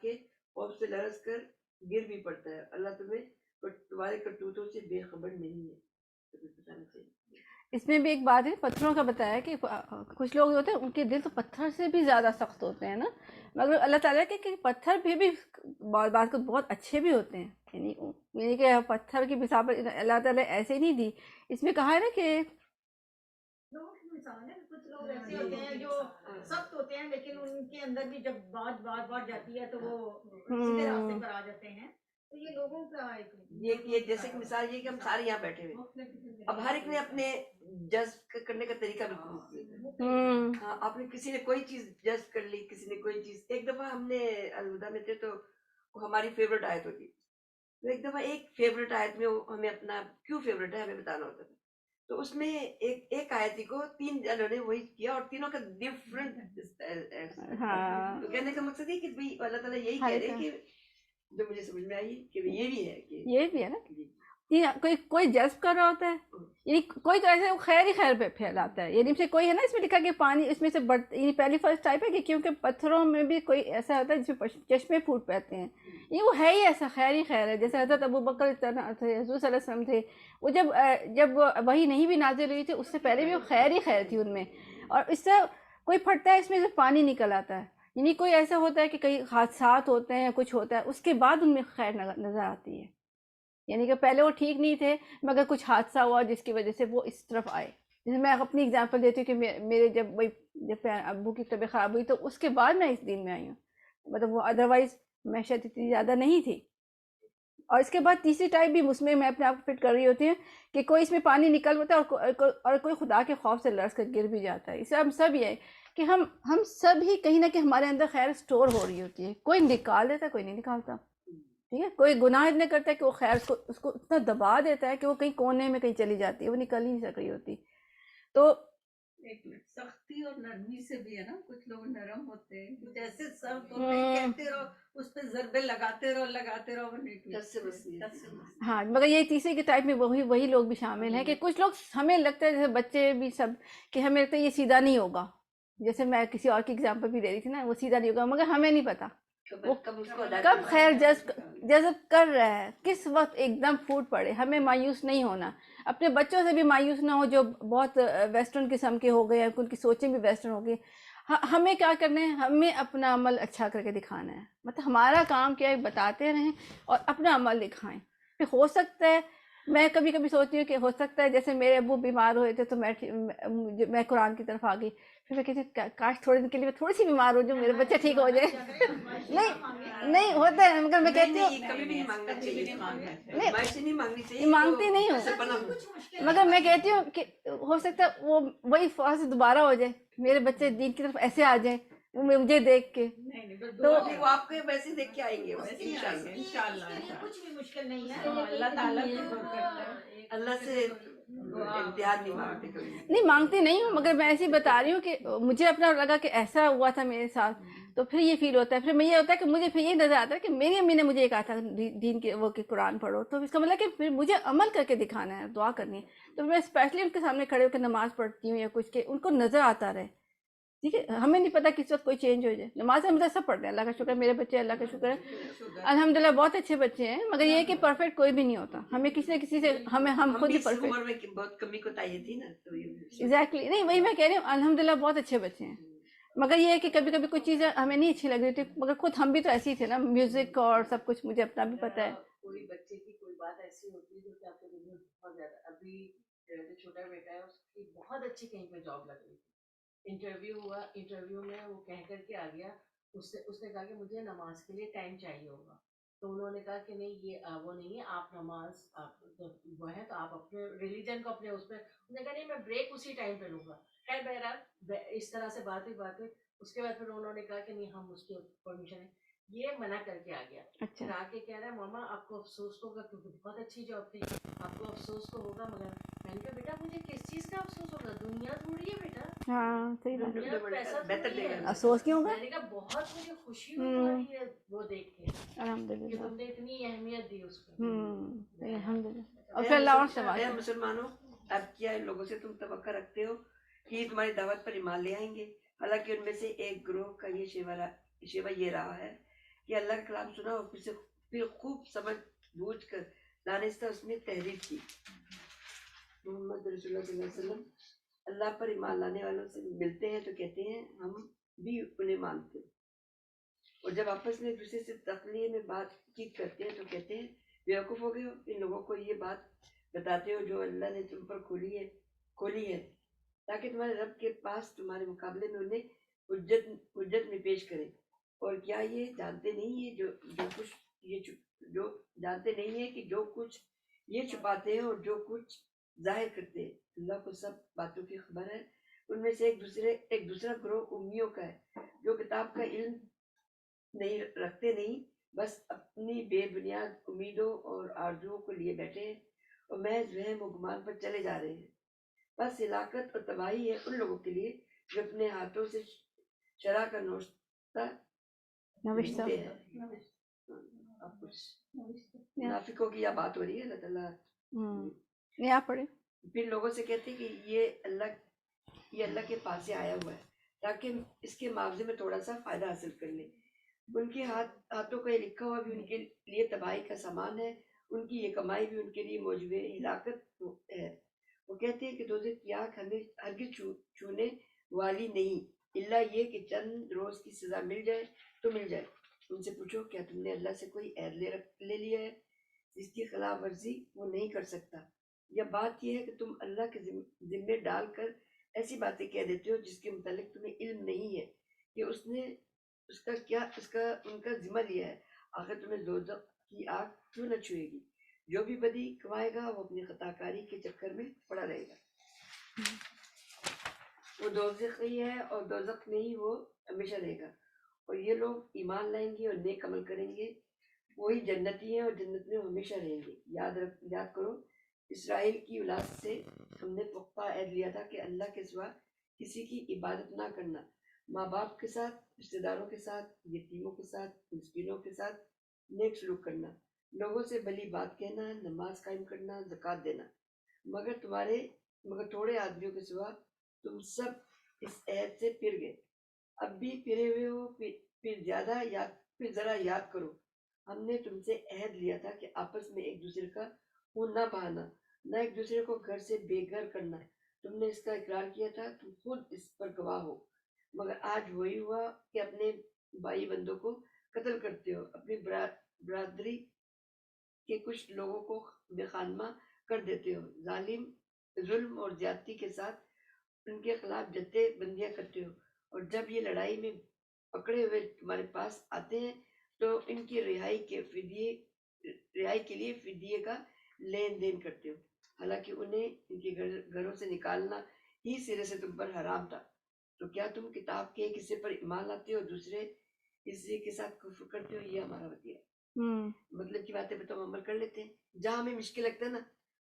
کے خوف سے لرز کر گر بھی پڑتا ہے. اللہ تمہارے کرتوتوں سے بے خبر نہیں ہے. بتانا چاہیے. اس میں بھی ایک بات ہے پتھروں کا بتایا کہ کچھ لوگ ہوتے ہیں ان کے دل تو پتھر سے بھی زیادہ سخت ہوتے ہیں نا، مگر اللہ تعالیٰ کے کہ پتھر بھی بات کو بہت اچھے بھی ہوتے ہیں. یعنی کہ پتھر کی مثال اللہ تعالیٰ ایسے ہی نہیں دی. اس میں کہا ہے نا کہ لوگوں کی مثال ہے. کچھ لوگ ایسے ہوتے ہیں جو سخت ہوتے ہیں لیکن ان کے اندر بھی جب بات بڑھ جاتی ہے تو وہ سیدھے راستے پر آ جاتے ہیں. تو یہ لوگوں کا یہ جیسے کہ مثال یہ کہ ہم سارے یہاں بیٹھے ہوئے، اب ہر ایک نے اپنے جذب کرنے کا طریقہ بالکل ہاں، آپ نے کسی نے کوئی چیز جذب کر لی، کسی نے کوئی چیز. ایک دفعہ ہم نے الوداع میں تھے تو ہماری فیوریٹ آیت ہوتی، تو ایک دفعہ ایک فیوریٹ آیت میں ہمیں اپنا کیوں فیوریٹ ہے ہمیں بتانا ہوتا تھا. تو اس میں ایک آیتی کو 3 جنوں نے وہی کیا اور تینوں کا ڈفرنٹ. تو کہنے کا مقصد یہ کہ اللہ تعالیٰ یہی کہہ رہے کہ جو مجھے سمجھ میں آئی کہ یہ بھی ہے نا کوئی جذب کر رہا ہوتا ہے، یعنی کوئی تو ایسے خیر ہی خیر پہ پھیلاتا ہے. یعنی سے کوئی ہے نا اس میں لکھا کہ پانی اس میں سے یعنی پہلی فرسٹ ٹائپ ہے کہ کیونکہ پتھروں میں بھی کوئی ایسا ہوتا ہے جس میں چشمے پھوٹ پڑتے ہیں. یہ وہ ہے ہی ایسا خیر ہی خیر ہے. جیسے حضرت ابو بکر تھے، حضور صلی اللہ علیہ وسلم تھے، وہ جب وہی نہیں بھی نازل ہوئی تھی اس سے پہلے بھی وہ خیر ہی خیر تھی ان میں. اور اس سے کوئی پھٹتا ہے اس میں سے پانی نکل آتا ہے. یعنی کوئی ایسا ہوتا ہے کہ کئی حادثات ہوتے ہیں یا کچھ ہوتا ہے اس کے بعد ان میں خیر نظر آتی ہے. یعنی کہ پہلے وہ ٹھیک نہیں تھے مگر کچھ حادثہ ہوا جس کی وجہ سے وہ اس طرف آئے. جیسے میں اپنی اگزامپل دیتی ہوں کہ میرے جب ابو کی طبیعت خراب ہوئی تو اس کے بعد میں اس دین میں آئی ہوں. مطلب وہ ادروائز میں شاید اتنی زیادہ نہیں تھی. اور اس کے بعد تیسری ٹائپ بھی اس میں اپنے آپ کو فٹ کر رہی ہوتی ہوں کہ کوئی اس میں پانی نکل ہوتا ہے اور کوئی خدا کے خوف سے لرز کر گر بھی جاتا ہے. اس سے ہم سب یہ ہے کہ ہم سب ہی کہیں نہ کہیں ہمارے اندر خیر سٹور ہو رہی ہوتی ہے. کوئی نکال دیتا ہے کوئی نہیں نکالتا. ٹھیک ہے، کوئی گناہ اتنے کرتا ہے کہ وہ خیر اس کو اتنا دبا دیتا ہے کہ وہ کہیں کونے میں کہیں چلی جاتی ہے، وہ نکل ہی نہیں سک رہی ہوتی. تو ایک سختی اور نرمی سے بھی ہے نا، کچھ لوگ نرم ہوتے ہیں، کچھ ایسے سخت ہوتے ہیں کہتے رہو اس پہ ضربے لگاتے رہو وہ نہیں. ہاں، مگر یہ تیسرے کے ٹائپ میں وہی لوگ بھی شامل ہیں کہ کچھ لوگ ہمیں لگتا ہے جیسے بچے بھی سب کہ ہمیں لگتا ہے یہ سیدھا نہیں ہوگا. جیسے میں کسی اور کی ایگزامپل بھی دے رہی تھی نا، وہ سیدھا نہیں ہوگا مگر ہمیں نہیں پتا وہ کب خیر جذب کر رہا ہے، کس وقت ایک دم پھوٹ پڑے. ہمیں مایوس نہیں ہونا، اپنے بچوں سے بھی مایوس نہ ہو جو بہت ویسٹرن قسم کے ہو گئے ہیں، ان کی سوچیں بھی ویسٹرن ہو گئی. ہمیں کیا کرنا ہے، ہمیں اپنا عمل اچھا کر کے دکھانا ہے. مطلب ہمارا کام کیا ہے، بتاتے رہیں اور اپنا عمل دکھائیں. پھر ہو سکتا ہے میں کبھی سوچتی ہوں کہ ہو سکتا ہے جیسے میرے ابو بیمار ہوئے تھے تو میں قرآن کی طرف آ گئی. پھر میں کہتی ہوں کاش تھوڑے دن کے لیے میں تھوڑی سی بیمار ہو جاؤں، میرے بچے ٹھیک ہو جائے. نہیں ہوتا ہے مگر میں کہتی ہوں کبھی بھی نہیں مانگنا چاہیے، نہیں مانگتی نہیں ہوں مگر میں کہتی ہوں کہ ہو سکتا ہے وہ وہی فوج سے دوبارہ ہو جائے، میرے بچے دین کی طرف ایسے آ جائیں مجھے دیکھ کے. تو وہ آپ کو ویسے دیکھ کے آئیں گے انشاءاللہ. کچھ بھی مشکل نہیں ہے. اللہ تعالیٰ اللہ سے امتحان نہیں مانگتے کبھی. نہیں مانگتی نہیں ہوں مگر میں ایسے ہی بتا رہی ہوں کہ مجھے اپنا لگا کہ ایسا ہوا تھا میرے ساتھ تو پھر یہ فیل ہوتا ہے. پھر میں یہ ہوتا ہے کہ مجھے پھر یہ نظر آتا ہے کہ میری امی نے مجھے یہ کہا تھا دین کے وہ کہ قرآن پڑھو، تو اس کا مطلب کہ پھر مجھے عمل کر کے دکھانا ہے، دعا کرنی ہے. تو میں اسپیشلی ان کے سامنے کھڑے ہو کے نماز پڑھتی ہوں یا کچھ کہ ان کو نظر آتا رہے. ٹھیک ہے، ہمیں نہیں پتا کس وقت کوئی چینج ہو جائے. نماز ہم سب پڑھتے ہیں، اللہ کا شکر ہے میرے بچے اللہ کا شکر ہے الحمدللہ بہت اچھے بچے ہیں. مگر یہ کہ پرفیکٹ کوئی بھی نہیں ہوتا، ہمیں کسی نہ کسی سے ہم خود ہی پرفیکٹ. عمر میں بہت کمی کوتاہی تھی نا تو ایگزیکٹلی نہیں وہی میں کہہ رہی ہوں الحمدللہ بہت اچھے بچے ہیں. مگر یہ ہے کہ کبھی کچھ چیزیں ہمیں نہیں اچھی لگ رہی تھی مگر خود ہم بھی تو ایسے ہی تھے نا، میوزک اور سب کچھ مجھے اپنا بھی پتہ ہے. کوئی بچے کی کوئی بات ایسی ہوتی ہے جو کہ آپ کے دل میں بہت زیادہ. ابھی جو چھوٹا بیٹا ہے اس کی بہت اچھی کہیں پہ جاب لگ رہی تھی، انٹرویو ہوا، انٹرویو میں وہ کہہ کر کے آ گیا. اس نے کہا کہ مجھے نماز کے لیے ٹائم چاہیے ہوگا. تو انہوں نے کہا کہ نہیں یہ وہ نہیں ہے، آپ نماز آپ وہ ہے تو آپ اپنے ریلیجن کو اپنے اس پہ. انہوں نے کہا نہیں میں بریک اسی ٹائم پہ لوں گا. خیر بہرحال اس طرح سے باتیں اس کے بعد پھر انہوں نے کہا کہ نہیں ہم اس کی پرمیشن ہے، یہ منع کر کے آ گیا. پھر آ کے کہہ رہا ہے ماما آپ کو افسوس تو ہوگا کیونکہ بہت اچھی جاب تھی، آپ کو افسوس تو ہوگا. مگر میں نے کہا بیٹا مجھے کس چیز کا افسوس ہوگا، دنیا تھوڑی ہے بیٹا. ہاں صحیح بات دنیا پیسہ بہتر تھوڑی دے ہے. گا. افسوس کیوں ہوگا؟ میں نے کہا بہت مجھے خوشی ہوئی تمہاری وہ دیکھ کے کہ الحمدللہ تم نے اتنی اہمیت دی اس کو. الحمدللہ. اور پھر اللہ اور سے اے مسلمانوں، اب کیا ان لوگوں سے تم توقع رکھتے ہو کہ یہ تمہاری دعوت پر ایمان لے آئیں گے؟ حالانکہ ان میں سے ایک گروہ کا یہ شیوا یہ رہا ہے کہ اللہ کا کلام سنا اور پھر خوب سمجھ بوجھ کر دانستہ اس میں تحریر کی. محمد رسول اللہ صلی اللہ علیہ وسلم اللہ پر ایمان لانے والوں سے ملتے ہیں تو کہتے ہیں ہم بھی انہیں مانتے ہیں، اور جب آپس میں ایک دوسرے سے تخلیہ میں بات چیت کرتے ہیں تو کہتے ہیں بیوقوف ہو گئے ہو، ان لوگوں کو یہ بات بتاتے ہو جو اللہ نے تم پر کھولی ہے تاکہ تمہارے رب کے پاس تمہارے مقابلے میں انہیں حجت میں پیش کریں. اور کیا یہ جانتے نہیں ہیں جو جانتے نہیں ہیں کہ جو کچھ یہ چھپاتے ہیں اور جو کچھ ظاہر کرتے ہیں اللہ کو سب باتوں کی خبر ہے. ان میں سے ایک دوسرا گروہ امیوں کا ہے جو کتاب کا علم نہیں رکھتے نہیں، بس اپنی بے بنیاد امیدوں اور آرزوؤں کو لیے بیٹھے ہیں اور محض وہم و گمان پر چلے جا رہے ہیں. بس ہلاکت اور تباہی ہے ان لوگوں کے لیے جو اپنے ہاتھوں سے شرع کا نوشتہ لکھتے ہیں. اب کچھ منافقوں کی یہ بات ہو رہی ہے. اللہ تعالیٰ آپ پڑھیں. پھر لوگوں سے کہتے ہیں کہ یہ اللہ کے پاس سے آیا ہوا ہے تاکہ اس کے معاوضے میں تھوڑا سا فائدہ حاصل کر لیں. ان کے ہاتھوں کا یہ لکھا ہوا بھی ان کے لیے تباہی کا سامان ہے، ان کی یہ کمائی بھی ان کے لیے موجب ہلاکت ہے. وہ کہتے ہیں کہ دوزخ کی آگ ہمیں ہرگز چھونے والی نہیں الا یہ کہ چند روز کی سزا مل جائے تو مل جائے. ان سے پوچھو کیا تم نے اللہ سے کوئی عہد لے لیا ہے جس کی خلاف ورزی وہ نہیں کر سکتا؟ یا بات یہ ہے کہ تم اللہ کے ذمے ڈال کر ایسی باتیں کہہ دیتے ہو جس کے متعلق تمہیں علم نہیں ہے کہ اس نے ان کا ذمہ لیا ہے. آخر تمہیں دوزخ کی آگ کیوں نہ چھوئے گی؟ جو بھی بدی کمائے گا وہ اپنی خطا کاری کے چکر میں پڑا رہے گا. وہ دوزخ ہی ہے اور دوزخ میں ہی وہ ہمیشہ رہے گا. اور یہ لوگ ایمان لائیں گے اور نیک عمل کریں گے وہی جنتی ہیں اور جنت میں ہمیشہ رہیں گے. یاد کرو اسرائیل کی اولاد سے ہم نے پختہ عہد لیا تھا کہ اللہ کے سوا کسی کی عبادت نہ کرنا، ماں باپ کے ساتھ، رشتہ داروں کے ساتھ، یتیموں کے ساتھ، مسکینوں کے ساتھ نیک سلوک کرنا، لوگوں سے بھلی بات کہنا، نماز قائم کرنا، زکوٰۃ دینا. مگر تھوڑے آدمیوں کے سوا تم سب اس عہد سے پھر گئے. اب بھی پھرے ہوئے ہو. پھر ذرا یاد کرو ہم نے تم سے عہد لیا تھا کہ آپس میں ایک دوسرے کا خون نہ بہانا، نہ ایک دوسرے کو گھر سے بے گھر کرنا. تم نے اس کا اقرار کیا تھا، تم خود اس پر گواہ ہو. مگر آج وہی ہوا کہ اپنے بھائی بندوں کو قتل کرتے ہو، اپنی برادری کے کچھ لوگوں کو بے خانمہ کر دیتے ہو، ظلم اور زیادتی کے ساتھ ان کے خلاف جدے بندیاں کرتے ہو. اور جب یہ لڑائی میں پکڑے ہوئے تمہارے پاس آتے ہیں تو ان کی رہائی کے لیے فدیے کا لین دین کرتے ہو، حالانکہ انہیں ان کے گھروں سے نکالنا ہی سرے سے تم پر حرام تھا. تو کیا تم کتاب کے ایک حصے پر ایمان لاتے ہو اور دوسرے حصے کے ساتھ کفر کرتے ہو؟ یہ ہمارا وطیہ ہے. مطلب کی باتیں پہ تو ہم عمل کر لیتے ہیں، جہاں ہمیں مشکل لگتا ہے نا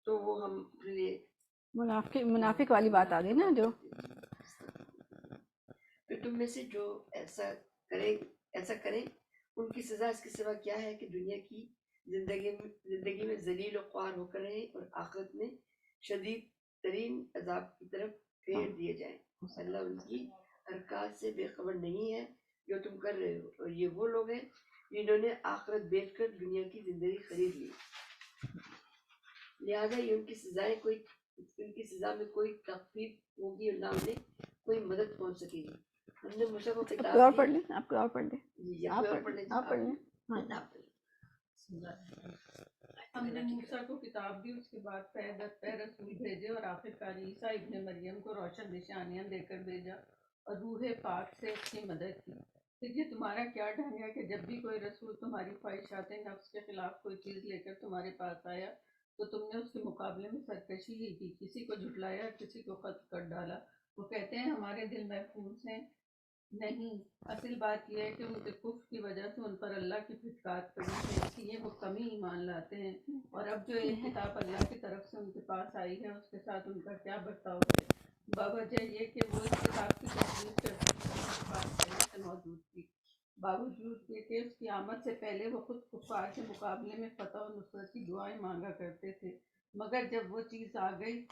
تو وہ ہم اپنے لیے منافق والی بات آ گئی نا. جو پھر تم میں سے جو ایسا کریں ان کی سزا اس کے سوا کیا ہے کہ دنیا کی زندگی میں ذلیل و خوار ہو کر رہیں اور آخرت میں شدید ترین عذاب کی طرف پھیر دیے جائیں. اللہ ان کی حرکات سے بے خبر نہیں ہے جو تم کر رہے ہو. اور یہ وہ لوگ ہیں جنہوں نے آخرت بیچ کر دنیا کی زندگی خرید لی، لہذا یہ ان کی سزا میں کوئی تخفیف ہوگی اور نہ انہیں کوئی مدد پہنچ سکے گی. ہم نے موسیٰ کو کتاب اور پڑھ لیں. آپ کو اور پڑھ لیں. جی آپ پڑھ لیں. ہم نے موسیٰ کو کتاب دی، اس کے بعد پے رسول بھیجے اور آخر کار عیسیٰ ابن مریم کو روشن نشانیاں دے کر بھیجا اور روح پاک سے اس کی مدد کی. پھر یہ تمہارا کیا ڈھنگ ہے کہ جب بھی کوئی رسول تمہاری خواہشات نفس کے خلاف کوئی چیز لے کر تمہارے پاس آیا تو تم نے اس کے مقابلے میں سرکشی ہی کی، کسی کو جھٹلایا، کسی کو قتل کر ڈالا. وہ کہتے ہیں ہمارے دل محفوظ ہیں. نہیں، اصل بات یہ ہے کہ ان کے کفر کی وجہ سے ان پر اللہ کی پھٹکار پڑی ہے، اس لیے وہ کمی ایمان لاتے ہیں. اور اب جو ایک کتاب اللہ کی طرف سے ان کے پاس آئی ہے اس کے ساتھ ان کا کیا برتاؤ ہے؟ باوجہ یہ کہ وہ اس کتاب کی تصدیق کرتے ہیں بات پہلے سے موجود تھی، باوجود یہ کہ اس کی آمد سے پہلے وہ خود کفار کے مقابلے میں فتح و نصرت کی دعائیں مانگا کرتے تھے. مگر جب وہ چیز آ گئی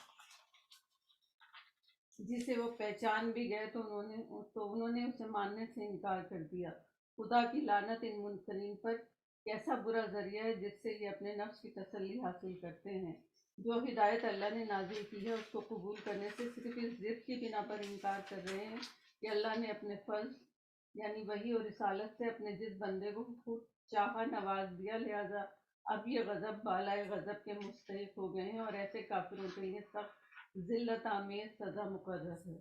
جسے وہ پہچان بھی گئے تو انہوں نے اسے ماننے سے انکار کر دیا۔ خدا کی لعنت ان منکرین پر، کیسا برا ذریعہ ہے جس سے یہ اپنے نفس کی تسلی حاصل کرتے ہیں۔ جو ہدایت اللہ نے نازل کی ہے اس کو قبول کرنے سے صرف اس ضد کی بنا پر انکار کر رہے ہیں کہ اللہ نے اپنے فضل یعنی وحی اور رسالت سے اپنے جس بندے کو خود چاہا نواز دیا، لہذا اب یہ غضب بالائے غضب کے مستحق ہو گئے ہیں اور ایسے کافروں کے لیے سخت ذلت آمیز سزا مقرر ہے۔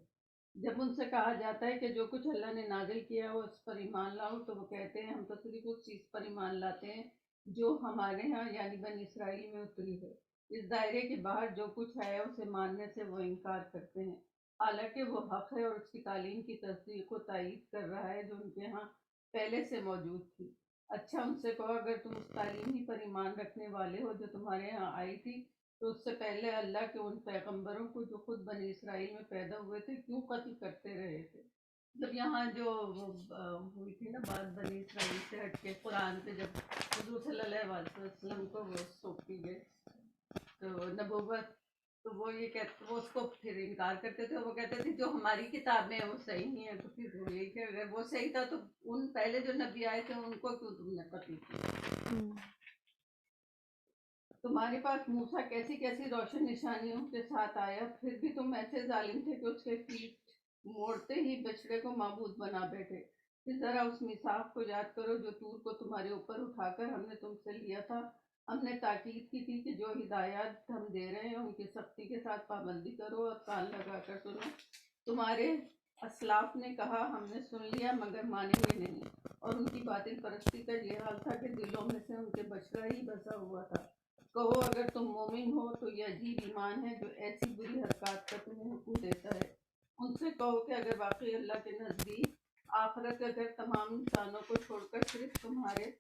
جب ان سے کہا جاتا ہے کہ جو کچھ اللہ نے نازل کیا ہو اس پر ایمان لاؤ، تو وہ کہتے ہیں ہم تو صرف اس چیز پر ایمان لاتے ہیں جو ہمارے ہاں یعنی بنی اسرائیل میں اتری ہے۔ اس دائرے کے باہر جو کچھ ہے اسے ماننے سے وہ انکار کرتے ہیں، حالانکہ وہ حق ہے اور اس کی تعلیم کی تصدیق و تائید کر رہا ہے جو ان کے ہاں پہلے سے موجود تھی۔ اچھا ان سے کہو اگر تم اس تعلیم ہی پر ایمان رکھنے والے ہو جو تمہارے ہاں آئی تھی، تو اس سے پہلے اللہ کے ان پیغمبروں کو جو خود بنی اسرائیل میں پیدا ہوئے تھے کیوں قتل کرتے رہے تھے؟ جب یہاں جو ہوئی تھی نا بات بنی اسرائیل سے ہٹ کے قرآن پہ جب حضور صلی اللہ علیہ وسلم کو وہ سونپی گئے تو نبوت، تو وہ یہ کہتے وہ اس کو پھر انکار کرتے تھے، وہ کہتے تھے جو ہماری کتاب میں ہے وہ صحیح نہیں ہے، تو پھر وہ یہی کہ اگر وہ صحیح تھا تو ان پہلے جو نبی آئے تھے ان کو کیوں تم نے قتل کیا؟ تمہارے پاس موسیٰ کیسی کیسی روشن نشانیوں کے ساتھ آیا، پھر بھی تم ایسے ظالم تھے کہ اس کے پیٹ موڑتے ہی بچڑے کو معبود بنا بیٹھے۔ پھر ذرا اس میثاق کو یاد کرو جو طور کو تمہارے اوپر اٹھا کر ہم نے تم سے لیا تھا۔ ہم نے تاکید کی تھی کہ جو ہدایات ہم دے رہے ہیں ان کی سختی کے ساتھ پابندی کرو اور کان لگا کر سنو۔ تمہارے اسلاف نے کہا ہم نے سن لیا مگر مانیں گے نہیں، اور ان کی باطل پرستی کا یہ حال تھا کہ دلوں میں سے ان کے بچڑا ہی بسا ہوا تھا۔ کہو اگر تم مومن ہو تو یہ عجیب ایمان ہے جو ایسی بری حرکات کا تمہیں حکم دیتا ہے۔ ان سے کہو کہ اگر واقعی اللہ کے نزدیک آخرت اگر تمام انسانوں کو چھوڑ کر صرف تمہارے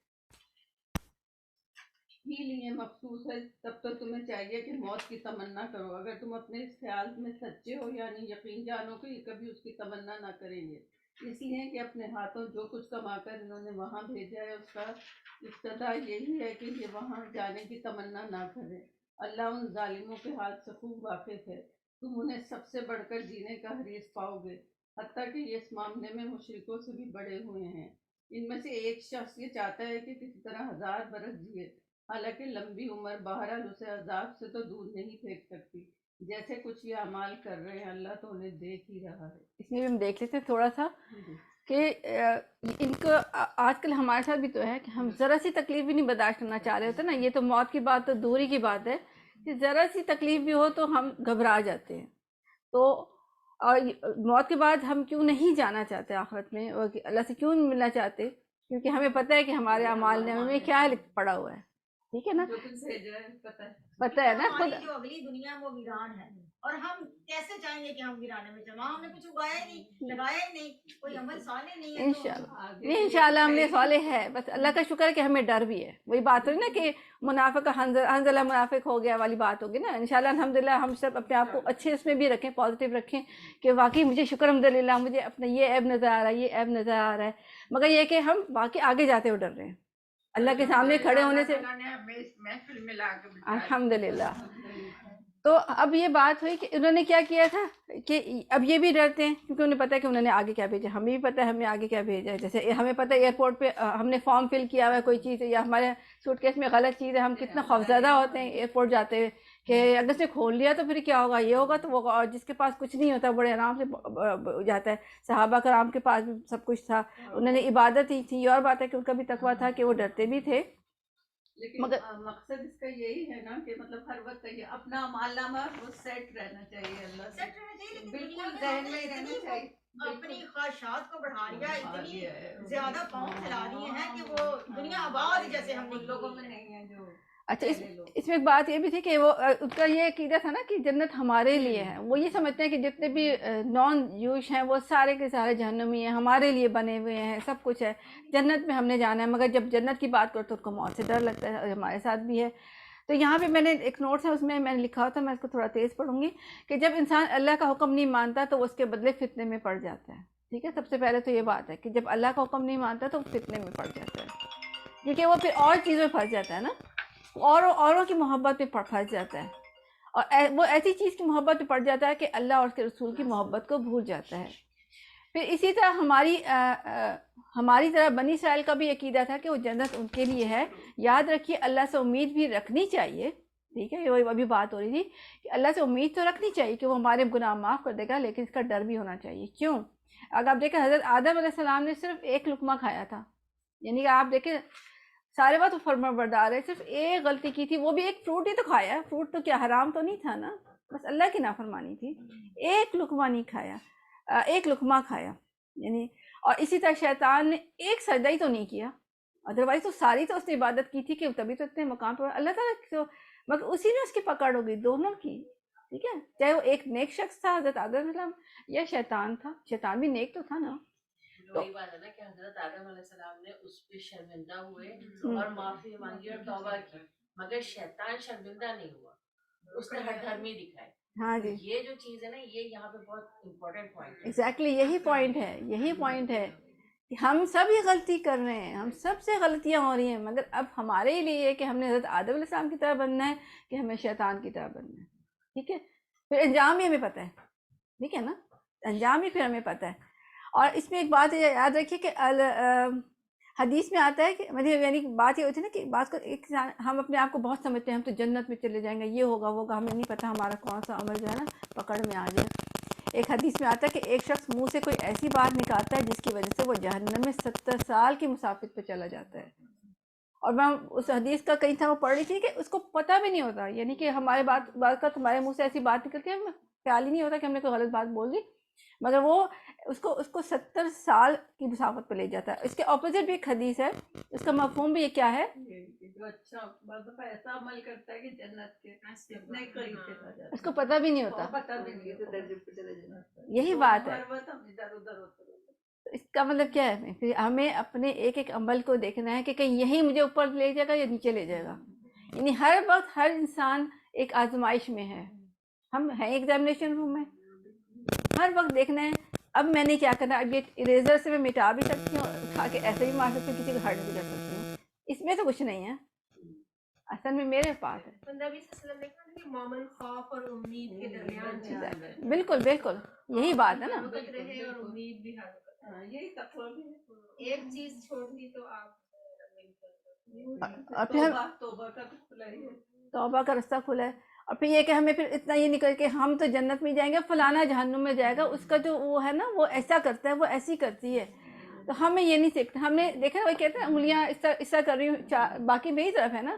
ہی لیے مخصوص ہے، تب تو تمہیں چاہیے کہ موت کی تمنا کرو۔ اگر تم اپنے اس خیال میں سچے ہو یعنی یقین جانو کہ یہ کبھی اس کی تمنا نہ کریں گے، اس لیے کہ اپنے ہاتھوں جو کچھ کما کر انہوں نے وہاں بھیجا ہے اس کا ابتدا یہی ہے کہ یہ وہاں جانے کی تمنا نہ کریں۔ اللہ ان ظالموں کے حال سے خوب واقف ہے، تم انہیں سب سے بڑھ کر جینے کا حریص پاؤ گے، حتیٰ کہ یہ اس معاملے میں مشرکوں سے بھی بڑے ہوئے ہیں۔ ان میں سے ایک شخص یہ چاہتا ہے کہ کسی طرح 1000 برس جیے، حالانکہ لمبی عمر بہرحال اسے عذاب سے تو دور نہیں پھینک سکتی۔ جیسے کچھ یہ اعمال کر رہے ہیں اللہ تو انہیں دیکھ ہی رہا ہے۔ اس میں بھی ہم دیکھ لیتے ہیں تھوڑا سا کہ ان کو آج کل ہمارے ساتھ بھی تو ہے کہ ہم ذرا سی تکلیف بھی نہیں برداشت کرنا چاہ رہے ہوتے نا، یہ تو موت کی بات تو دوری کی بات ہے کہ ذرا سی تکلیف بھی ہو تو ہم گھبرا جاتے ہیں۔ تو اور موت کے بعد ہم کیوں نہیں جانا چاہتے آخرت میں، اور اللہ سے کیوں نہیں ملنا چاہتے؟ کیونکہ ہمیں پتہ ہے کہ ہمارے اعمال نامے میں کیا پڑا ہوا ہے، ٹھیک ہے نا؟ جو کچھ بھیجا ہے پتہ ہے نا خود ہماری جو اگلی دنیا وہ ویران ہے، اور ہم کیسے چاہیں گے کہ ہم ویرانے میں جمع، ہم نے کچھ اگایا ہی نہیں، لگایا ہی نہیں، کوئی عمل صالح نہیں ہے۔ انشاءاللہ نہیں، انشاءاللہ ہم نے صالح ہے، بس اللہ کا شکر ہے کہ ہمیں ڈر بھی ہے۔ وہی بات ہوئی نا کہ منافق کا حنظلہ منافق ہو گیا والی بات ہوگی نا۔ انشاءاللہ الحمدللہ ہم سب اپنے آپ کو اچھے اس میں بھی رکھیں، پازیٹیو رکھیں کہ واقعی مجھے شکر الحمدللہ مجھے اپنا یہ عیب نظر آ رہا ہے، یہ عیب نظر آ رہا ہے، مگر یہ کہ ہم باقی آگے جاتے ہوئے ڈر رہے ہیں اللہ کے سامنے کھڑے ہونے سے۔ الحمدللہ۔ تو اب یہ بات ہوئی کہ انہوں نے کیا کیا تھا کہ اب یہ بھی ڈرتے ہیں کیونکہ انہیں پتہ ہے کہ انہوں نے آگے کیا بھیجا، ہمیں بھی پتہ ہے ہمیں آگے کیا بھیجا ہے۔ جیسے ہمیں پتہ ہے ایئرپورٹ پہ ہم نے فارم فل کیا ہوا ہے کوئی چیز یا ہمارے سوٹ کیس میں غلط چیز ہے، ہم کتنا خوفزدہ ہوتے ہیں ایئرپورٹ جاتے ہوئے کہ اگر اس نے کھول لیا تو پھر کیا ہوگا، یہ ہوگا تو وہ، اور جس کے پاس کچھ نہیں ہوتا بڑے آرام سے جاتا ہے۔ صحابہ کرام کے پاس بھی سب کچھ تھا، انہوں نے عبادت ہی تھی، یہ اور بات ہے کہ ان کا بھی تقویٰ تھا کہ وہ ڈرتے بھی تھے۔ لیکن مقصد اس کا یہی ہے نا کہ مطلب ہر وقت یہ اپنا عمال نامہ وہ سیٹ رہنا چاہیے، اللہ سے سیٹ رہنا چاہیے، لیکن بالکل ذہن میں ہی رہنا چاہیے۔ اپنی خواہشات کو بڑھا لیا، اتنی زیادہ پاؤں پھیلا دیے ہیں کہ وہ دنیا آباد جیسے ہم لوگوں میں نہیں ہے جو۔ اچھا اس میں ایک بات یہ بھی تھی کہ وہ اس کا یہ عقیدہ تھا نا کہ جنت ہمارے لیے ہے، وہ یہ سمجھتے ہیں کہ جتنے بھی نان جوش ہیں وہ سارے کے سارے جہنمی ہیں، ہمارے لیے بنے ہوئے ہیں، سب کچھ ہے، جنت میں ہم نے جانا ہے۔ مگر جب جنت کی بات کرو تو ان کو موت سے ڈر لگتا ہے، اور ہمارے ساتھ بھی ہے۔ تو یہاں پہ میں نے ایک نوٹس ہے، اس میں نے لکھا ہوتا ہے، میں اس کو تھوڑا تیز پڑھوں گی کہ جب انسان اللہ کا حکم نہیں مانتا تو وہ اس کے بدلے فتنے میں پڑ جاتا ہے، ٹھیک ہے؟ سب سے پہلے تو یہ بات ہے کہ جب اللہ کا حکم نہیں مانتا تو وہ فتنے میں پڑ جاتا ہے، کیونکہ وہ پھر اور چیزوں میں پھنس جاتا ہے نا، اوروں کی محبت میں پھنس جاتا ہے، اور وہ ایسی چیز کی محبت پڑ جاتا ہے کہ اللہ اور اس کے رسول کی محبت کو بھول جاتا ہے. پھر اسی طرح ہماری طرح بنی اسرائیل کا بھی عقیدہ تھا کہ وہ جنت ان کے لیے ہے. یاد رکھیے اللہ سے امید بھی رکھنی چاہیے, ٹھیک ہے, یہ ابھی بات ہو رہی تھی کہ اللہ سے امید تو رکھنی چاہیے کہ وہ ہمارے گناہ معاف کر دے گا, لیکن اس کا ڈر بھی ہونا چاہیے. کیوں؟ اگر آپ دیکھیں حضرت آدم علیہ السلام نے صرف ایک لقمہ کھایا تھا, یعنی کہ آپ دیکھیں سارے بات فرما بردار ہے, صرف ایک غلطی کی تھی, وہ بھی ایک فروٹ ہی تو کھایا. فروٹ تو کیا حرام تو نہیں تھا نا, بس اللہ کی نافرمانی تھی. ایک لقمہ نہیں کھایا, ایک لقمہ کھایا یعنی. اور اسی طرح شیطان نے ایک سجدہ ہی تو نہیں کیا, ادروائز تو ساری تو اس نے عبادت کی تھی کہ تبھی تو اتنے مقام پر اللہ تعالیٰ تو, مگر اسی میں اس کی پکڑ ہو گئی دونوں کی, ٹھیک ہے, چاہے وہ ایک نیک شخص تھا حضرت آدم علیہ السلام یا شیطان تھا. شیطان بھی نیک تو تھا نا. وہی بات ہے نا کہ حضرت آدم علیہ السلام نے اس پہ شرمندہ ہوئے اور معافی مانگی اور توبہ کی, مگر شیطان شرمندہ نہیں ہوا, اس نے ہر دھرمی دکھائے. ہاں جی, یہ جو چیز ہے نا, یہ یہاں پہ بہت امپورٹنٹ پوائنٹ ہے. ایگزیکٹلی یہی پوائنٹ ہے, یہی پوائنٹ ہے کہ ہم سب یہ غلطی کر رہے ہیں, ہم سب سے غلطیاں ہو رہی ہیں, مگر اب ہمارے لیے یہ کہ ہم نے حضرت آدم علیہ السلام کی طرح بننا ہے کہ ہمیں شیطان کی طرح بننا ہے, ٹھیک ہے. پھر انجام بھی ہمیں پتہ ہے, ٹھیک ہے نا, انجام بھی پھر ہمیں پتہ ہے. اور اس میں ایک بات یاد رکھیے کہ حدیث میں آتا ہے کہ مطلب یعنی بات یہ ہوتی ہے نا کہ بات کو ایک ہم اپنے آپ کو بہت سمجھتے ہیں, ہم تو جنت میں چلے جائیں گے, یہ ہوگا وہ ہوگا, ہمیں نہیں پتہ ہمارا کون سا عمل جو ہے نا پکڑ میں آ جائے. ایک حدیث میں آتا ہے کہ ایک شخص منہ سے کوئی ایسی بات نکالتا ہے جس کی وجہ سے وہ جہنم میں 70 سال کی مسافت پہ چلا جاتا ہے. اور میں اس حدیث کا کہیں تھا وہ پڑھ رہی تھی کہ اس کو پتہ بھی نہیں ہوتا, یعنی کہ ہمارے بات کا ہمارے منہ سے ایسی بات نکلتی ہے, ہمیں خیال ہی نہیں ہوتا کہ ہم نے کوئی غلط بات بول دی, مگر وہ اس کو 70 سال کی مسافت پہ لے جاتا ہے. اس کے اپوزٹ بھی ایک حدیث ہے, اس کا مفہوم بھی یہ کیا ہے, جو اچھا مطلب ایسا عمل کرتا ہے کہ جنت کے اتنے قریب چلا جاتا ہے, اس کو پتہ بھی نہیں ہوتا. پتہ بھی نہیں ہوتا. یہی بات ہے. ہر وقت ہم ادھر ادھر ہوتے رہتے. اس کا مطلب کیا ہے, پھر ہمیں اپنے ایک ایک عمل کو دیکھنا ہے کہ کہیں یہی مجھے اوپر لے جائے گا یا نیچے لے جائے گا. یعنی ہر وقت ہر انسان ایک آزمائش میں ہے, ہم ہیں ایگزامینیشن روم میں, ہر وقت دیکھنا ہے اب میں نے کیا کرنا ہے. اب یہ اریزر سے میں مٹا بھی سکتی ہوں, اٹھا کے ایسے بھی مار سکتی ہوں, کسی کو ہرٹ بھی کر سکتی ہوں, اس میں تو کچھ نہیں ہے, اصل میں میرے پاس ہے. نبی صلی اللہ علیہ وسلم نے کہا کہ مومن خوف اور امید کے درمیان چلتا ہے, بالکل بالکل یہی بات ہے نا. وقت رہے اور امید بھی ہر وقت. یہی تقویٰ بھی ہے. ایک چیز چھوڑ دی تو آپ اور پھر توبہ کا تو کھلا ہی ہے, توبہ کا راستہ کھلا ہے. اور پھر یہ کہ ہمیں پھر اتنا یہ نہیں کر کے ہم تو جنت میں جائیں گے, فلانا جہنم میں جائے گا, اس کا جو وہ ہے نا وہ ایسا کرتا ہے, وہ ایسی کرتی ہے, تو ہمیں یہ نہیں سیکھتا. ہم نے دیکھا وہ کہتے ہیں انگلیاں اس طرح کر رہی ہوں, باقی میری طرف ہے نا,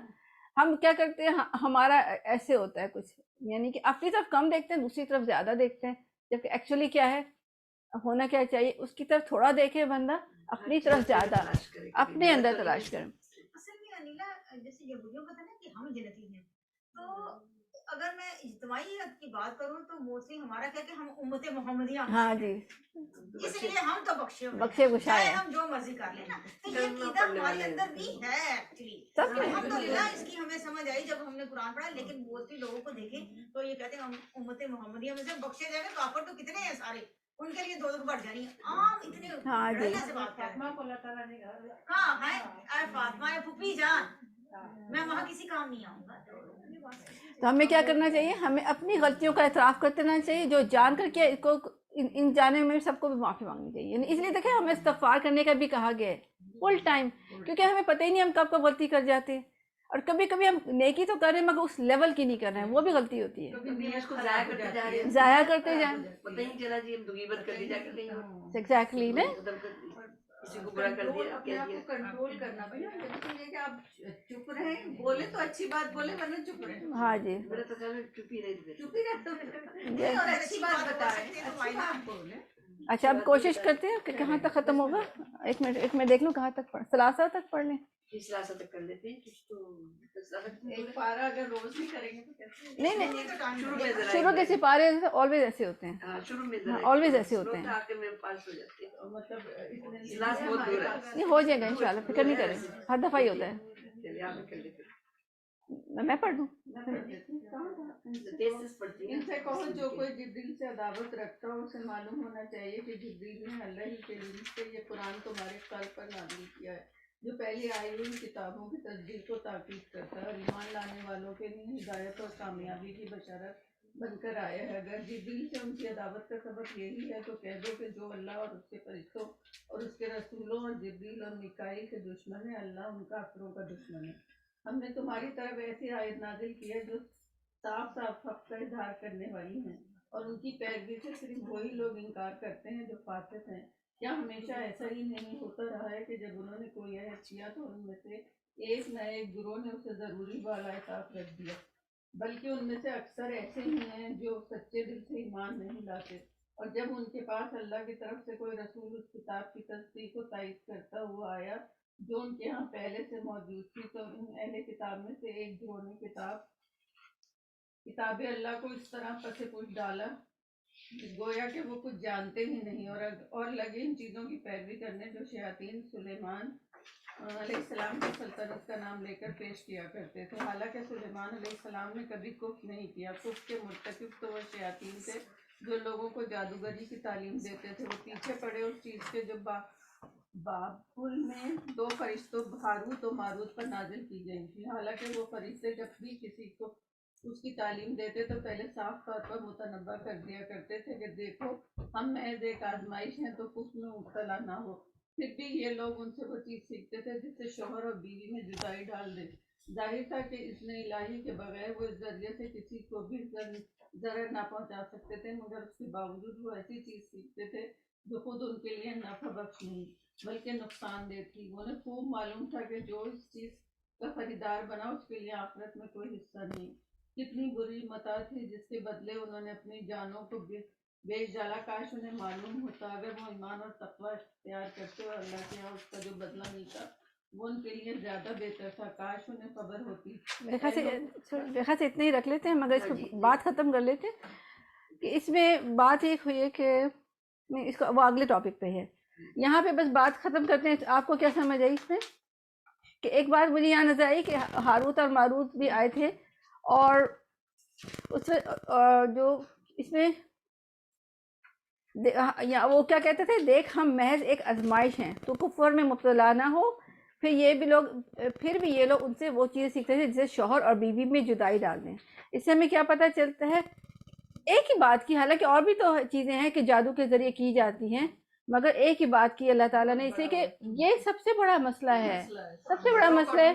ہم کیا کرتے ہیں ہمارا ایسے ہوتا ہے کچھ, یعنی کہ اپنی طرف کم دیکھتے ہیں, دوسری طرف زیادہ دیکھتے ہیں, جبکہ ایکچولی کیا ہے, ہونا کیا چاہیے, اس کی طرف تھوڑا دیکھے بندہ, اپنی طرف زیادہ, اپنے اندر تلاش کریں. اصل میں انیلا جیسے یہودیوں کا تھا نا کہ ہم جنتی ہیں, تو اگر میں اجتماعیت کی بات کروں تو موسٹلی ہمارا کیا کہ ہم امت محمدیہ, ہاں جی, اس لیے ہم تو بخشے گشائے چاہے ہم جو مرضی کر لیں نا, تو یہ عقیدہ ہمارے اندر بھی ہے ایکچولی. الحمدللہ اس کی ہمیں سمجھ آئی جب ہم نے قرآن پڑھا, لیکن موسٹلی لوگوں کو دیکھیں تو یہ کہتے ہیں ہم امت محمدیہ میں سے بخشے جائیں گے. کافر تو کتنے ہیں سارے, ان کے لیے دو بڑھ جانی ہے عام اتنے. ہاں جی, سے بات فاطمہ کو اللہ تعالیٰ نے کہا ہاں ہے فاطمہ ہے پھوپھی جان, میں وہاں کسی کام نہیں آؤں گا. تو ہمیں کیا کرنا چاہیے, ہمیں اپنی غلطیوں کا اعتراف کرتے رہنا چاہیے, جو جان کر کے کو ان جانے میں سب کو بھی معافی مانگنی چاہیے. یعنی اس لیے دیکھیں ہمیں استغفار کرنے کا بھی کہا گیا ہے فل ٹائم, کیونکہ ہمیں پتہ ہی نہیں ہم کب غلطی کر جاتے ہیں, اور کبھی کبھی ہم نیکی تو کر رہے ہیں مگر اس لیول کی نہیں کر رہے ہیں, وہ بھی غلطی ہوتی ہے, ضائع کرتے جائیں. پتہ ہی نہیں چلا جی ہم تو غیبت کر دی جا کر کہیں, ایگزیکٹلی نا, کسی کو برا کر دیا, اپنے آپ کو کنٹرول کرنا بھائی, کہ آپ چپ رہیں, بولے تو اچھی بات بولے ورنہ چپ رہیں. ہاں جی, میرا تو خیال ہے چپ ہی رہے, چپ ہی رہتے اور اچھی بات بتائیں, اچھی بات بولیں. اچھا اب کوشش کرتے ہیں کہ کہاں تک ختم ہوگا. ایک منٹ دیکھ لوں کہاں تک ثلاثہ تک پڑھ لیں. اس لاسا تک کر لیتے ہیں, کچھ تو ایک پارا اگر روز نہیں کریں گے تو کیسے. نہیں, شروع کے سپارے آلویز ایسے ہوتے ہیں, شروع میں آلویز ایسے ہوتے ہیں, آ کے میں پاس ہو جاتی ہے, مطلب اجلاس بہت دور ہے. نہیں ہو جائے گا انشاءاللہ, فکر نہیں کریں, ہر دفعہ ہی ہوتا ہے. چلیے آپ کر لیتے, میں پڑھ دوں. ان سے کہو جو کوئی جبریل سے عداوت رکھتا ہو اسے معلوم ہونا چاہیے کہ جبریل نے اللہ ہی کے علم سے یہ قرآن تمہارے قلب پر نازل کیا ہے. جو پہلے آئی ہوئی کتابوں کی تصدیق کو تاکید کرتا ہے اور ایمان لانے والوں کے لیے ہدایت اور کامیابی کی بشارت بن کر آیا ہے. اگر جبریل سے ان کی عداوت کا سبب یہی ہے تو کہہ دو کہ جو اللہ اور اس کے فرشتوں اور اس کے رسولوں اور جبریل اور میکائیل کے دشمن ہے، اللہ ان کافروں کا دشمن ہے. ہم نے تمہاری طرف ایسی آیت نازل کی ہے جو صاف صاف حق کا اظہار کرنے والی ہیں، اور ان کی پیروی سے صرف وہی لوگ انکار کرتے ہیں جو فاسق ہیں. کیا ہمیشہ ایسا ہی نہیں ہوتا رہا ہے کہ جب انہوں نے کوئی عہد کیا تو ان میں سے ایک نہ ایک گروہ نے اسے ضروری بالائے طاق رکھ دیا، بلکہ ان میں سے اکثر ایسے ہی ہیں جو سچے دل سے ایمان نہیں لاتے. اور جب ان کے پاس اللہ کی طرف سے کوئی رسول اس کتاب کی تصدیق کو تائید کرتا ہوا آیا جو ان کے ہاں پہلے سے موجود تھی، تو ان اہل کتاب میں سے ایک گروہ نے کتاب اللہ کو اس طرح پس پوچھ ڈالا گویا کہ وہ کچھ جانتے ہی نہیں، اور لگے ان چیزوں کی پیروی کرنے جو شیاطین سلیمان علیہ السلام کی سلطنت کا نام لے کر پیش کیا کرتے تھے. حالانکہ سلیمان علیہ السلام نے کبھی کفر نہیں کیا. کفر کے مرتکب تو وہ شیاطین تھے جو لوگوں کو جادوگری کی تعلیم دیتے تھے. وہ پیچھے پڑے اس چیز کے جو بابل میں 2 فرشتوں ہاروت و ماروت پر نازل کی گئی تھی. حالانکہ وہ فرشتے جب بھی کسی کو اس کی تعلیم دیتے تو پہلے صاف طور پر متنبہ کر دیا کرتے تھے کہ دیکھو ہم محض ایک آزمائش ہیں تو کفر میں مبتلا نہ ہو. پھر بھی یہ لوگ ان سے وہ چیز سیکھتے تھے جس سے شوہر اور بیوی میں جدائی ڈال دے. ظاہر تھا کہ اذن الہی کے بغیر وہ اس ذریعے سے کسی کو بھی ضرر نہ پہنچا سکتے تھے، مگر اس کے باوجود وہ ایسی چیز سیکھتے تھے جو خود ان کے لیے نفع بخش نہیں بلکہ نقصان دہ تھی. انہیں خوب معلوم تھا کہ جو اس چیز کا خریدار بنا اس کے لیے آخرت میں کوئی حصہ نہیں. کتنی بری متاع تھی جس کے بدلے انہوں نے اپنی جانوں کو بیچ ڈالا. کاش انہیں معلوم ہوتا اگر وہ ایمان اور تقوی اختیار کرتے اور اللہ کے یہاں اس کا جو بدلہ ملتا وہ ان کے لیے زیادہ بہتر تھا. کاش انہیں خبر ہوتی. میرے خیال سے اتنے ہی رکھ لیتے ہیں، مگر اس کو بات ختم کر لیتے ہیں کہ اس میں بات ایک ہوئی ہے کہ اس کو وہ اگلے ٹاپک پہ ہے. یہاں پہ بس بات ختم کرتے ہیں. آپ کو کیا سمجھ آئی اس میں؟ کہ ایک بات مجھے یہاں نظر آئی کہ ہاروت اور ماروت بھی آئے تھے، اور اس میں جو اس میں وہ کیا کہتے تھے، دیکھ ہم محض ایک آزمائش ہیں تو کفر میں مبتلا نہ ہو. پھر یہ لوگ ان سے وہ چیز سیکھتے تھے جسے شوہر اور بیوی میں جدائی ڈال دیں. اس سے ہمیں کیا پتہ چلتا ہے؟ ایک ہی بات کی، حالانکہ اور بھی تو چیزیں ہیں کہ جادو کے ذریعے کی جاتی ہیں، مگر ایک ہی بات کی اللہ تعالیٰ نے، اس لیے کہ یہ سب سے بڑا مسئلہ ہے. سب سے بڑا مسئلہ ہے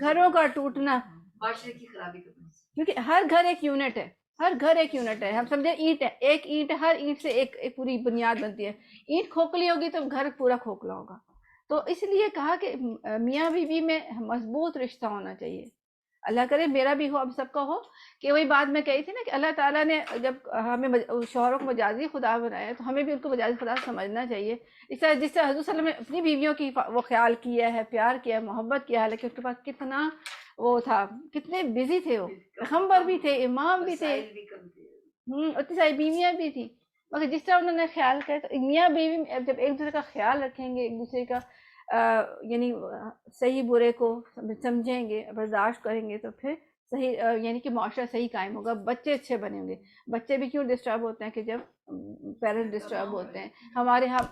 گھروں کا ٹوٹنا، معاشرے کی خرابی کا. کیونکہ ہر گھر ایک یونٹ ہے. ہر گھر ایک یونٹ ہے. ہم سمجھے اینٹ ہے، ایک اینٹ، ہر اینٹ سے ایک پوری بنیاد بنتی ہے. اینٹ کھوکھلی ہوگی تو گھر پورا کھوکھلا ہوگا. تو اس لیے کہا کہ میاں بیوی میں مضبوط رشتہ ہونا چاہیے. اللہ کرے میرا بھی ہو، اب سب کا ہو. کہ وہی بات میں کہی تھی نا کہ اللہ تعالیٰ نے جب ہمیں شوہروں کو مجازی خدا بنایا تو ہمیں بھی ان کو مجازی خدا سمجھنا چاہیے. جس طرح حضور صلی اللہ علیہ وسلم نے اپنی بیویوں کی وہ خیال کیا ہے، پیار کیا ہے، محبت کیا ہے، لیکن اس کے پاس کتنا وہ تھا، کتنے بزی تھے. وہ پیغمبر بھی تھے، امام بھی تھے، اتنی ساری بیویاں بھی تھیں، مگر جس طرح انہوں نے خیال کیا تو میاں بیوی جب ایک دوسرے کا خیال رکھیں گے، ایک دوسرے کا یعنی صحیح برے کو سمجھیں گے، برداشت کریں گے، تو پھر صحیح یعنی کہ معاشرہ صحیح قائم ہوگا. بچے اچھے بنیں گے. بچے بھی کیوں ڈسٹرب ہوتے ہیں کہ جب پیرنٹ ڈسٹرب ہوتے ہیں.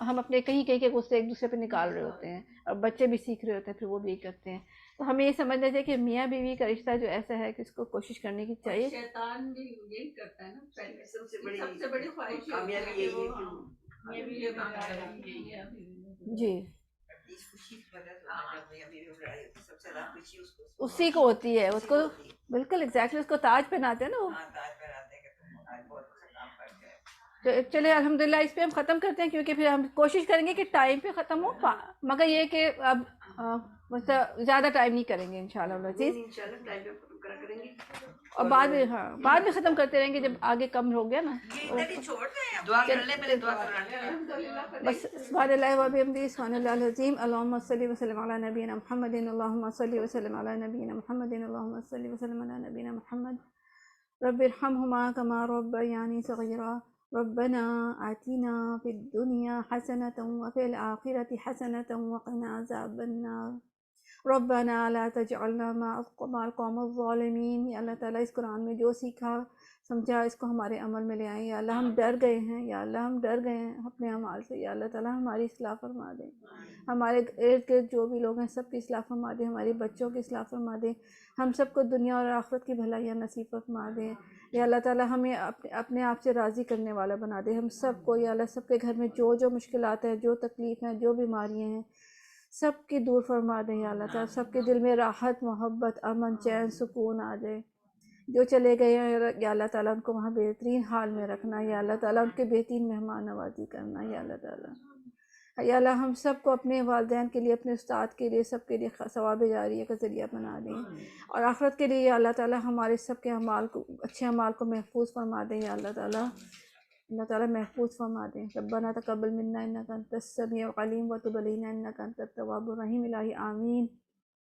ہم اپنے کہیں کے غصے ایک دوسرے پہ نکال رہے ہوتے ہیں اور بچے بھی سیکھ رہے ہوتے ہیں، پھر وہ بھی کرتے ہیں. تو ہمیں یہ سمجھنا چاہیے کہ میاں بیوی کا رشتہ جو ایسا ہے کہ اس کو کوشش کرنے کی چاہیے. شیطان بھی یہی کرتا ہے نا، پہلے سب سے سب سے بڑی خواہش کامیابی یہی ہے یہ بھی یہ بنا جی کہ اسی کو ہوتی ہے، اس کو بالکل ایگزیکٹلی اس کو تاج پہناتے ہیں نا وہ. چلے الحمدللہ اس پہ ہم ختم کرتے ہیں، کیونکہ پھر ہم کوشش کریں گے کہ ٹائم پہ ختم ہو، مگر یہ کہ اب زیادہ ٹائم نہیں کریں گے انشاءاللہ العزیز، اور بعد میں ختم کرتے رہیں گے جب آگے کم ہو گیا نا. بس سبحان اللہ و بحمدہ، سبحان اللہ العظیم. اللہم صلی وسلم علی نبینا محمد، اللہم صلی وسلم علی نبینا محمد، اللہم صلی وسلم علی نبینا محمد. رب ارحمہما کما ربیانی صغیرا. ربنا آتنا فی الدنیا حسنة وفی الآخرة حسنة وقنا عذاب النار. ربنا لا تجعلنا مع القوم الظالمین. یا اللہ تعالیٰ اس قرآن میں جو سیکھا سمجھا اس کو ہمارے عمل میں لے آئیں. یا اللہ ہم ڈر گئے ہیں، یا اللہ ہم ڈر گئے ہیں اپنے اعمال سے. یا اللہ تعالیٰ ہماری اصلاح فرما دیں. ہمارے ارد گرد جو بھی لوگ ہیں سب کی اصلاح فرما دیں. ہمارے بچوں کی اصلاح فرما دیں. ہم سب کو دنیا اور آخرت کی بھلائیاں نصیب فرما دیں. یا اللہ تعالیٰ ہمیں اپنے آپ سے راضی کرنے والا بنا دے ہم سب کو. یا اللہ سب کے گھر میں جو مشکلات ہیں، جو تکلیف ہیں، جو بیماریاں ہیں، سب کی دور فرما دیں. یا اللہ تعالیٰ سب کے دل میں راحت، محبت، امن، چین، سکون آ جائے. جو چلے گئے ہیں یا اللہ تعالیٰ ان کو وہاں بہترین حال میں رکھنا. یا اللہ تعالیٰ ان کے بہترین مہمان نوازی کرنا. یا اللہ تعالیٰ یا اللہ ہم سب کو اپنے والدین کے لیے، اپنے استاد کے لیے، سب کے لیے ثواب جاریہ کا ذریعہ بنا دیں. اور آخرت کے لیے یا اللہ تعالیٰ ہمارے سب کے اعمال کو، اچھے اعمال کو محفوظ فرما دیں. یا اللہ تعالیٰ محفوظ فرما دیں. ربنا تقبل منا انک انت السمیع العلیم وتب علینا انک انت التواب الرحیم. الہی آمین.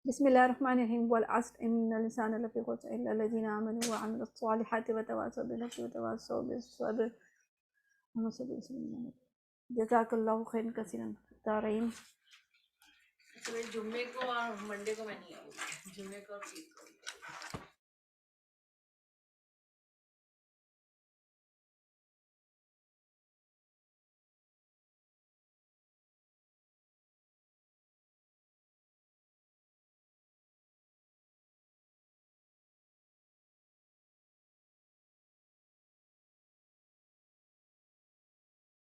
بسم اللہ الرحمن الرحیم. والعصر ان الانسان لفی خسر الا الذین آمنوا وعملوا الصالحات وتواصوا بالحق وتواصوا بالصبر. جزاک اللہ خیر کثیرا دارین. جمعے کو اور منڈے کو میں نہیں آؤں گی. جمعے کو اور پیر کو.